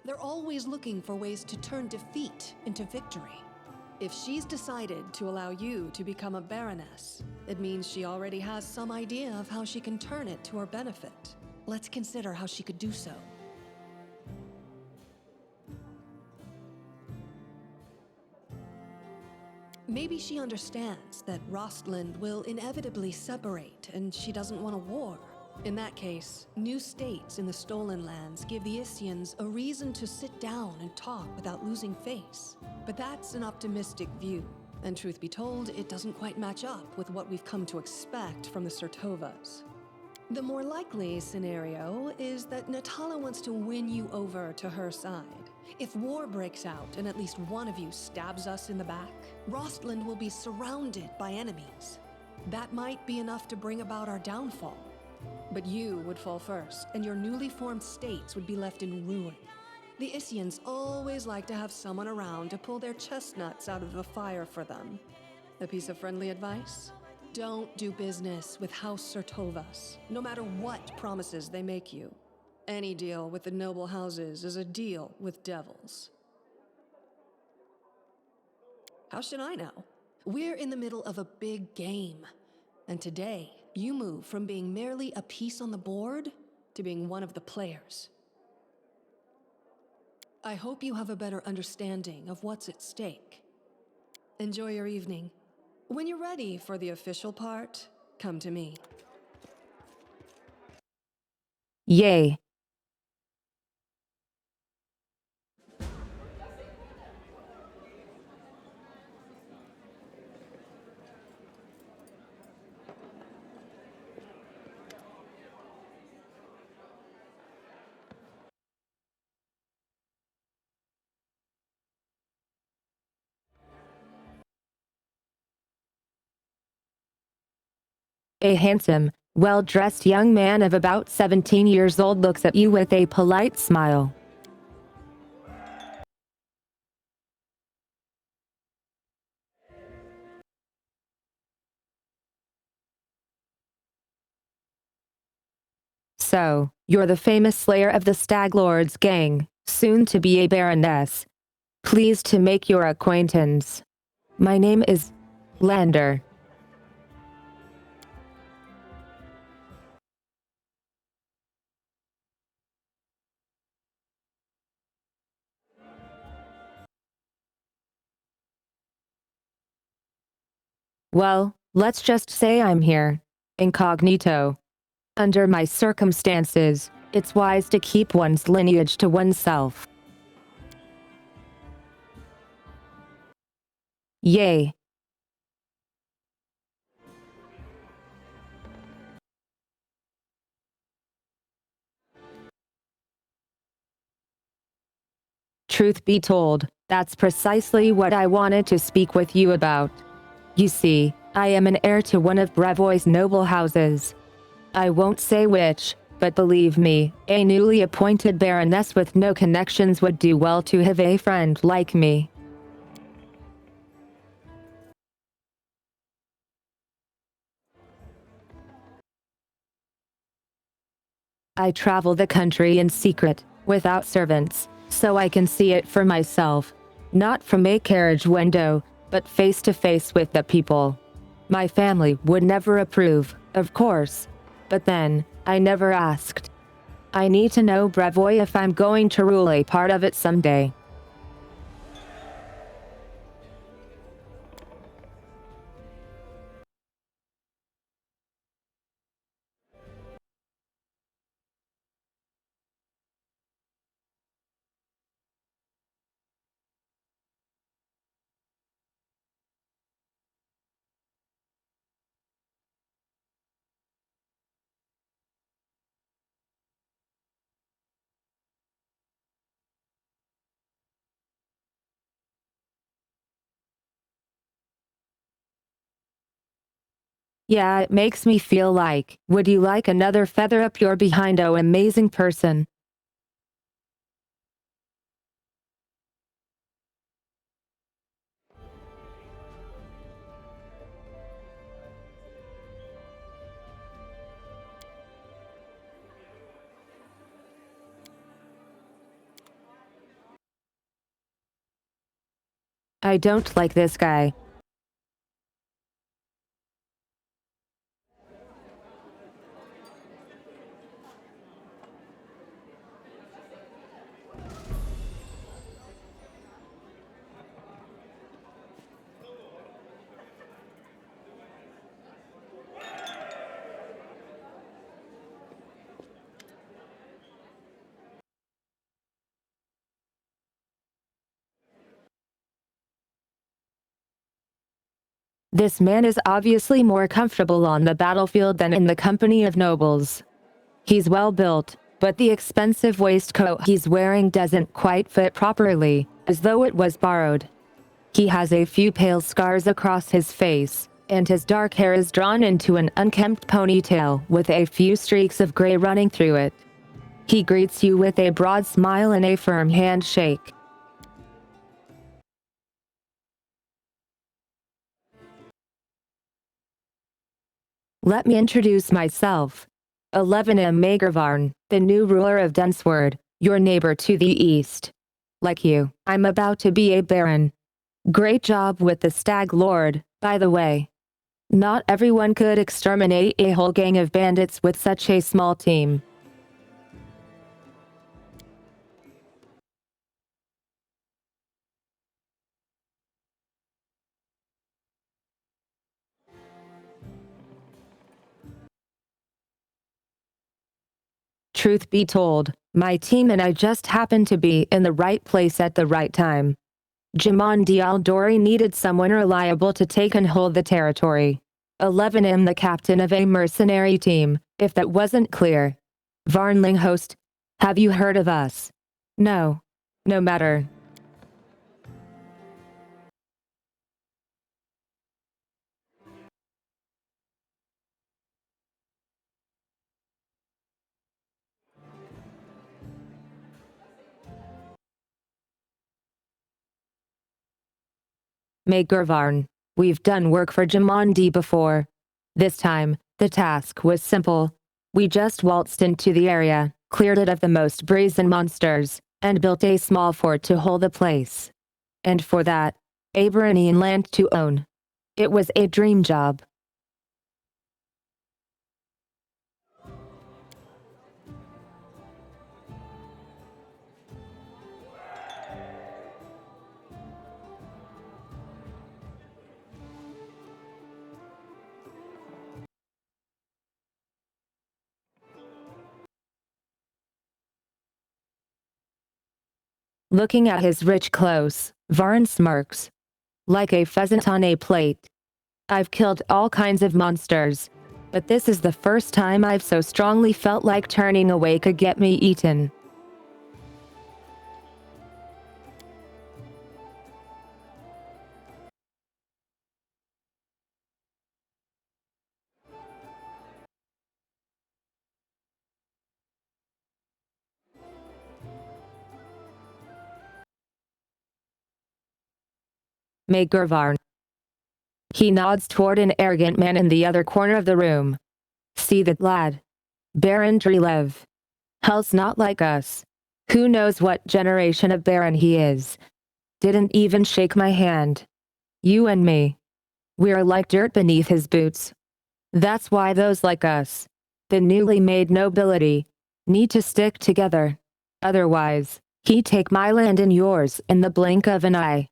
They're always looking for ways to turn defeat into victory. If she's decided to allow you to become a Baroness, it means she already has some idea of how she can turn it to her benefit. Let's consider how she could do so. Maybe she understands that Rostland will inevitably separate and she doesn't want a war. In that case, new states in the Stolen Lands give the Isians a reason to sit down and talk without losing face. But that's an optimistic view, and truth be told, it doesn't quite match up with what we've come to expect from the Sertovas. The more likely scenario is that Natala wants to win you over to her side. If war breaks out and at least one of you stabs us in the back, Rostland will be surrounded by enemies. That might be enough to bring about our downfall. But you would fall first, and your newly formed states would be left in ruin. The Isians always like to have someone around to pull their chestnuts out of the fire for them. A piece of friendly advice? Don't do business with House Sertovas, no matter what promises they make you. Any deal with the noble houses is a deal with devils. How should I know? We're in the middle of a big game. And today, you move from being merely a piece on the board to being one of the players. I hope you have a better understanding of what's at stake. Enjoy your evening. When you're ready for the official part, come to me. Yay. A handsome, well-dressed young man of about 17 years old looks at you with a polite smile. So, you're the famous slayer of the Stag Lord's gang, soon to be a baroness. Pleased to make your acquaintance. My name is Lander. Well, let's just say I'm here. Incognito. Under my circumstances, it's wise to keep one's lineage to oneself. Yay. Truth be told, that's precisely what I wanted to speak with you about. You see, I am an heir to one of Brevoy's noble houses. I won't say which, but believe me, a newly appointed baroness with no connections would do well to have a friend like me. I travel the country in secret, without servants, so I can see it for myself. Not from a carriage window, but face to face with the people. My family would never approve, of course. But then, I never asked. I need to know Brevoy if I'm going to rule a part of it someday. Yeah, it makes me feel like, would you like another feather up your behind, oh amazing person? I don't like this guy. This man is obviously more comfortable on the battlefield than in the company of nobles. He's well built, but the expensive waistcoat he's wearing doesn't quite fit properly, as though it was borrowed. He has a few pale scars across his face, and his dark hair is drawn into an unkempt ponytail with a few streaks of gray running through it. He greets you with a broad smile and a firm handshake. Let me introduce myself. 11M Magervarn, the new ruler of Dunsword, your neighbor to the east. Like you, I'm about to be a baron. Great job with the Stag Lord, by the way. Not everyone could exterminate a whole gang of bandits with such a small team. Truth be told, my team and I just happened to be in the right place at the right time. Jamon Dialdori needed someone reliable to take and hold the territory. 11M the captain of a mercenary team, if that wasn't clear. Varnling host. Have you heard of us? No. No matter. Magervarn. We've done work for Jamandi before. This time, the task was simple. We just waltzed into the area, cleared it of the most brazen monsters, and built a small fort to hold the place. And for that, a Baronian land to own. It was a dream job. Looking at his rich clothes, Varn smirks. Like a pheasant on a plate. I've killed all kinds of monsters, but this is the first time I've so strongly felt like turning away could get me eaten. May Gurvarn. He nods toward an arrogant man in the other corner of the room. See that lad? Baron Drilev. Hell's not like us. Who knows what generation of Baron he is. Didn't even shake my hand. You and me. We're like dirt beneath his boots. That's why those like us, the newly made nobility, need to stick together. Otherwise, he'd take my land and yours in the blink of an eye.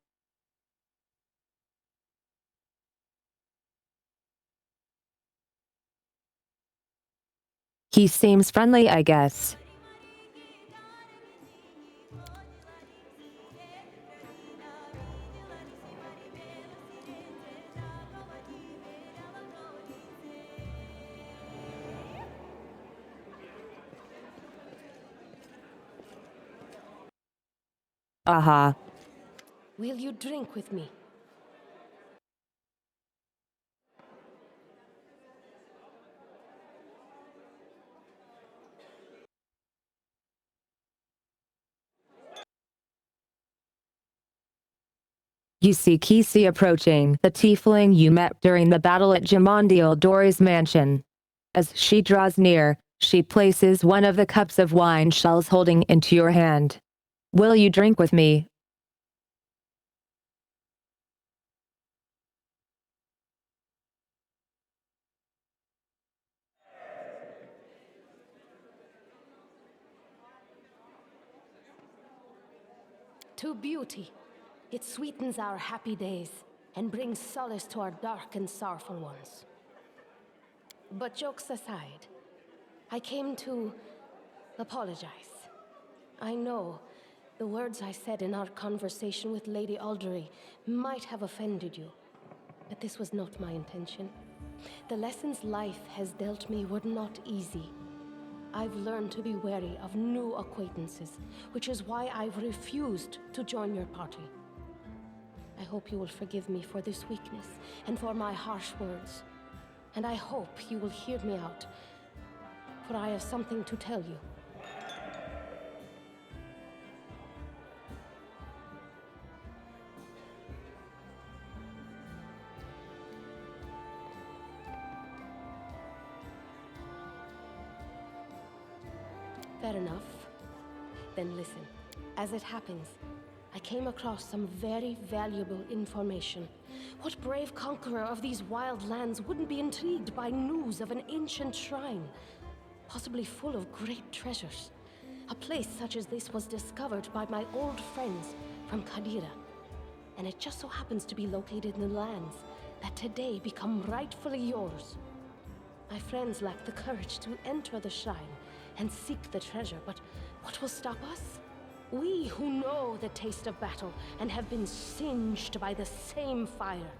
He seems friendly, I guess. Aha. Will you drink with me? You see Kisi approaching, the tiefling you met during the battle at Jamondiel Dory's mansion. As she draws near, she places one of the cups of wine Shell's holding into your hand. Will you drink with me? To beauty. It sweetens our happy days and brings solace to our dark and sorrowful ones. But jokes aside, I came to apologize. I know the words I said in our conversation with Lady Aldery might have offended you, but this was not my intention. The lessons life has dealt me were not easy. I've learned to be wary of new acquaintances, which is why I've refused to join your party. I hope you will forgive me for this weakness and for my harsh words. And I hope you will hear me out, for I have something to tell you. Fair enough. Then listen. As it happens, I came across some very valuable information. What brave conqueror of these wild lands wouldn't be intrigued by news of an ancient shrine, possibly full of great treasures? A place such as this was discovered by my old friends from Kadira, and it just so happens to be located in the lands that today become rightfully yours. My friends lack the courage to enter the shrine and seek the treasure, but what will stop us? We who know the taste of battle and have been singed by the same fire.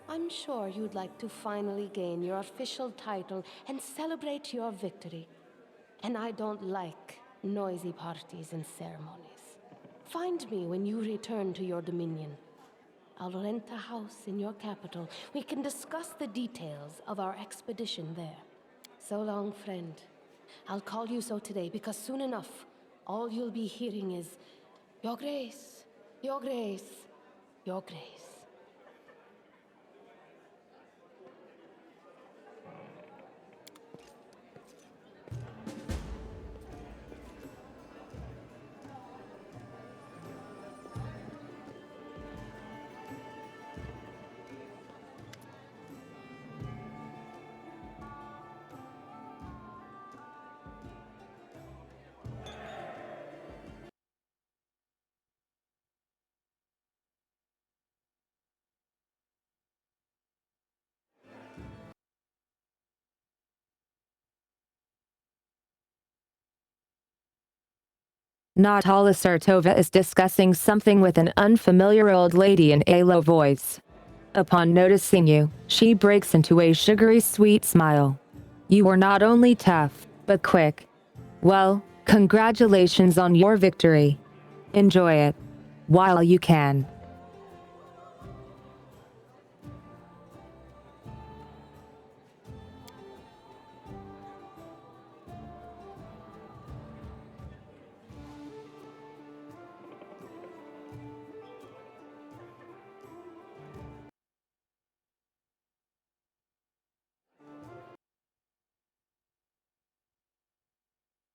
I'm sure you'd like to finally gain your official title and celebrate your victory. And I don't like noisy parties and ceremonies. Find me when you return to your dominion. I'll rent a house in your capital. We can discuss the details of our expedition there. So long, friend. I'll call you so today because soon enough, all you'll be hearing is, Your Grace, Your Grace, Your Grace. Natala Sartova is discussing something with an unfamiliar old lady in a low voice. Upon noticing you, she breaks into a sugary sweet smile. You were not only tough, but quick. Well, congratulations on your victory. Enjoy it. While you can.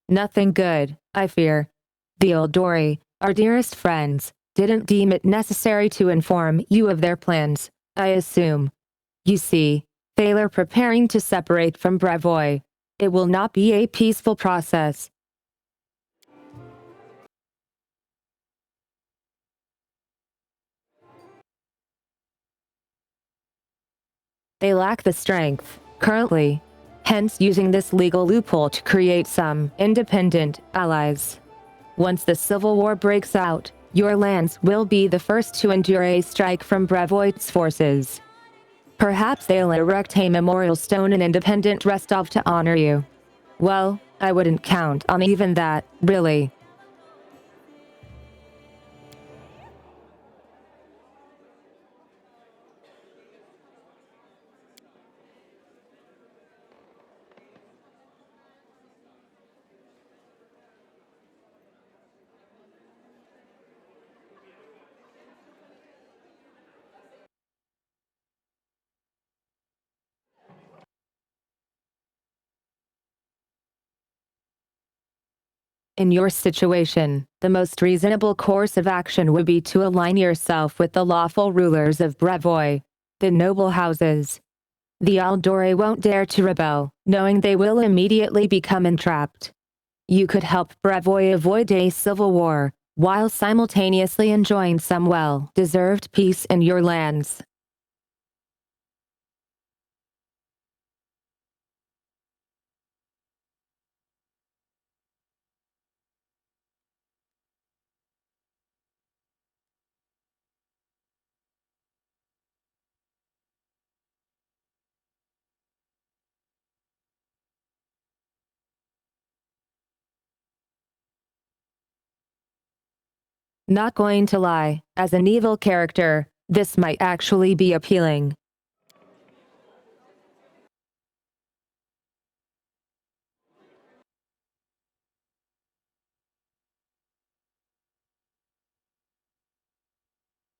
Nothing good, I fear. The Eldori, our dearest friends, didn't deem it necessary to inform you of their plans, I assume. You see, they are preparing to separate from Brevoy. It will not be a peaceful process. They lack the strength, currently, hence using this legal loophole to create some independent allies. Once the civil war breaks out, your lands will be the first to endure a strike from Brevoy's forces. Perhaps they'll erect a memorial stone in independent Rostov to honor you. Well, I wouldn't count on even that, really. In your situation, the most reasonable course of action would be to align yourself with the lawful rulers of Brevoy, the noble houses. The Aldore won't dare to rebel, knowing they will immediately become entrapped. You could help Brevoy avoid a civil war, while simultaneously enjoying some well-deserved peace in your lands. Not going to lie, as an evil character, this might actually be appealing.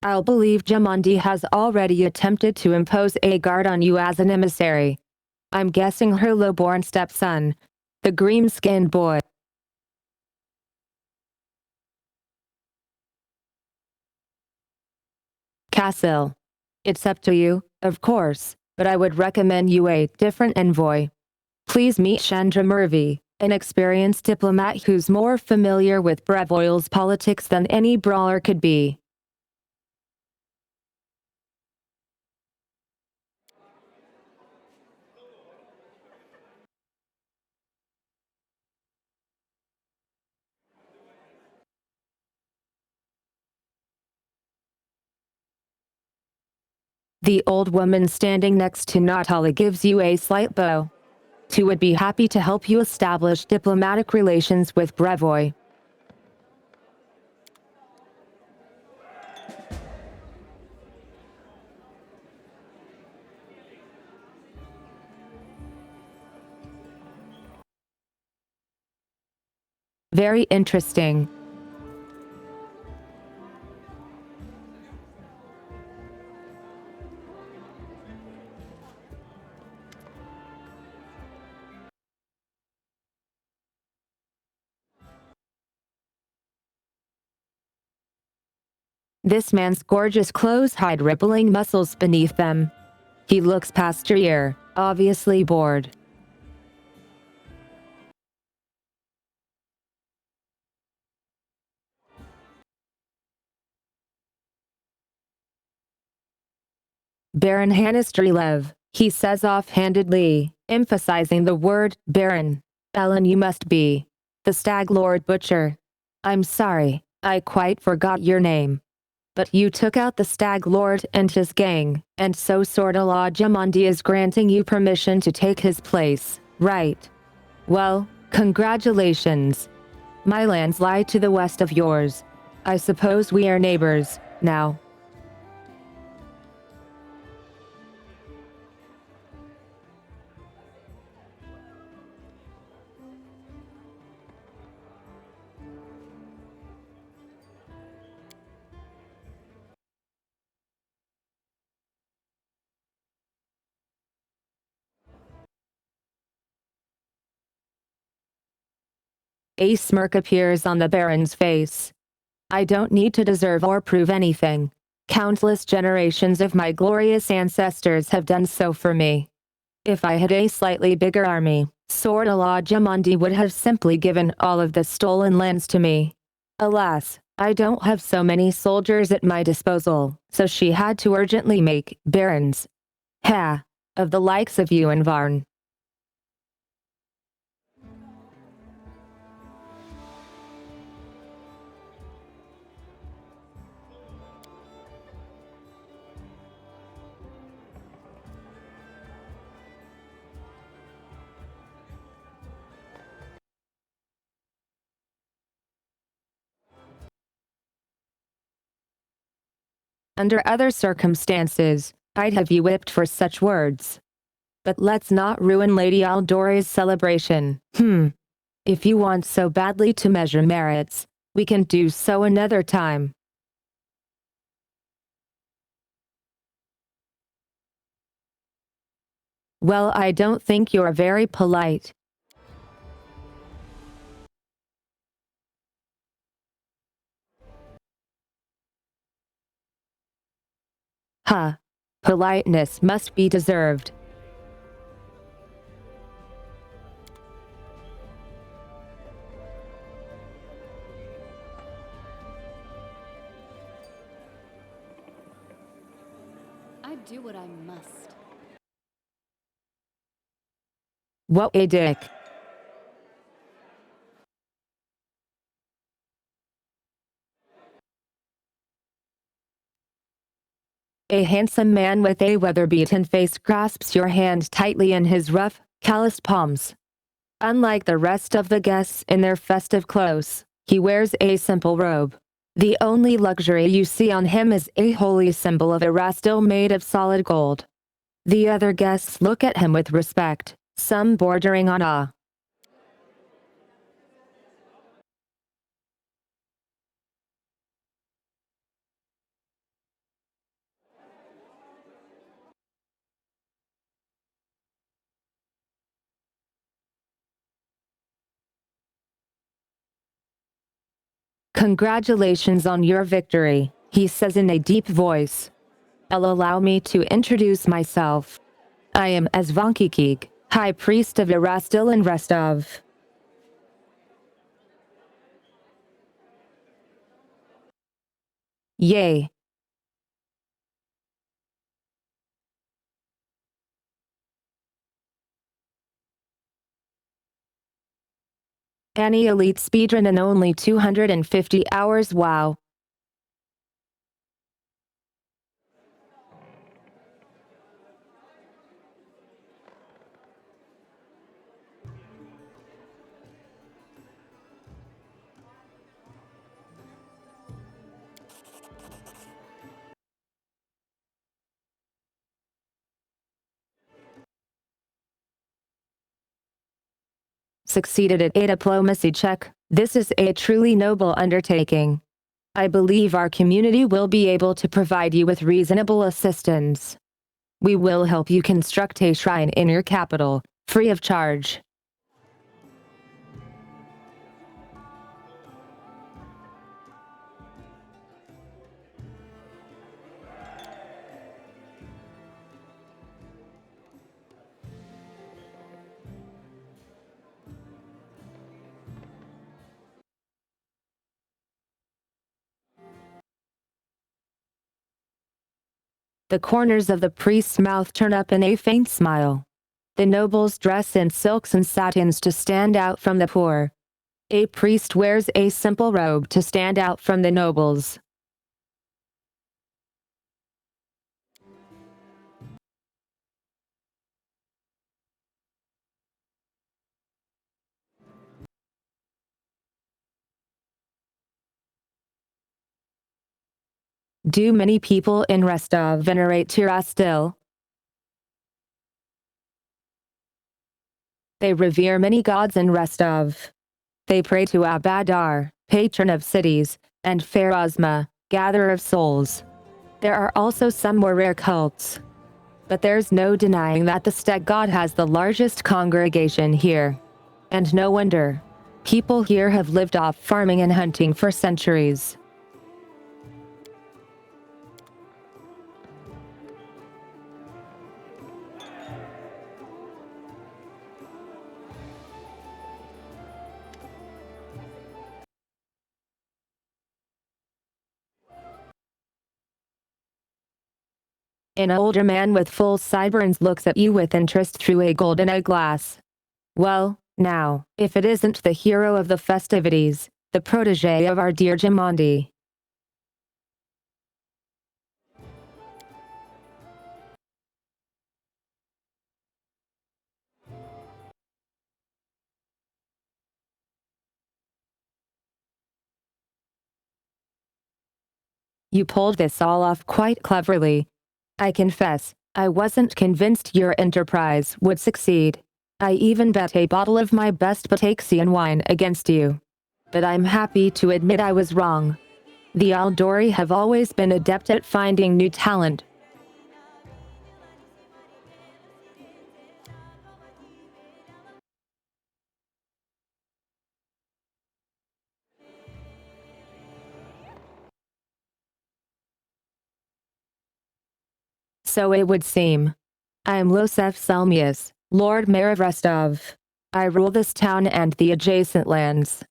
I'll believe Jamandi has already attempted to impose a guard on you as an emissary. I'm guessing her low-born stepson, the green-skinned boy. Cassil. It's up to you, of course, but I would recommend you a different envoy. Please meet Chandra Murvi, an experienced diplomat who's more familiar with Brevoil's politics than any brawler could be. The old woman standing next to Natali gives you a slight bow. Two would be happy to help you establish diplomatic relations with Brevoy. Very interesting. This man's gorgeous clothes hide rippling muscles beneath them. He looks past your ear, obviously bored. Baron Hanistrylev, he says offhandedly, emphasizing the word Baron. Ellen, you must be the Stag Lord Butcher. I'm sorry, I quite forgot your name. But you took out the Stag Lord and his gang, and so Sortalajamundi is granting you permission to take his place, right? Well, congratulations. My lands lie to the west of yours. I suppose we are neighbors, now. A smirk appears on the Baron's face. I don't need to deserve or prove anything. Countless generations of my glorious ancestors have done so for me. If I had a slightly bigger army, Sortalajamundi would have simply given all of the stolen lands to me. Alas, I don't have so many soldiers at my disposal, so she had to urgently make barons. Ha! Of the likes of you and Varn. Under other circumstances, I'd have you whipped for such words. But let's not ruin Lady Aldori's celebration. If you want so badly to measure merits, we can do so another time. Well, I don't think you're very polite. Huh. Politeness must be deserved. I do what I must. What a dick. A handsome man with a weather-beaten face grasps your hand tightly in his rough, calloused palms. Unlike the rest of the guests in their festive clothes, he wears a simple robe. The only luxury you see on him is a holy symbol of Erastil made of solid gold. The other guests look at him with respect, some bordering on awe. Congratulations on your victory, he says in a deep voice. Allow me to introduce myself. I am Asvankikig, High Priest of Erastil and Restov. Yay. Any elite speedrun in only 250 hours, wow. Succeeded at a diplomacy check. This is a truly noble undertaking. I believe our community will be able to provide you with reasonable assistance. We will help you construct a shrine in your capital, free of charge. The corners of the priest's mouth turn up in a faint smile. The nobles dress in silks and satins to stand out from the poor. A priest wears a simple robe to stand out from the nobles. Do many people in Rostov venerate Tira still? They revere many gods in Rostov. They pray to Abadar, patron of cities, and Pharasma, gatherer of souls. There are also some more rare cults. But there's no denying that the stag god has the largest congregation here. And no wonder. People here have lived off farming and hunting for centuries. An older man with full sideburns looks at you with interest through a golden eyeglass. Well, now, if it isn't the hero of the festivities, the protege of our dear Jimondi. You pulled this all off quite cleverly. I confess, I wasn't convinced your enterprise would succeed. I even bet a bottle of my best Bataxian wine against you. But I'm happy to admit I was wrong. The Aldori have always been adept at finding new talent. So it would seem. I'm Losef Selmius, Lord Mayor of Rostov. I rule this town and the adjacent lands.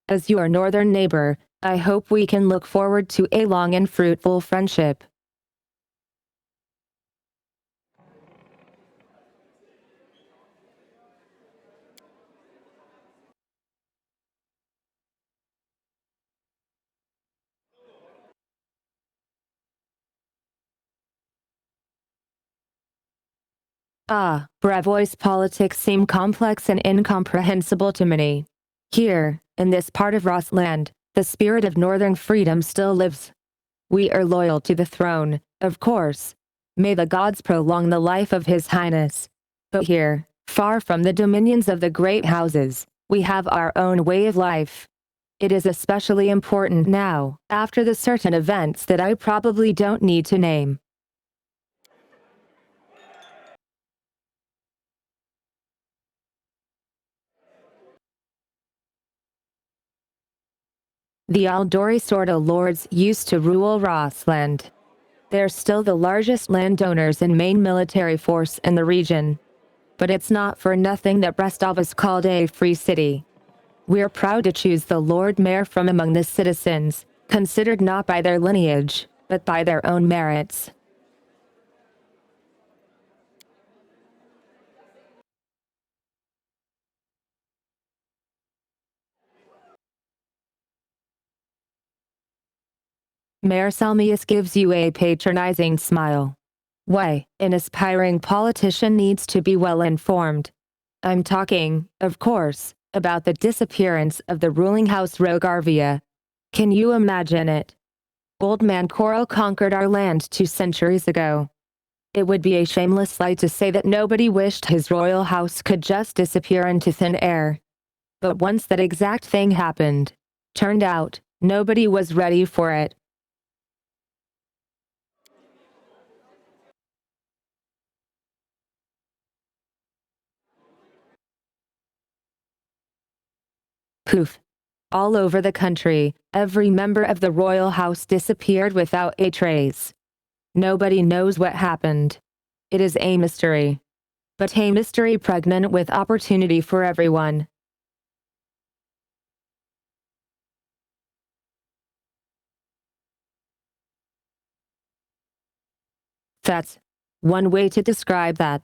As your northern neighbor, I hope we can look forward to a long and fruitful friendship. Brevois politics seem complex and incomprehensible to many. Here, in this part of Rosland, the spirit of northern freedom still lives. We are loyal to the throne, of course. May the gods prolong the life of His Highness. But here, far from the dominions of the great houses, we have our own way of life. It is especially important now, after the certain events that I probably don't need to name. The Aldori Sorta lords used to rule Rossland. They're still the largest landowners and main military force in the region. But it's not for nothing that Rostov is called a free city. We're proud to choose the Lord Mayor from among the citizens, considered not by their lineage, but by their own merits. Mayor Salmius gives you a patronizing smile. Why, an aspiring politician needs to be well informed. I'm talking, of course, about the disappearance of the ruling house Rogarvia. Can you imagine it? Old man Coral conquered our land 2 centuries ago. It would be a shameless lie to say that nobody wished his royal house could just disappear into thin air. But once that exact thing happened, turned out, nobody was ready for it. Poof. All over the country, every member of the royal house disappeared without a trace. Nobody knows what happened. It is a mystery. But a mystery pregnant with opportunity for everyone. That's one way to describe that.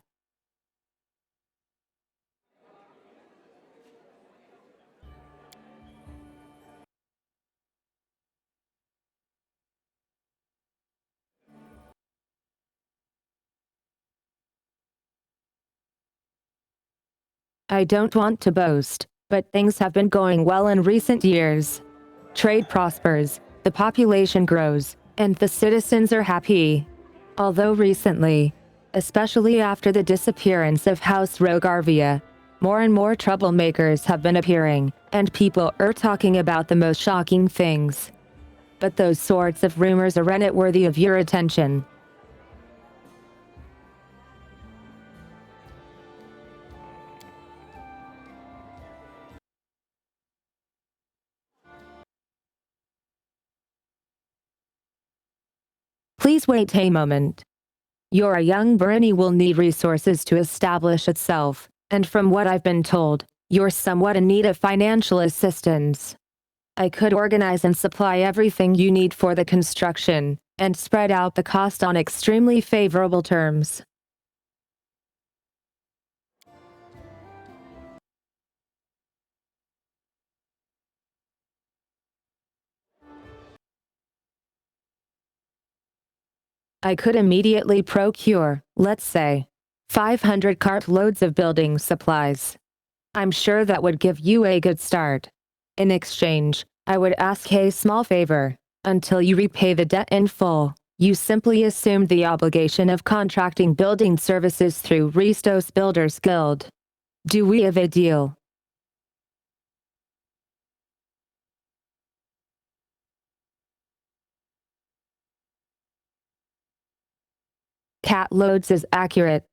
I don't want to boast, but things have been going well in recent years. Trade prospers, the population grows, and the citizens are happy. Although recently, especially after the disappearance of House Rogarvia, more and more troublemakers have been appearing, and people are talking about the most shocking things. But those sorts of rumors aren't worthy of your attention. Please wait a moment. Your young Bernie will need resources to establish itself, and from what I've been told, you're somewhat in need of financial assistance. I could organize and supply everything you need for the construction, and spread out the cost on extremely favorable terms. I could immediately procure, let's say, 500 cartloads of building supplies. I'm sure that would give you a good start. In exchange, I would ask a small favor. Until you repay the debt in full, you simply assumed the obligation of contracting building services through Ristos Builders Guild. Do we have a deal? Cat loads is accurate.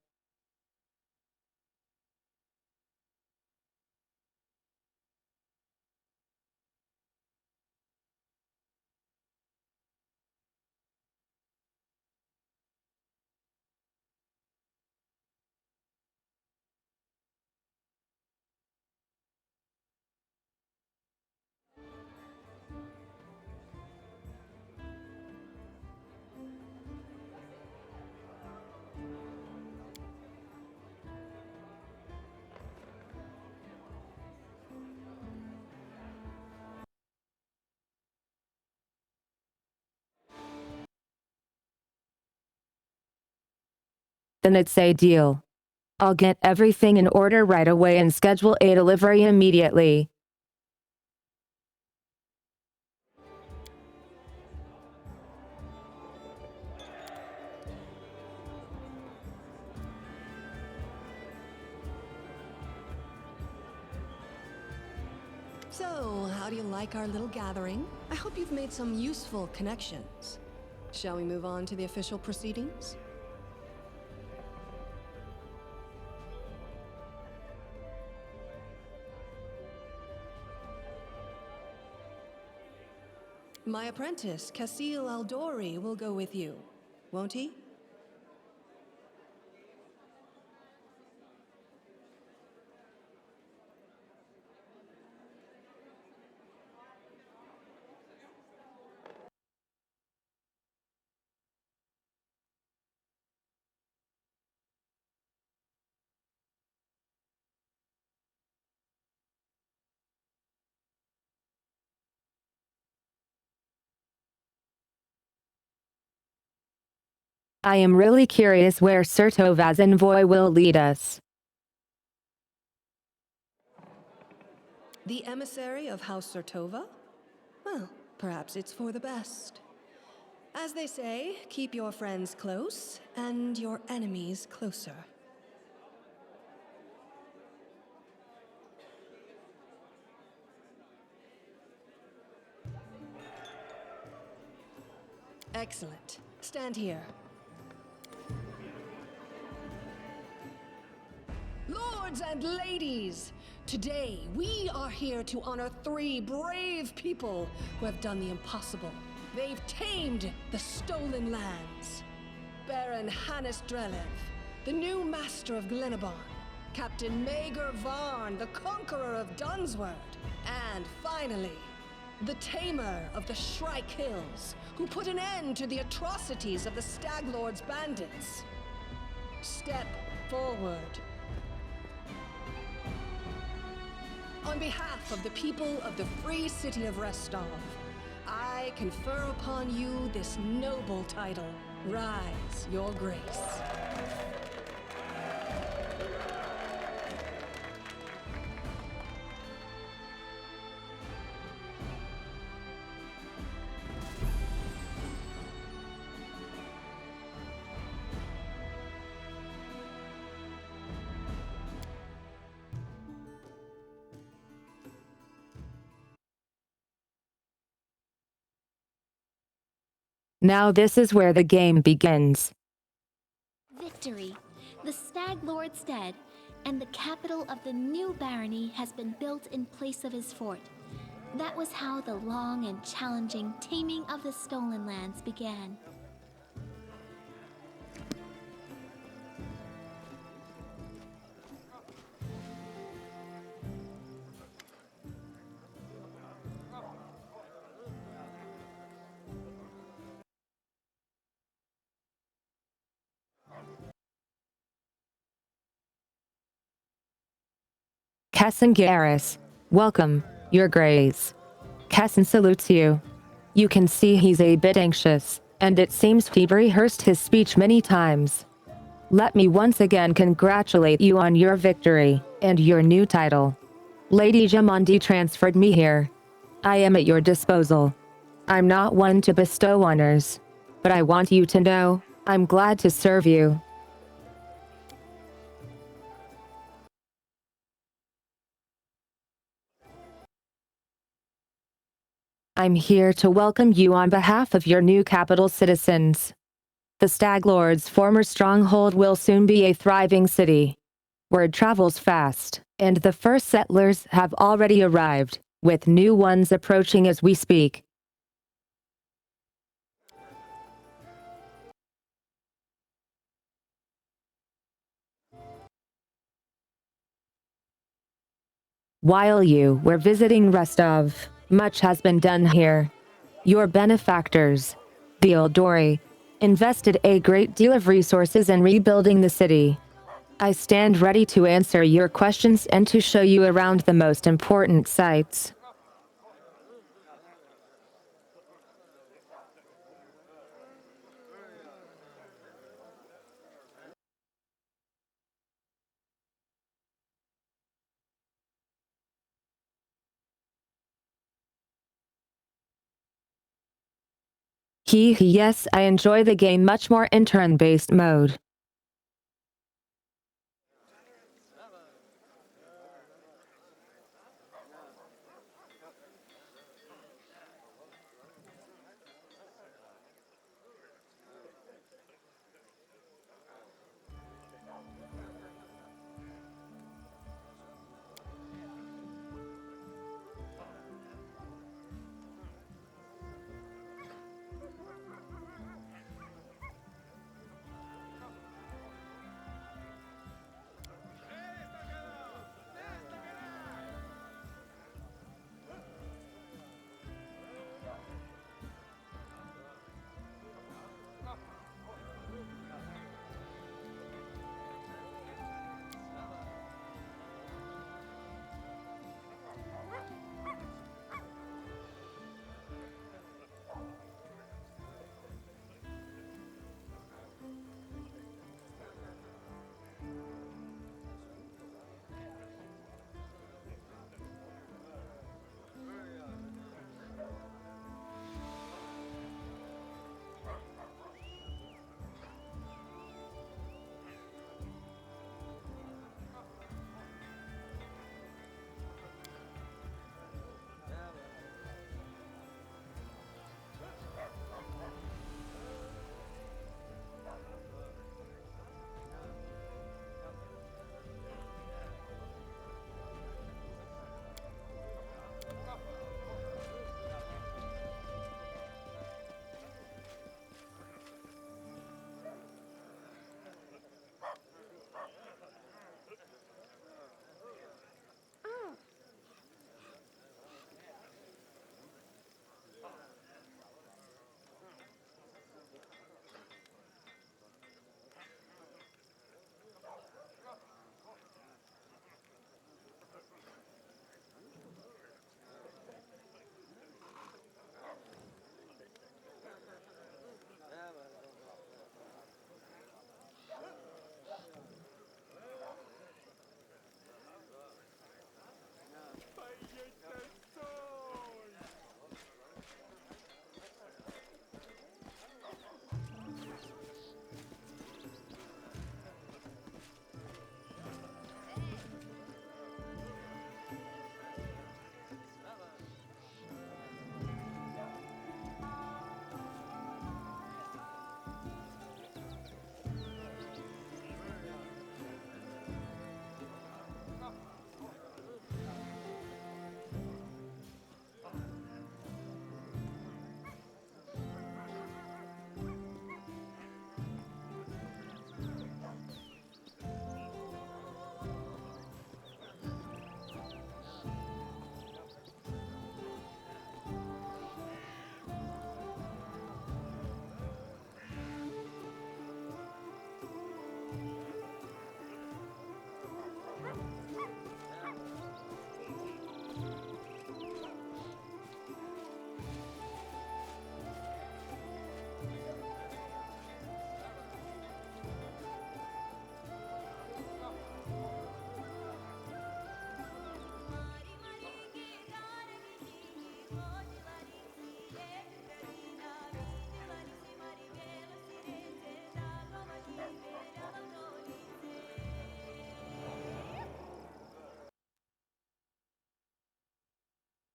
Then it's a deal. I'll get everything in order right away and schedule a delivery immediately. So, how do you like our little gathering? I hope you've made some useful connections. Shall we move on to the official proceedings? My apprentice, Casil Aldori, will go with you, won't he? I am really curious where Sertova's envoy will lead us. The emissary of House Sertova? Well, perhaps it's for the best. As they say, keep your friends close and your enemies closer. Excellent. Stand here. Lords and ladies, today we are here to honor 3 brave people who have done the impossible. They've tamed the stolen lands. Baron Hannes Drelev, the new master of Glenabon, Captain Maegor Varn, the conqueror of Dunsword, and finally, the tamer of the Shrike Hills, who put an end to the atrocities of the Stag Lord's bandits. Step forward. On behalf of the people of the free city of Restov, I confer upon you this noble title. Rise, your grace. Now this is where the game begins. Victory. The Stag Lord's dead, and the capital of the new barony has been built in place of his fort. That was how the long and challenging taming of the stolen lands began. Kessin Garrus, welcome, your grace. Kessin salutes you. You can see he's a bit anxious, and it seems he rehearsed his speech many times. Let me once again congratulate you on your victory, and your new title. Lady Jamandi transferred me here. I am at your disposal. I'm not one to bestow honors, but I want you to know, I'm glad to serve you. I'm here to welcome you on behalf of your new capital citizens. The Stag Lord's former stronghold will soon be a thriving city. Word travels fast, and the first settlers have already arrived, with new ones approaching as we speak. While you were visiting Rostov, much has been done here. Your benefactors, the Eldori, invested a great deal of resources in rebuilding the city. I stand ready to answer your questions and to show you around the most important sites. Yes, I enjoy the game much more in turn-based mode.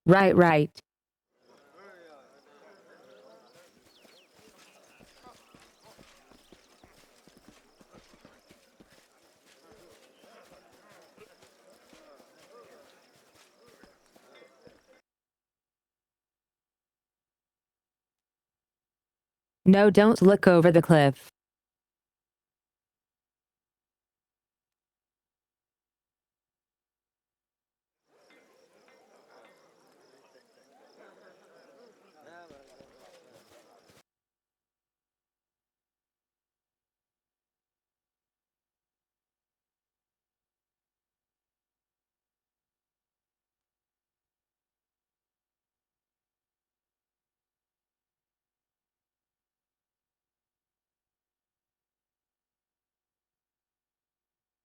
Right. No, don't look over the cliff.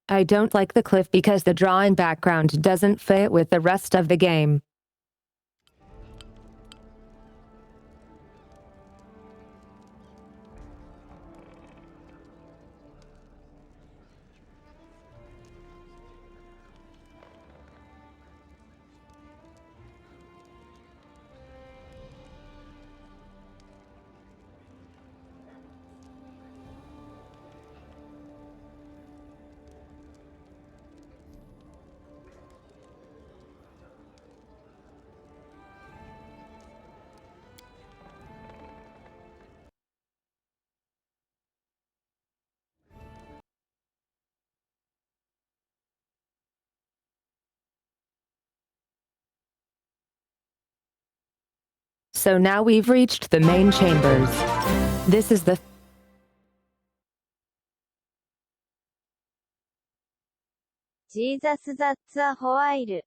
I don't like the cliff because the drawing background doesn't fit with the rest of the game. So now we've reached the main chambers. This is the Jesus, that's a while.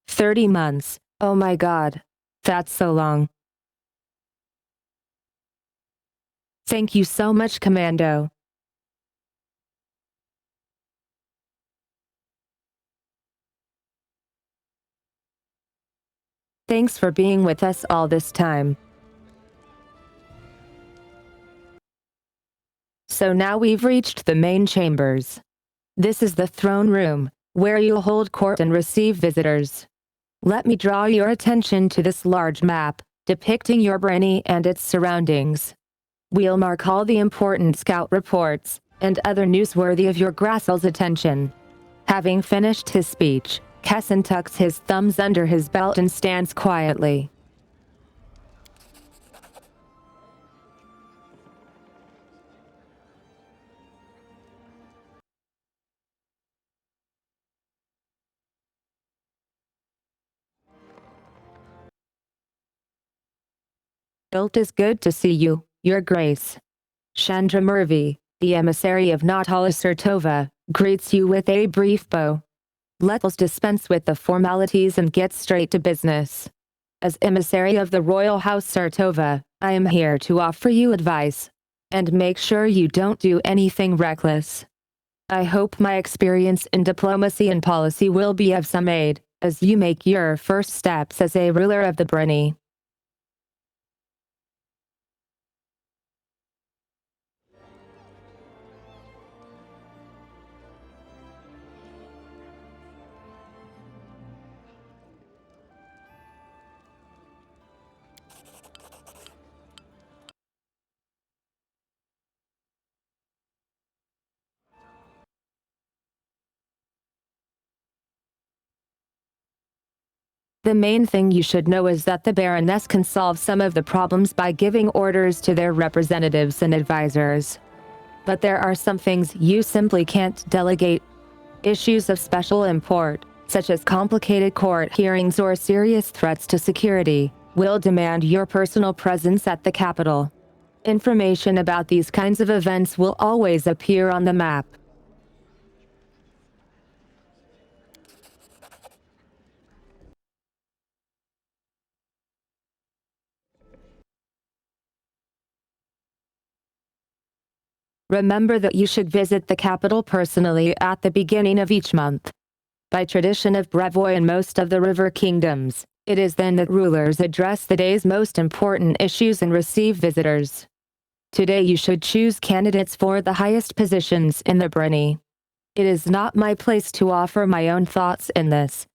30 months. Oh my god. That's so long. Thank you so much, Commando. Thanks for being with us all this time. So now we've reached the main chambers. This is the throne room, where you'll hold court and receive visitors. Let me draw your attention to this large map, depicting your Brenny and its surroundings. We'll mark all the important scout reports, and other news worthy of your Grassel's attention. Having finished his speech, Kessin tucks his thumbs under his belt and stands quietly. It is good to see you, Your Grace. Chandra Murvy, the emissary of Natala Sertova, greets you with a brief bow. Let's dispense with the formalities and get straight to business. As emissary of the Royal House Sertova, I am here to offer you advice. And make sure you don't do anything reckless. I hope my experience in diplomacy and policy will be of some aid, as you make your first steps as a ruler of the Brenny. The main thing you should know is that the Baroness can solve some of the problems by giving orders to their representatives and advisors. But there are some things you simply can't delegate. Issues of special import, such as complicated court hearings or serious threats to security, will demand your personal presence at the capital. Information about these kinds of events will always appear on the map. Remember that you should visit the capital personally at the beginning of each month. By tradition of Brevoy and most of the river kingdoms, it is then that rulers address the day's most important issues and receive visitors. Today you should choose candidates for the highest positions in the Brenny. It is not my place to offer my own thoughts in this.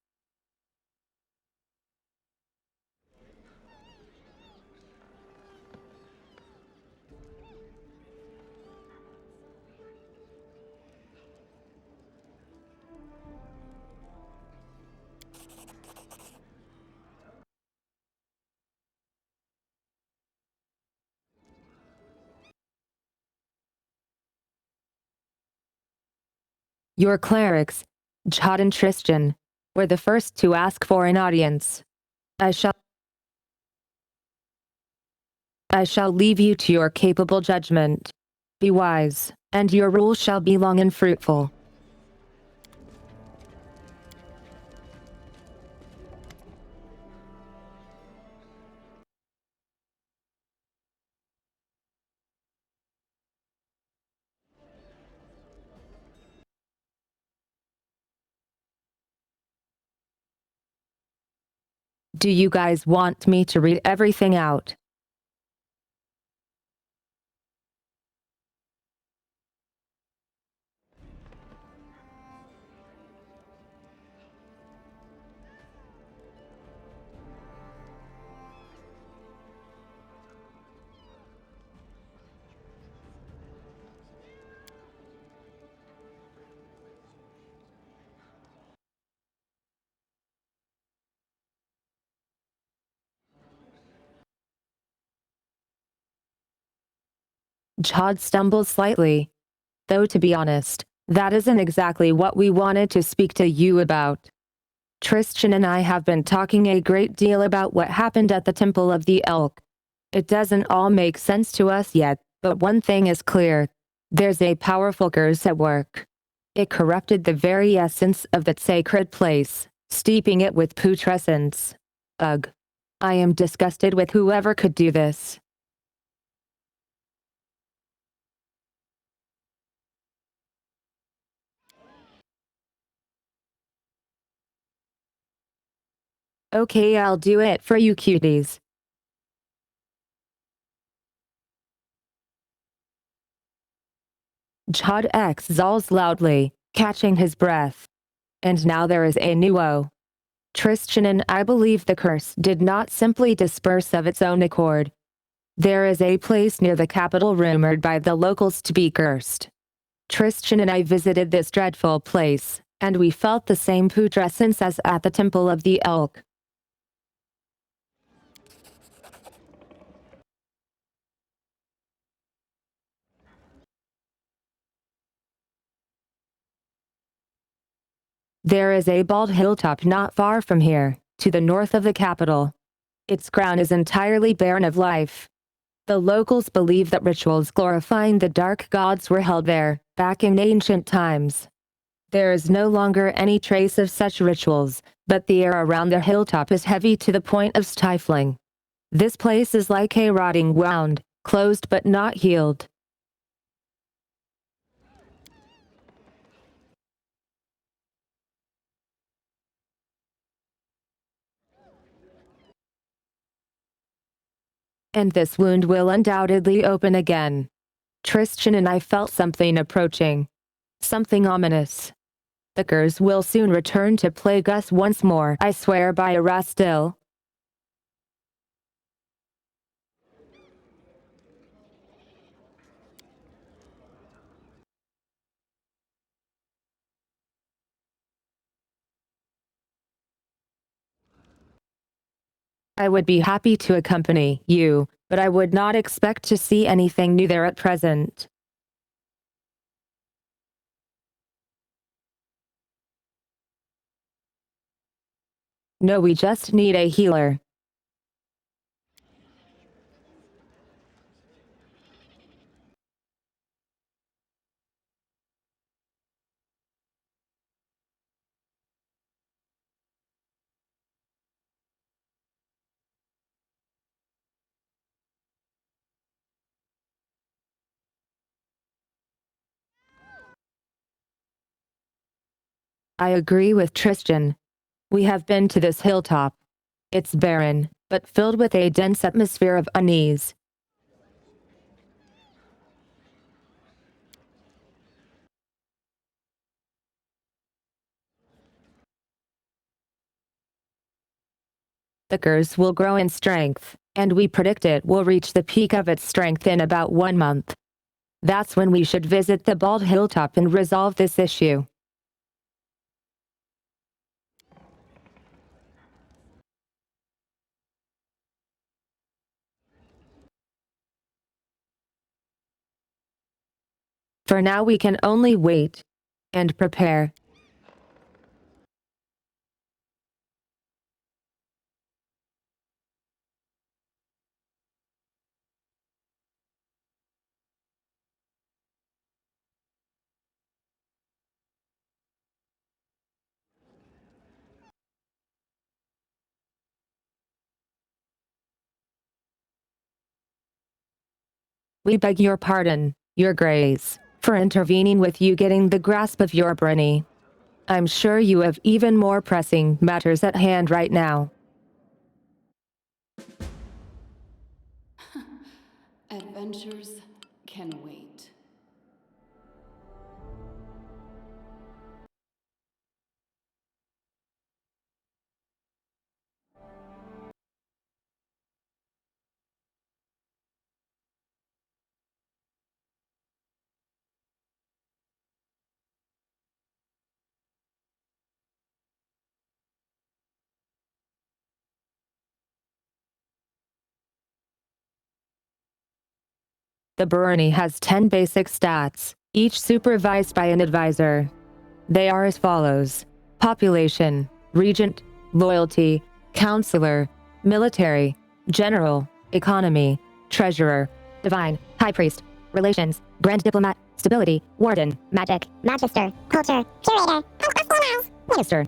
Your clerics, Jod and Tristan, were the first to ask for an audience. I shall leave you to your capable judgment. Be wise, and your rule shall be long and fruitful. Do you guys want me to read everything out? Jod stumbled slightly. Though to be honest, that isn't exactly what we wanted to speak to you about. Tristan and I have been talking a great deal about what happened at the Temple of the Elk. It doesn't all make sense to us yet, but one thing is clear. There's a powerful curse at work. It corrupted the very essence of that sacred place, steeping it with putrescence. Ugh. I am disgusted with whoever could do this. Okay, I'll do it for you cuties. Jod exhales loudly, catching his breath. And now there is a new woe. Tristan and I believe the curse did not simply disperse of its own accord. There is a place near the capital rumored by the locals to be cursed. Tristan and I visited this dreadful place, and we felt the same putrescence as at the Temple of the Elk. There is a bald hilltop not far from here, to the north of the capital. Its ground is entirely barren of life. The locals believe that rituals glorifying the dark gods were held there, back in ancient times. There is no longer any trace of such rituals, but the air around the hilltop is heavy to the point of stifling. This place is like a rotting wound, closed but not healed. And this wound will undoubtedly open again. Tristan and I felt something approaching. Something ominous. The curse will soon return to plague us once more, I swear by Erastil. I would be happy to accompany you, but I would not expect to see anything new there at present. No, we just need a healer. I agree with Tristan. We have been to this hilltop. It's barren, but filled with a dense atmosphere of unease. The curse will grow in strength, and we predict it will reach the peak of its strength in about 1 month. That's when we should visit the Bald Hilltop and resolve this issue. For now we can only wait and prepare. We beg your pardon, Your Grace, for intervening with you getting the grasp of your Briny. I'm sure you have even more pressing matters at hand right now. Adventures can wait. The Briny has 10 basic stats, each supervised by an advisor. They are as follows: population, regent, loyalty, counselor, military, general, economy, treasurer, divine, high priest, relations, grand diplomat, stability, warden, magic, magister, culture, curator, minister.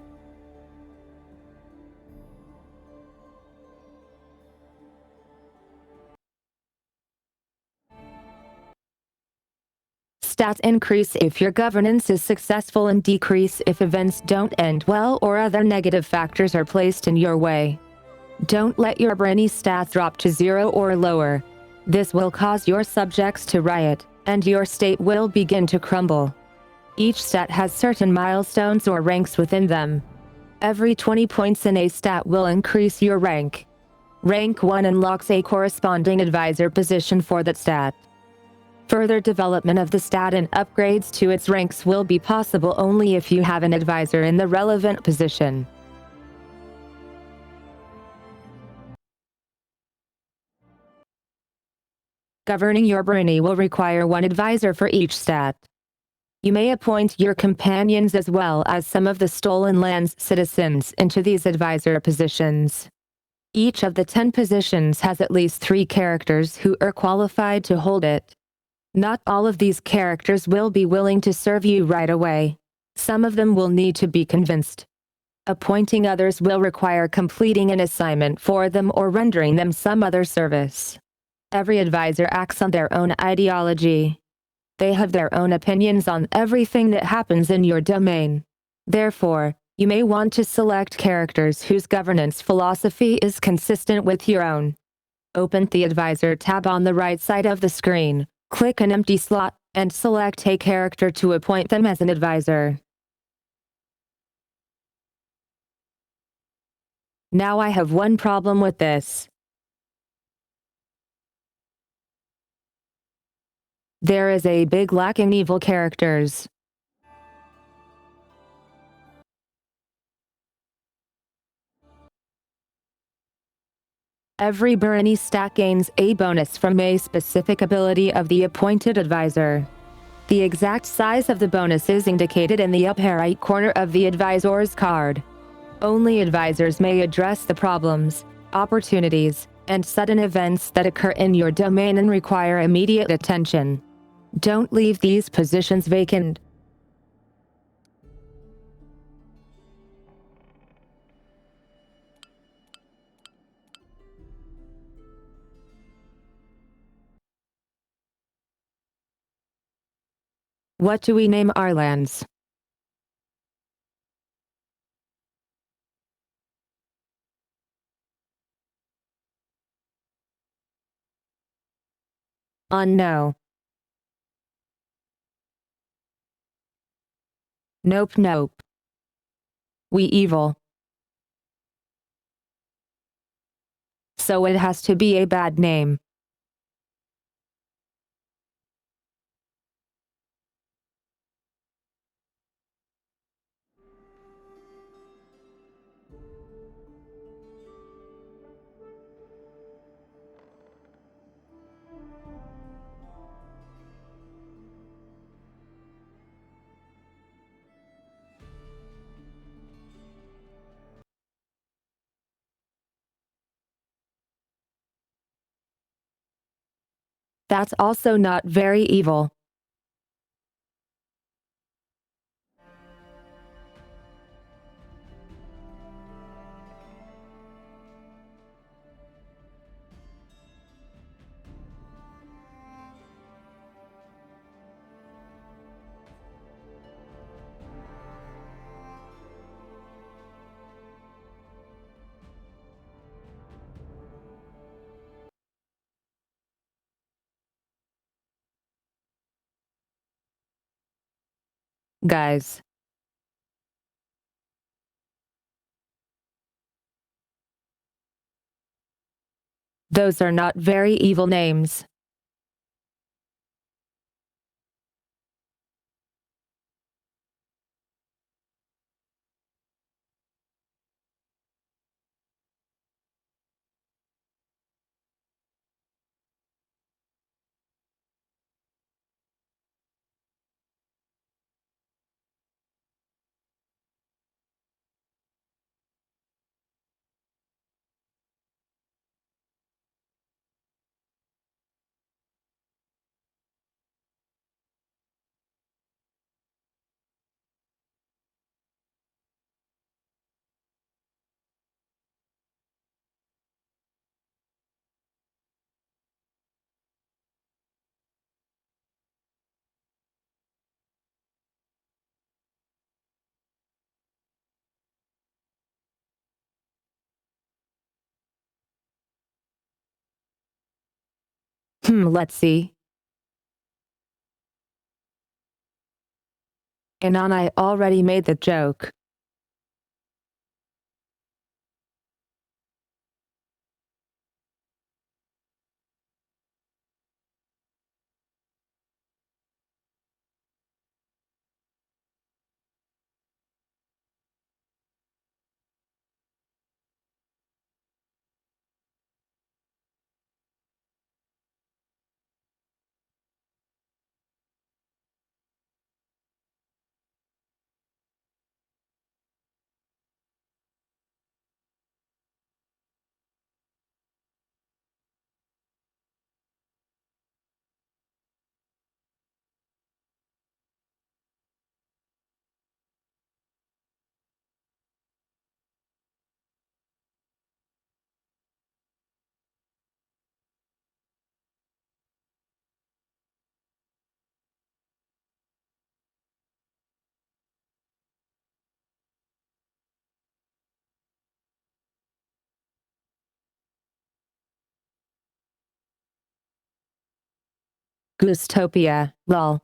Stats increase if your governance is successful and decrease if events don't end well or other negative factors are placed in your way. Don't let your Briny stats drop to 0 or lower. This will cause your subjects to riot, and your state will begin to crumble. Each stat has certain milestones or ranks within them. Every 20 points in a stat will increase your rank. Rank 1 unlocks a corresponding advisor position for that stat. Further development of the stat and upgrades to its ranks will be possible only if you have an advisor in the relevant position. Governing your Briny will require one advisor for each stat. You may appoint your companions as well as some of the Stolen Lands citizens into these advisor positions. Each of the 10 positions has at least 3 characters who are qualified to hold it. Not all of these characters will be willing to serve you right away. Some of them will need to be convinced. Appointing others will require completing an assignment for them or rendering them some other service. Every advisor acts on their own ideology. They have their own opinions on everything that happens in your domain. Therefore, you may want to select characters whose governance philosophy is consistent with your own. Open the Advisor tab on the right side of the screen. Click an empty slot, and select a character to appoint them as an advisor. Now I have one problem with this. There is a big lack in evil characters. Every Briny stat gains a bonus from a specific ability of the appointed advisor. The exact size of the bonus is indicated in the upper right corner of the advisor's card. Only advisors may address the problems, opportunities, and sudden events that occur in your domain and require immediate attention. Don't leave these positions vacant. What do we name our lands? No. Nope, nope. We evil. so it has to be a bad name. That's also not very evil. Guys. Those are not very evil names. Let's see. Anon, I already made the joke. Goostopia, lol.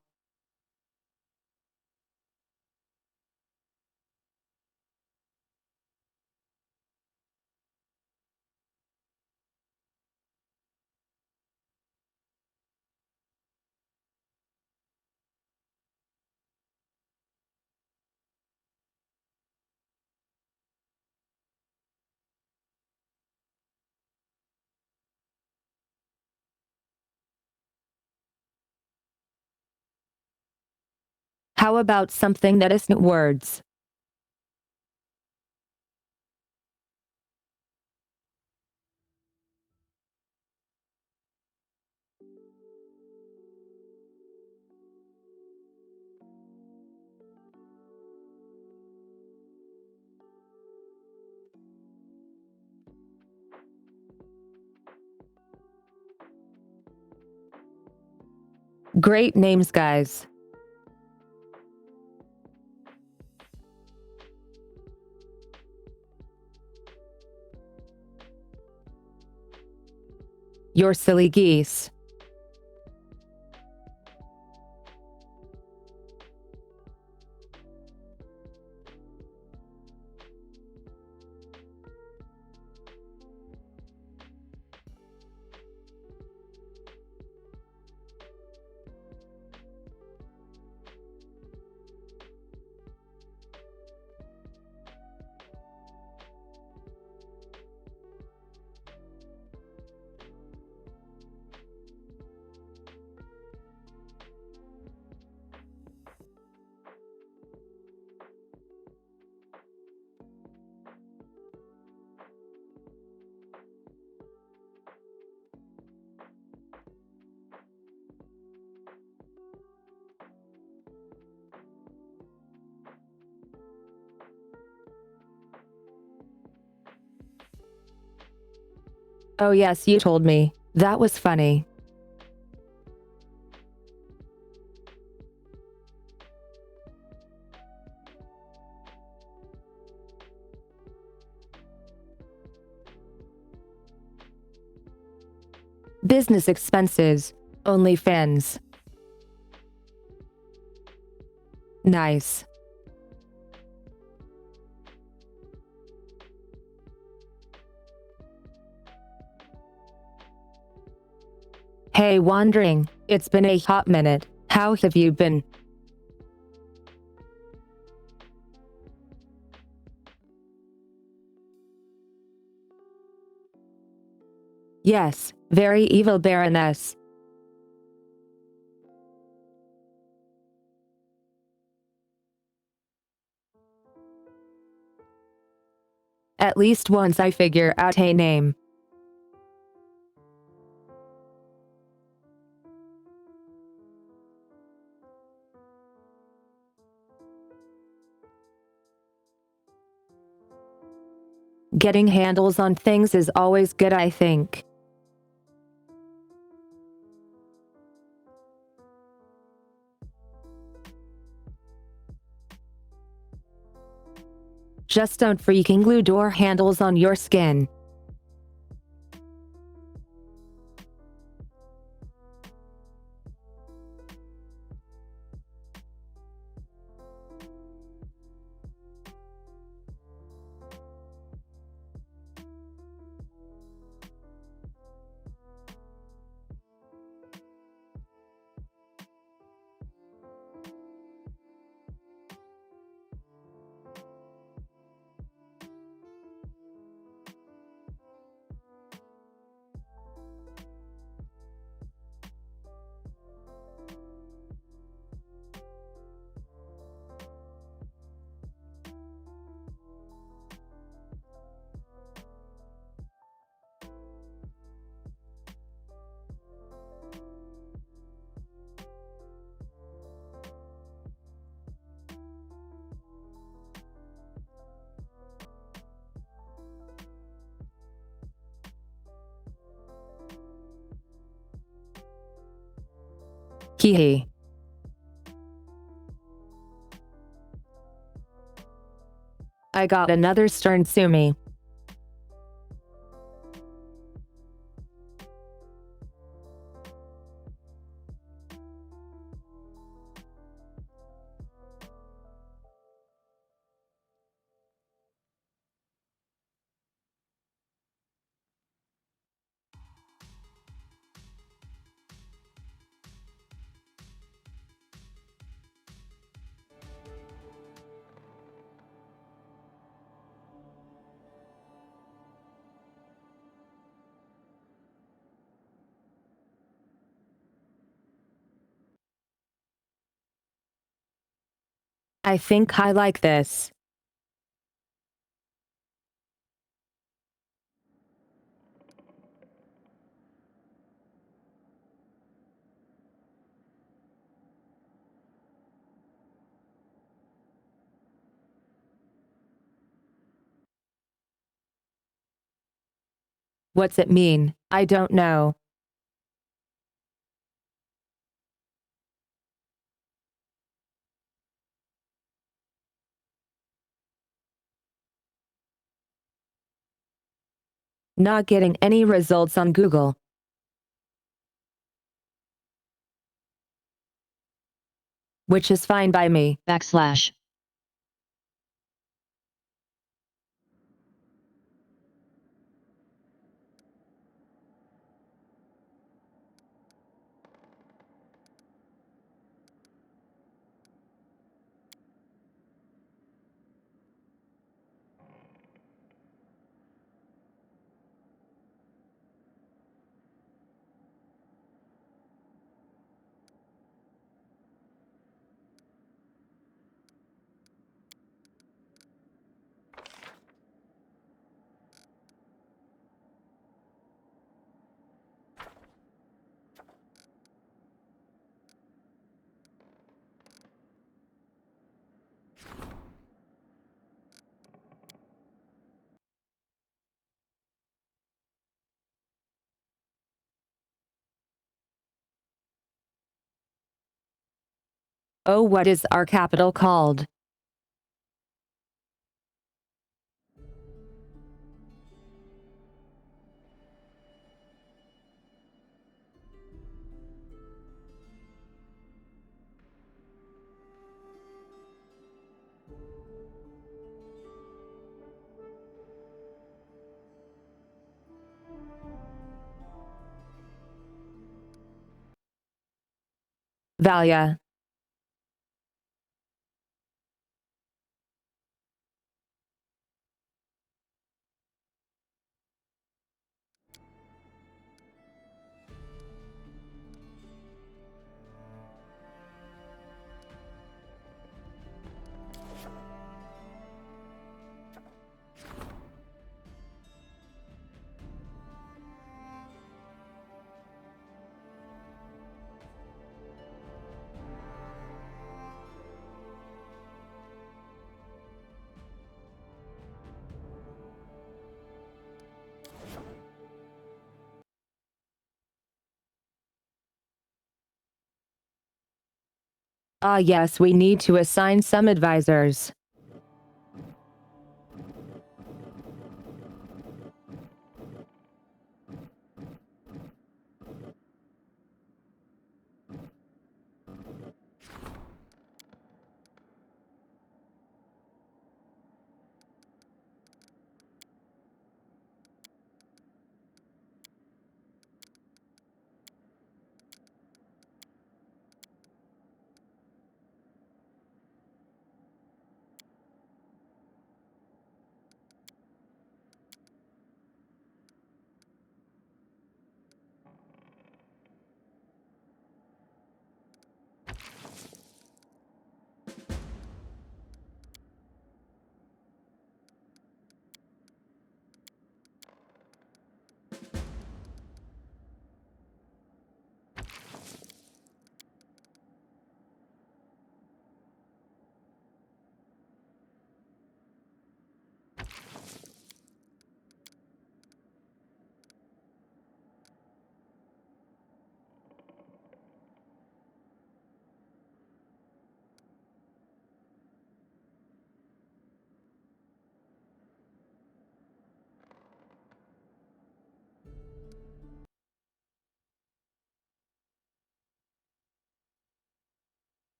How about something that isn't words? Great names, guys. You're silly geese. Oh yes, you told me. That was funny. Business expenses. OnlyFans. Nice. Hey Wandering, it's been a hot minute. How have you been? Yes, very evil Baroness. At least once I figure out a name. Getting handles on things is always good, I think. Just don't freaking glue door handles on your skin. Hee. I got another stern sumi. I think I like this. What's it mean? I don't know. Not getting any results on Google. Which is fine by me. \. Oh, what is our capital called? Valia. Ah, yes, we need to assign some advisors.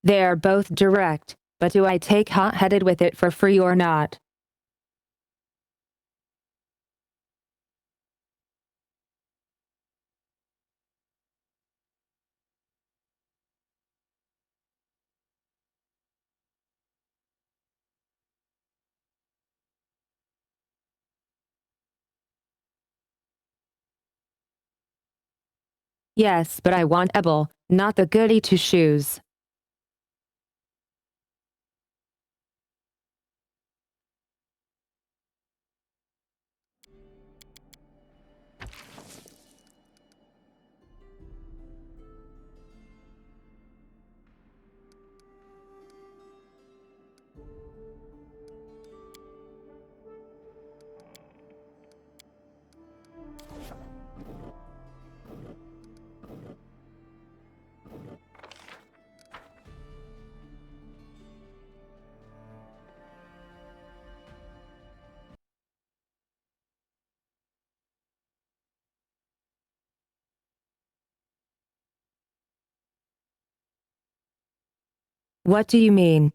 They are both direct, but do I take hot-headed with it for free or not? Yes, but I want Ebel, not the goody two-shoes. What do you mean?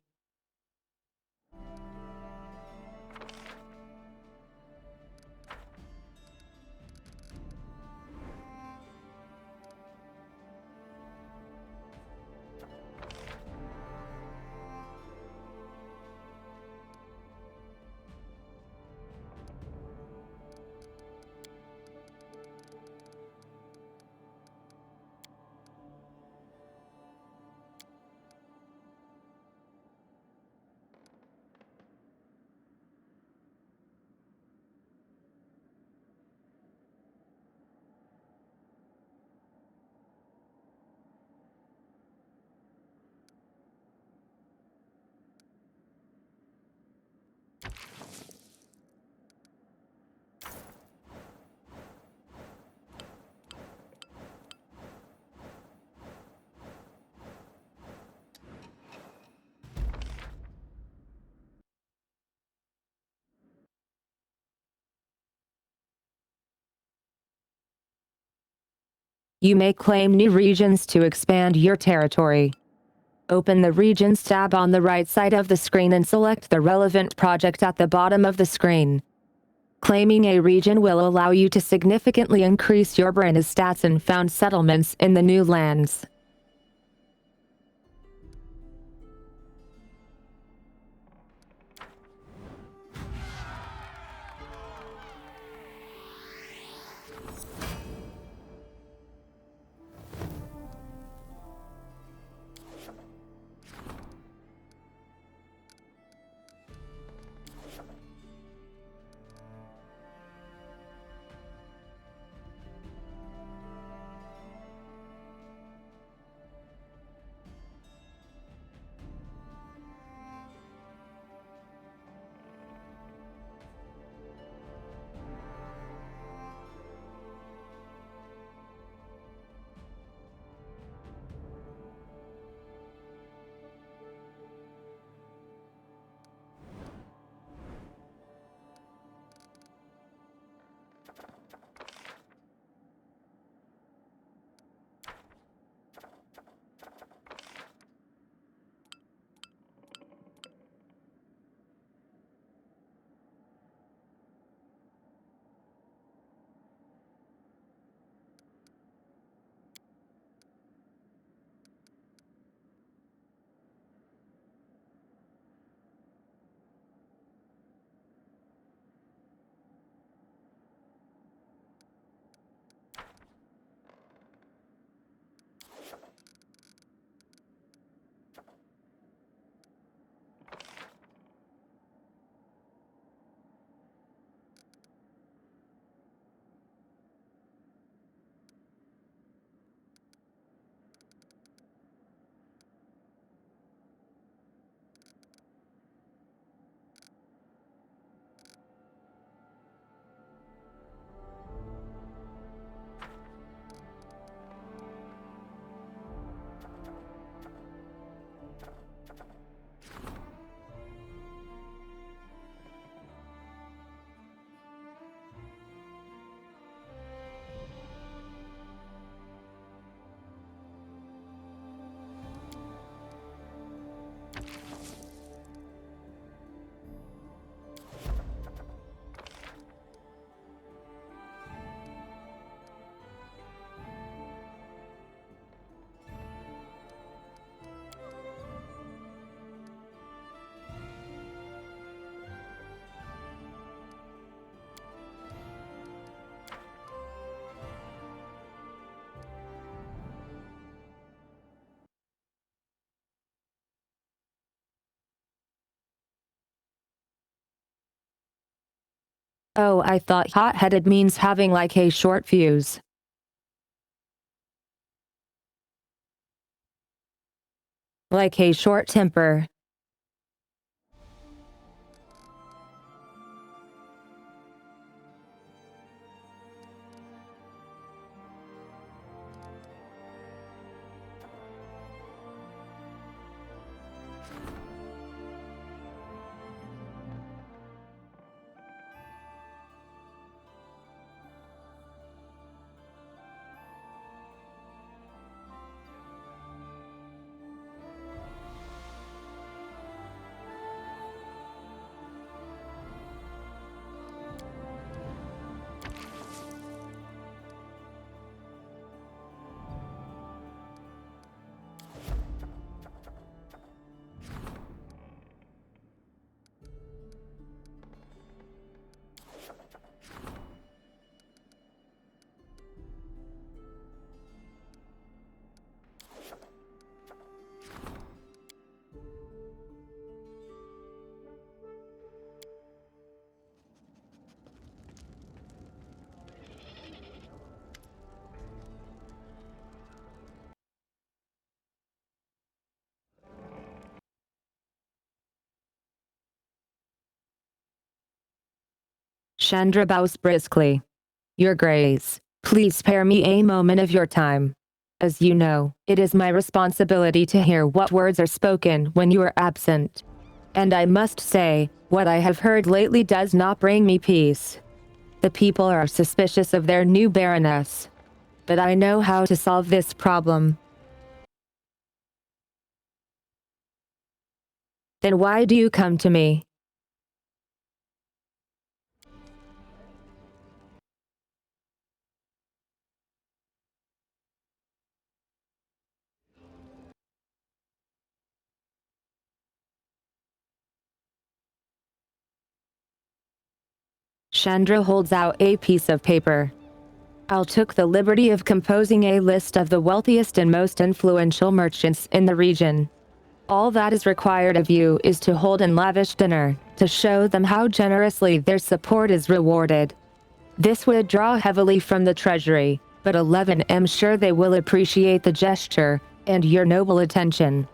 You may claim new regions to expand your territory. Open the Regions tab on the right side of the screen and select the relevant project at the bottom of the screen. Claiming a region will allow you to significantly increase your Brana's stats and found settlements in the new lands. Oh, I thought hot-headed means having like a short fuse. Like a short temper. Chandra bows briskly. Your Grace, please spare me a moment of your time. As you know, it is my responsibility to hear what words are spoken when you are absent. And I must say, what I have heard lately does not bring me peace. The people are suspicious of their new Baroness. but I know how to solve this problem. Then why do you come to me? Chandra holds out a piece of paper. I took the liberty of composing a list of the wealthiest and most influential merchants in the region. All that is required of you is to hold a lavish dinner, to show them how generously their support is rewarded. This would draw heavily from the treasury, but 11 am sure they will appreciate the gesture, and your noble attention.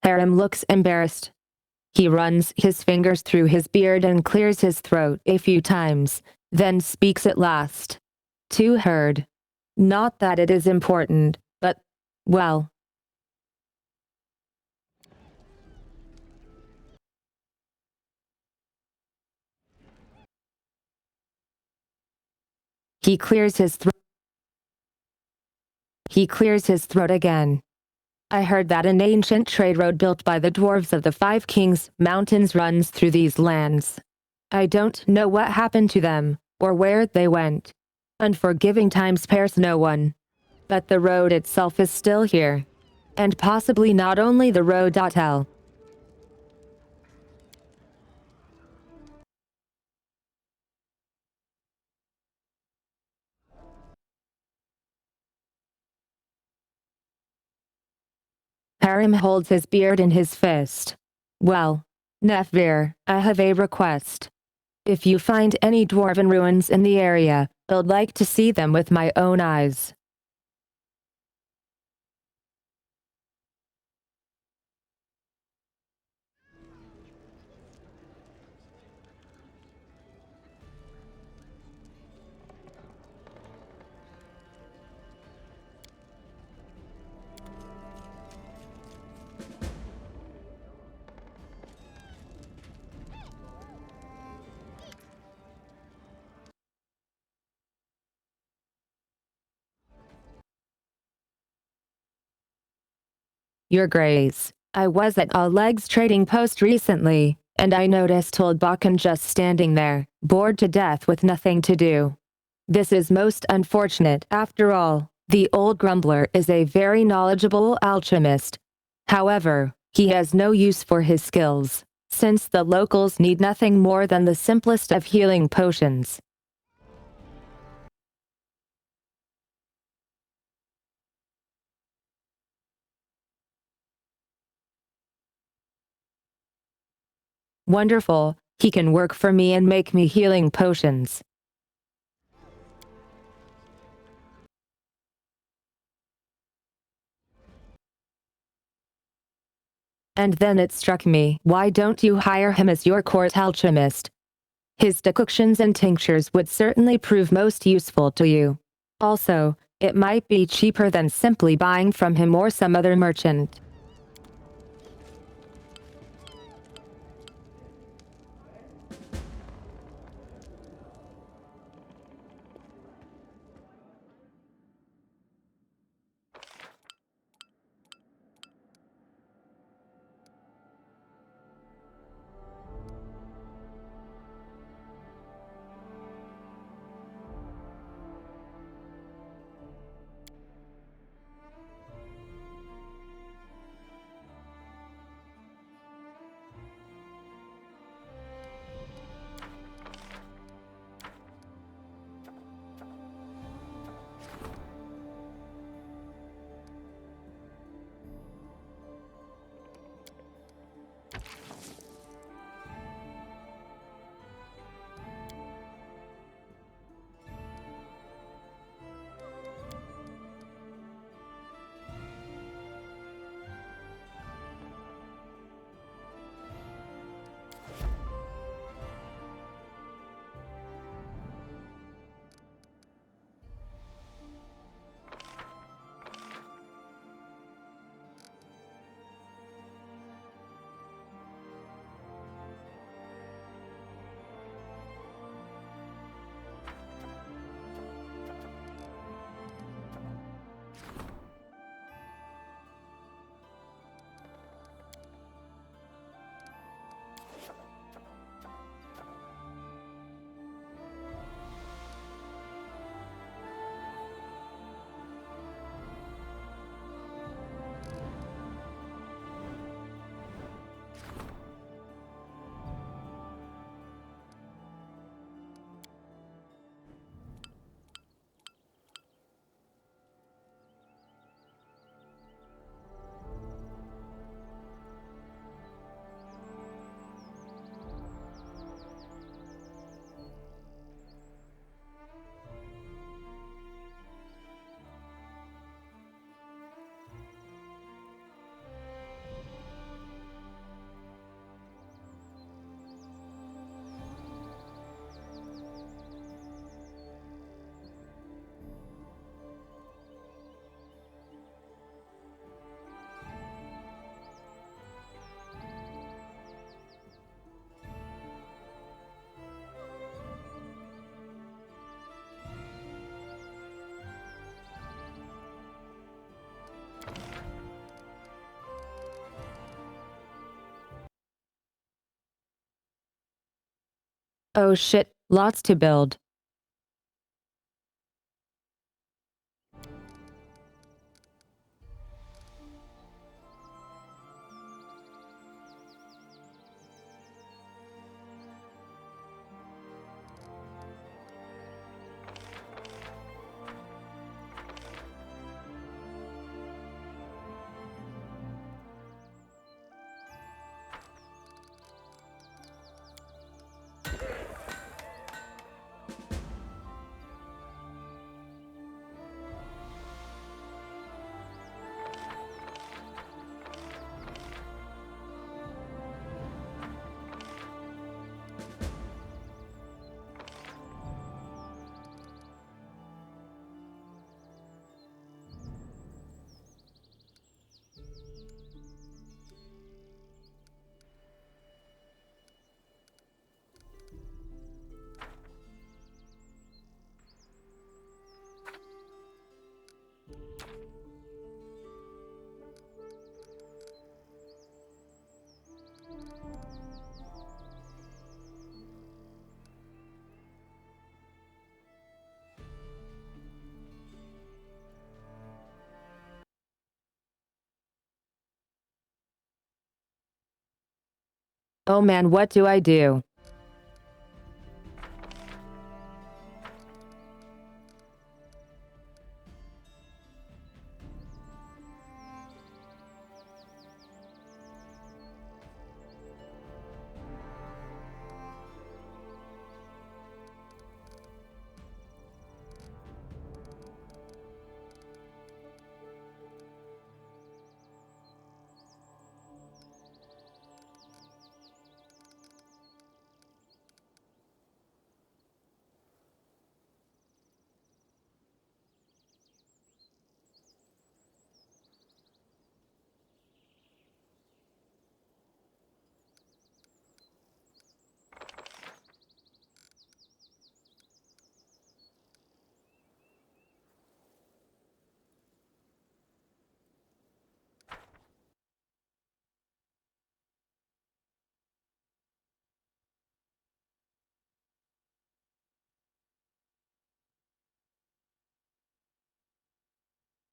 Aram looks embarrassed. He runs his fingers through his beard and clears his throat a few times, then speaks at last. To Herd. Not that it is important, but, well. He clears his throat. He clears his throat again. I heard that an ancient trade road built by the dwarves of the Five Kings Mountains runs through these lands. I don't know what happened to them, or where they went. Unforgiving time spares no one. But the road itself is still here. And possibly not only the road. Tell. Harim holds his beard in his fist. Well, Nefvir, I have a request. If you find any dwarven ruins in the area, I'd like to see them with my own eyes. Your Grace, I was at a legs trading post recently, and I noticed old Bakken just standing there, bored to death with nothing to do. This is most unfortunate. After all, the old grumbler is a very knowledgeable alchemist. However, he has no use for his skills, since the locals need nothing more than the simplest of healing potions. Wonderful, he can work for me and make me healing potions. And then it struck me, why don't you hire him as your court alchemist? His decoctions and tinctures would certainly prove most useful to you. Also, it might be cheaper than simply buying from him or some other merchant. Oh shit, lots to build. Oh man, what do I do?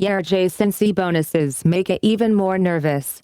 Yeah, adjacency bonuses make it even more nervous.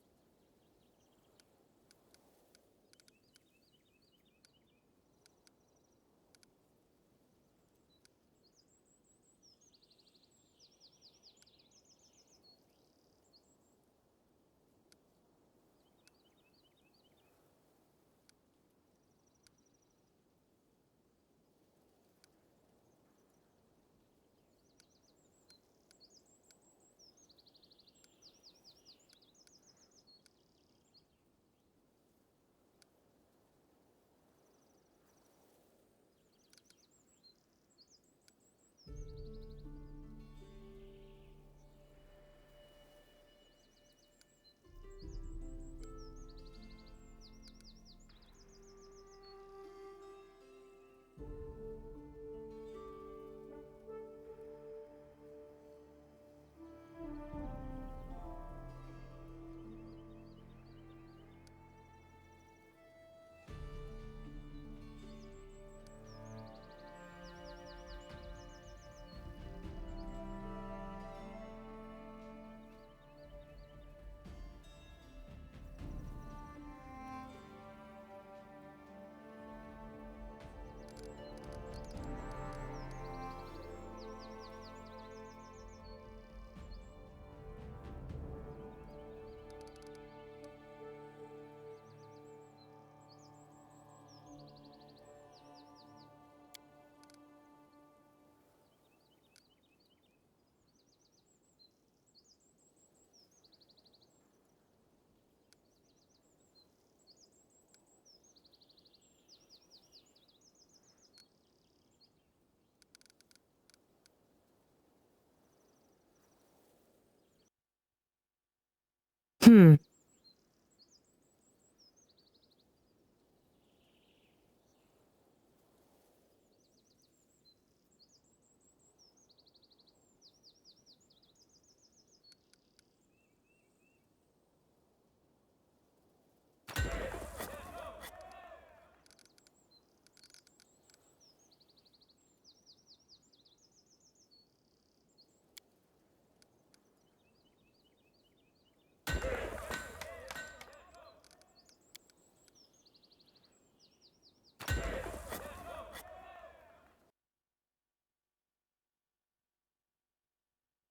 Hmm.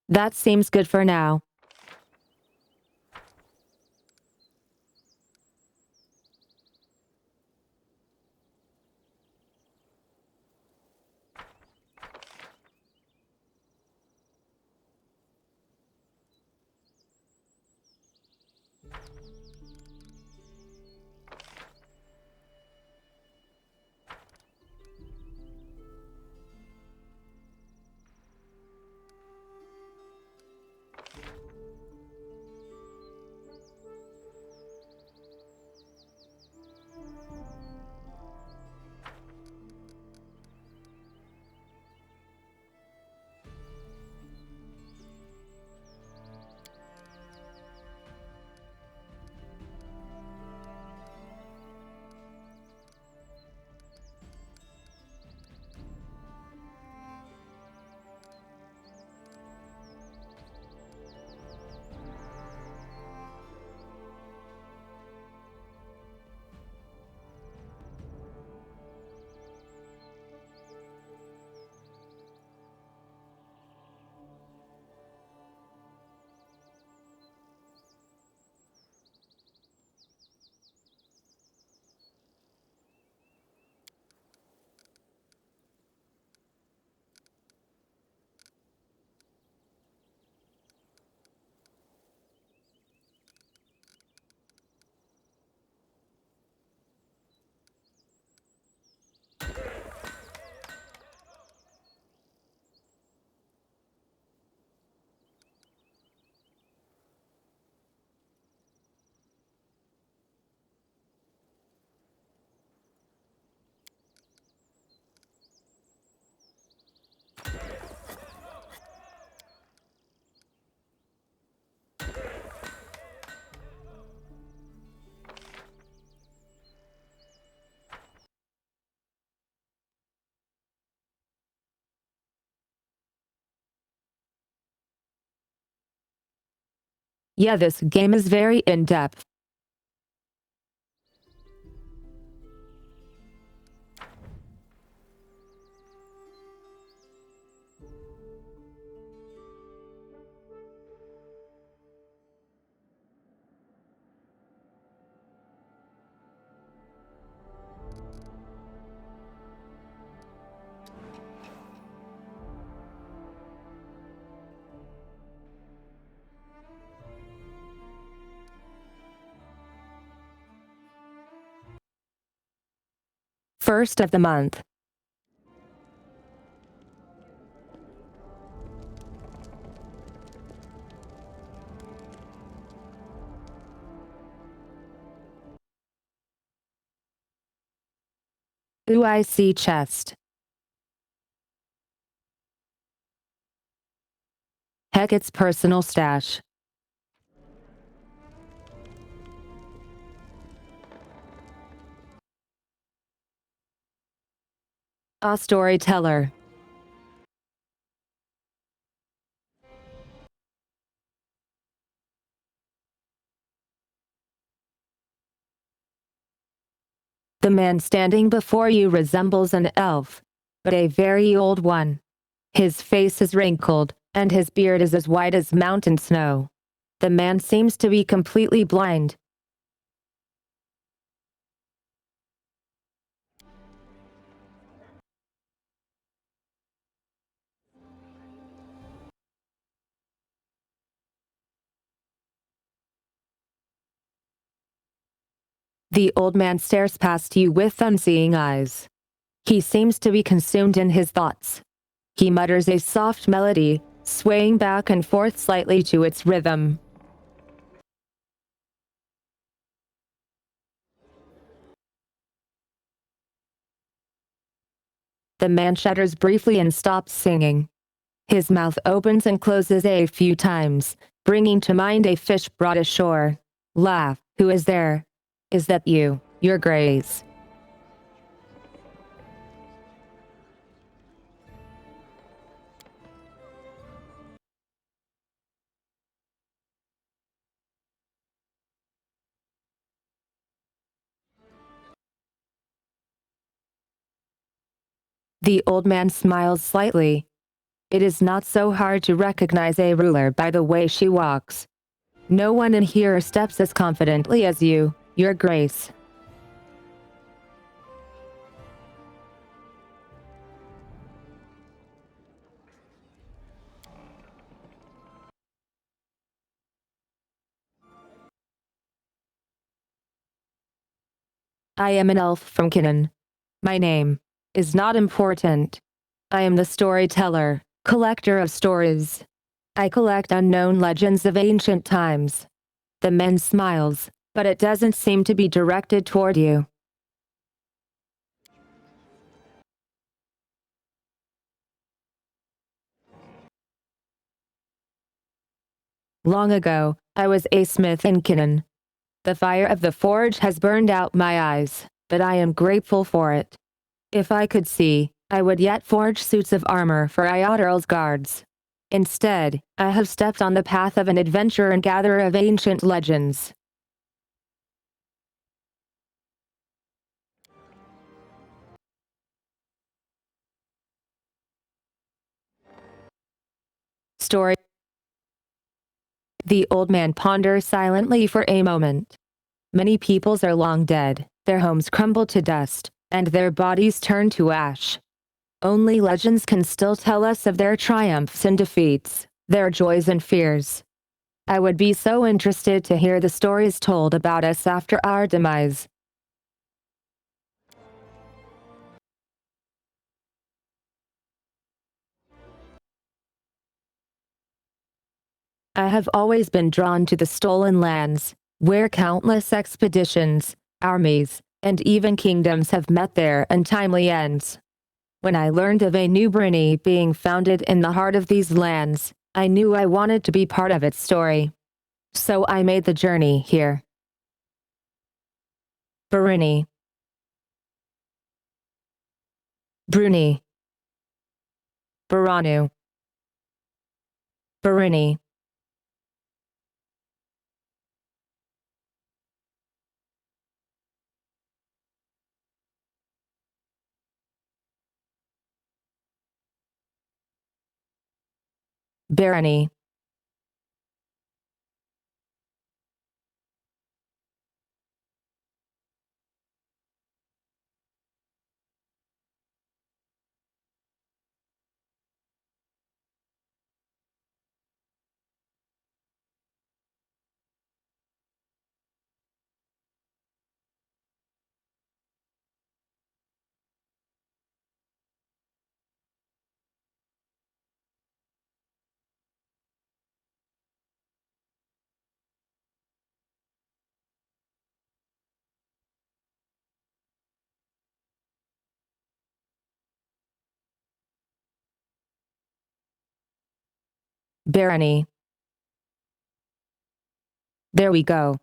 That seems good for now. Yeah, this game is very in-depth. First of the month. UIC chest. Hecat's personal stash. A storyteller. The man standing before you resembles an elf, but a very old one. His face is wrinkled, and his beard is as white as mountain snow. The man seems to be completely blind. The old man stares past you with unseeing eyes. He seems to be consumed in his thoughts. He mutters a soft melody, swaying back and forth slightly to its rhythm. The man shudders briefly and stops singing. His mouth opens and closes a few times, bringing to mind a fish brought ashore. Laugh. Who is there? Is that you, your grace? The old man smiles slightly. It is not so hard to recognize a ruler by the way she walks. No one in here steps as confidently as you, Your Grace. I am an elf from Kinnan. My name is not important. I am the storyteller, collector of stories. I collect unknown legends of ancient times. The man smiles, but it doesn't seem to be directed toward you. Long ago, I was a smith in Kinnan. The fire of the forge has burned out my eyes, but I am grateful for it. If I could see, I would yet forge suits of armor for Iotarl's guards. Instead, I have stepped on the path of an adventurer and gatherer of ancient legends. Story. The old man ponders silently for a moment. Many peoples are long dead, their homes crumble to dust, and their bodies turn to ash. Only legends can still tell us of their triumphs and defeats, their joys and fears. I would be so interested to hear the stories told about us after our demise. I have always been drawn to the stolen lands, where countless expeditions, armies, and even kingdoms have met their untimely ends. When I learned of a new Briny being founded in the heart of these lands, I knew I wanted to be part of its story. So I made the journey here. Barini. Bruni. Baranu. Barini. Barony. Barony. There we go.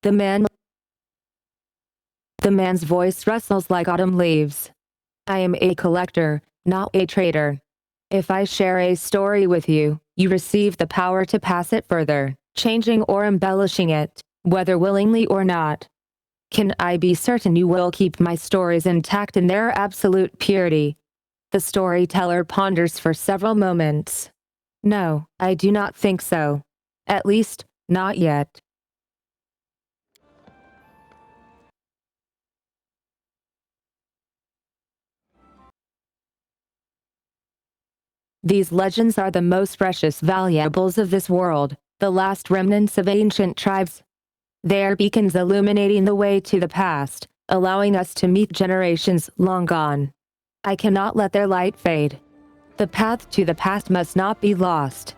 The man's voice rustles like autumn leaves. I am a collector, not a trader. If I share a story with you, you receive the power to pass it further, changing or embellishing it, whether willingly or not. Can I be certain you will keep my stories intact in their absolute purity? The storyteller ponders for several moments. No, I do not think so. At least, not yet. These legends are the most precious valuables of this world, the last remnants of ancient tribes. They are beacons illuminating the way to the past, allowing us to meet generations long gone. I cannot let their light fade. The path to the past must not be lost.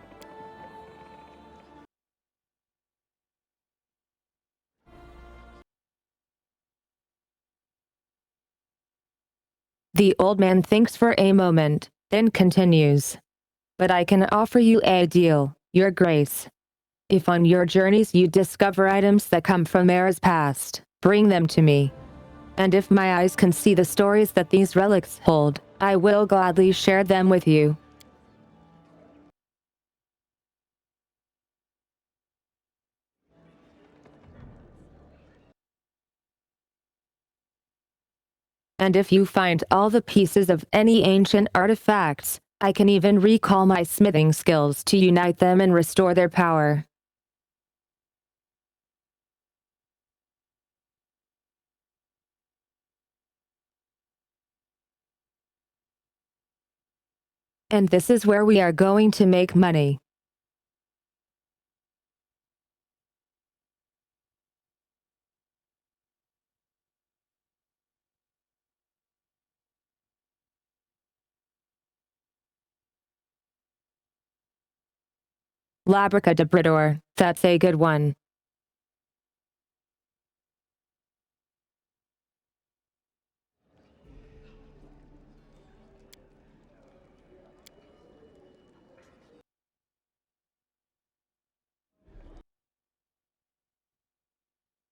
The old man thinks for a moment, then continues. But I can offer you a deal, Your Grace. If on your journeys you discover items that come from eras past, bring them to me. And if my eyes can see the stories that these relics hold, I will gladly share them with you. And if you find all the pieces of any ancient artifacts, I can even recall my smithing skills to unite them and restore their power. And this is where we are going to make money. Labracadabrador, that's a good one.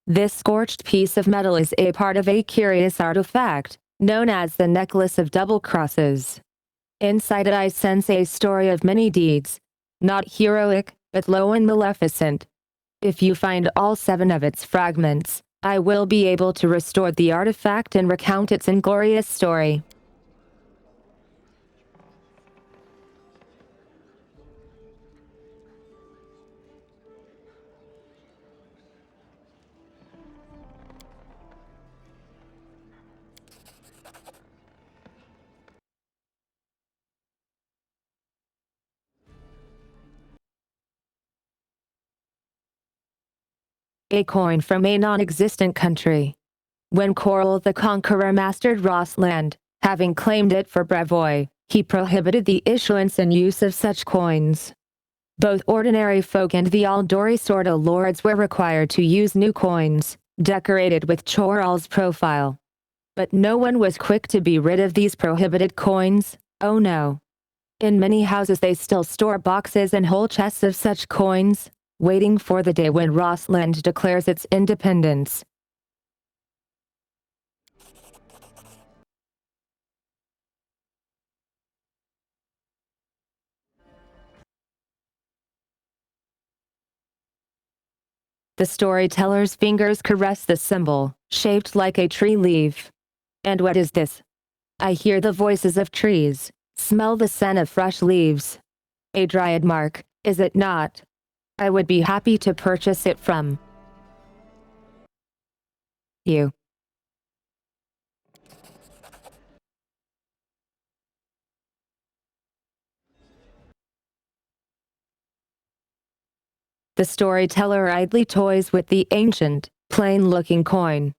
This scorched piece of metal is a part of a curious artifact, known as the Necklace of Double Crosses. Inside it I sense a story of many deeds, not heroic, but low and maleficent. If you find all 7 of its fragments, I will be able to restore the artifact and recount its inglorious story. A coin from a non-existent country. When Coral the Conqueror mastered Rossland, having claimed it for Brevoy, he prohibited the issuance and use of such coins. Both ordinary folk and the Aldori Sorta lords were required to use new coins, decorated with Choral's profile. But no one was quick to be rid of these prohibited coins, oh no. In many houses they still store boxes and whole chests of such coins, waiting for the day when Rossland declares its independence. The storyteller's fingers caress the symbol, shaped like a tree leaf. And what is this? I hear the voices of trees, smell the scent of fresh leaves. A dryad mark, is it not? I would be happy to purchase it from you. The storyteller idly toys with the ancient, plain-looking coin.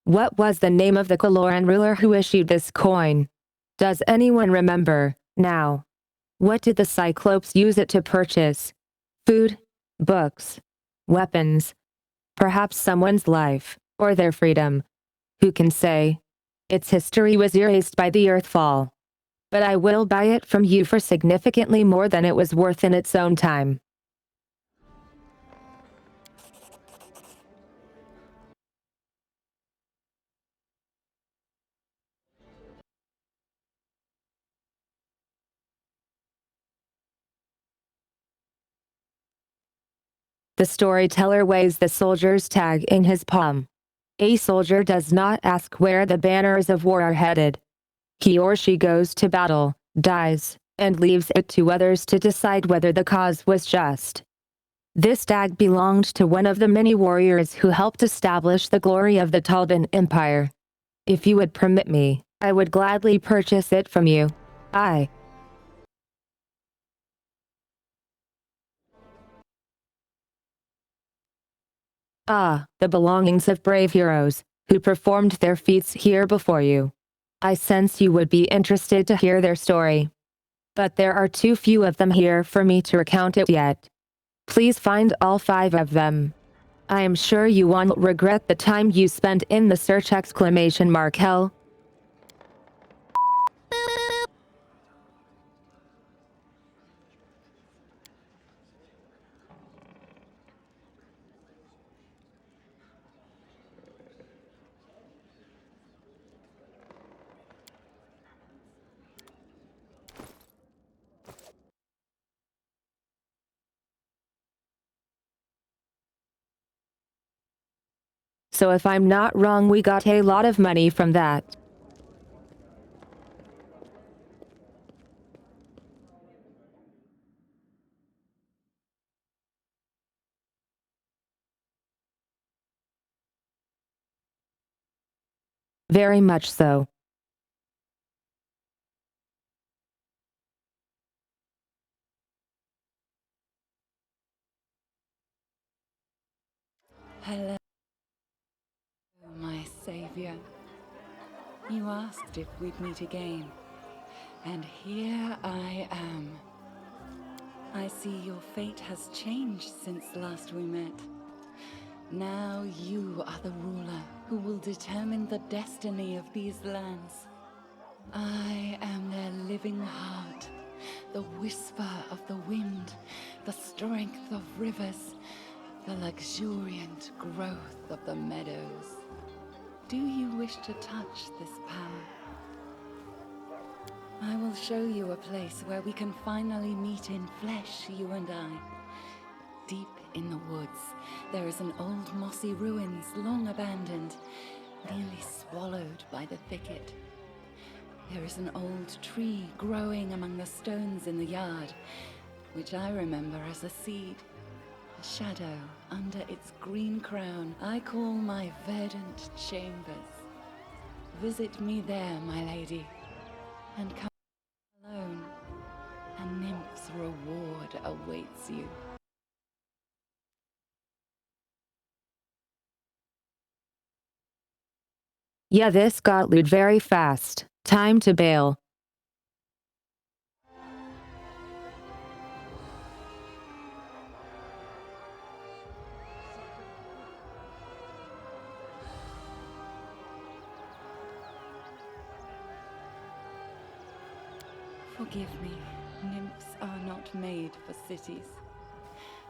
What was the name of the Kaloran ruler who issued this coin? Does anyone remember, now? What did the Cyclopes use it to purchase? Food? Books? Weapons? Perhaps someone's life, or their freedom. Who can say? Its history was erased by the Earthfall. But I will buy it from you for significantly more than it was worth in its own time. The storyteller weighs the soldier's tag in his palm. A soldier does not ask where the banners of war are headed. He or she goes to battle, dies, and leaves it to others to decide whether the cause was just. This tag belonged to one of the many warriors who helped establish the glory of the Taldan Empire. If you would permit me, I would gladly purchase it from you. The belongings of brave heroes, who performed their feats here before you. I sense you would be interested to hear their story. But there are too few of them here for me to recount it yet. Please find all 5 of them. I am sure you won't regret the time you spent in the search ! Hell. So if I'm not wrong, we got a lot of money from that. Very much so. Hello, my savior. You asked if we'd meet again, and here I am. I see your fate has changed since last we met. Now you are the ruler who will determine the destiny of these lands. I am their living heart, the whisper of the wind, the strength of rivers, the luxuriant growth of the meadows. Do you wish to touch this power? I will show you a place where we can finally meet in flesh, you and I. Deep in the woods, there is an old mossy ruins long abandoned, nearly swallowed by the thicket. There is an old tree growing among the stones in the yard, which I remember as a seed. A shadow under its green crown I call my verdant chambers. Visit me there, my lady, and come alone. A nymph's reward awaits you. Yeah, this got lewd very fast. Time to bail. Forgive me, nymphs are not made for cities.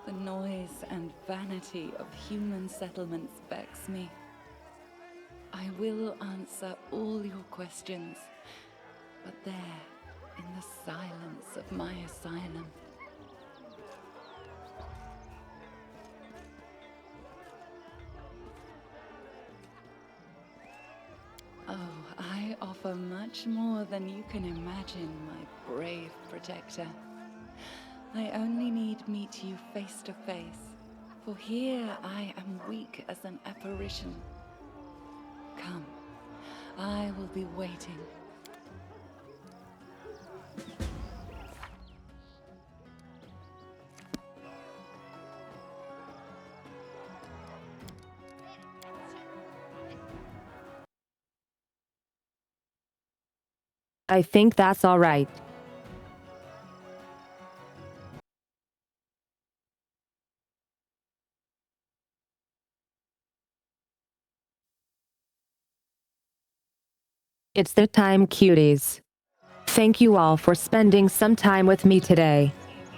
The noise and vanity of human settlements vex me. I will answer all your questions, but there, in the silence of my asylum. Oh, I offer much more than you can imagine, my brave protector. I only need meet you face to face, for here I am weak as an apparition. Come, I will be waiting. I think that's all right. It's the time, cuties. Thank you all for spending some time with me today.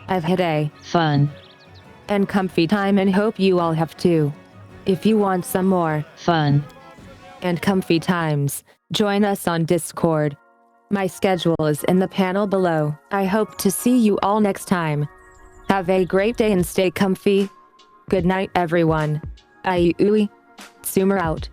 I've had a fun and comfy time and hope you all have too. If you want some more fun and comfy times, join us on Discord. My schedule is in the panel below. I hope to see you all next time. Have a great day and stay comfy. Good night, everyone. Aiui. Sumer out.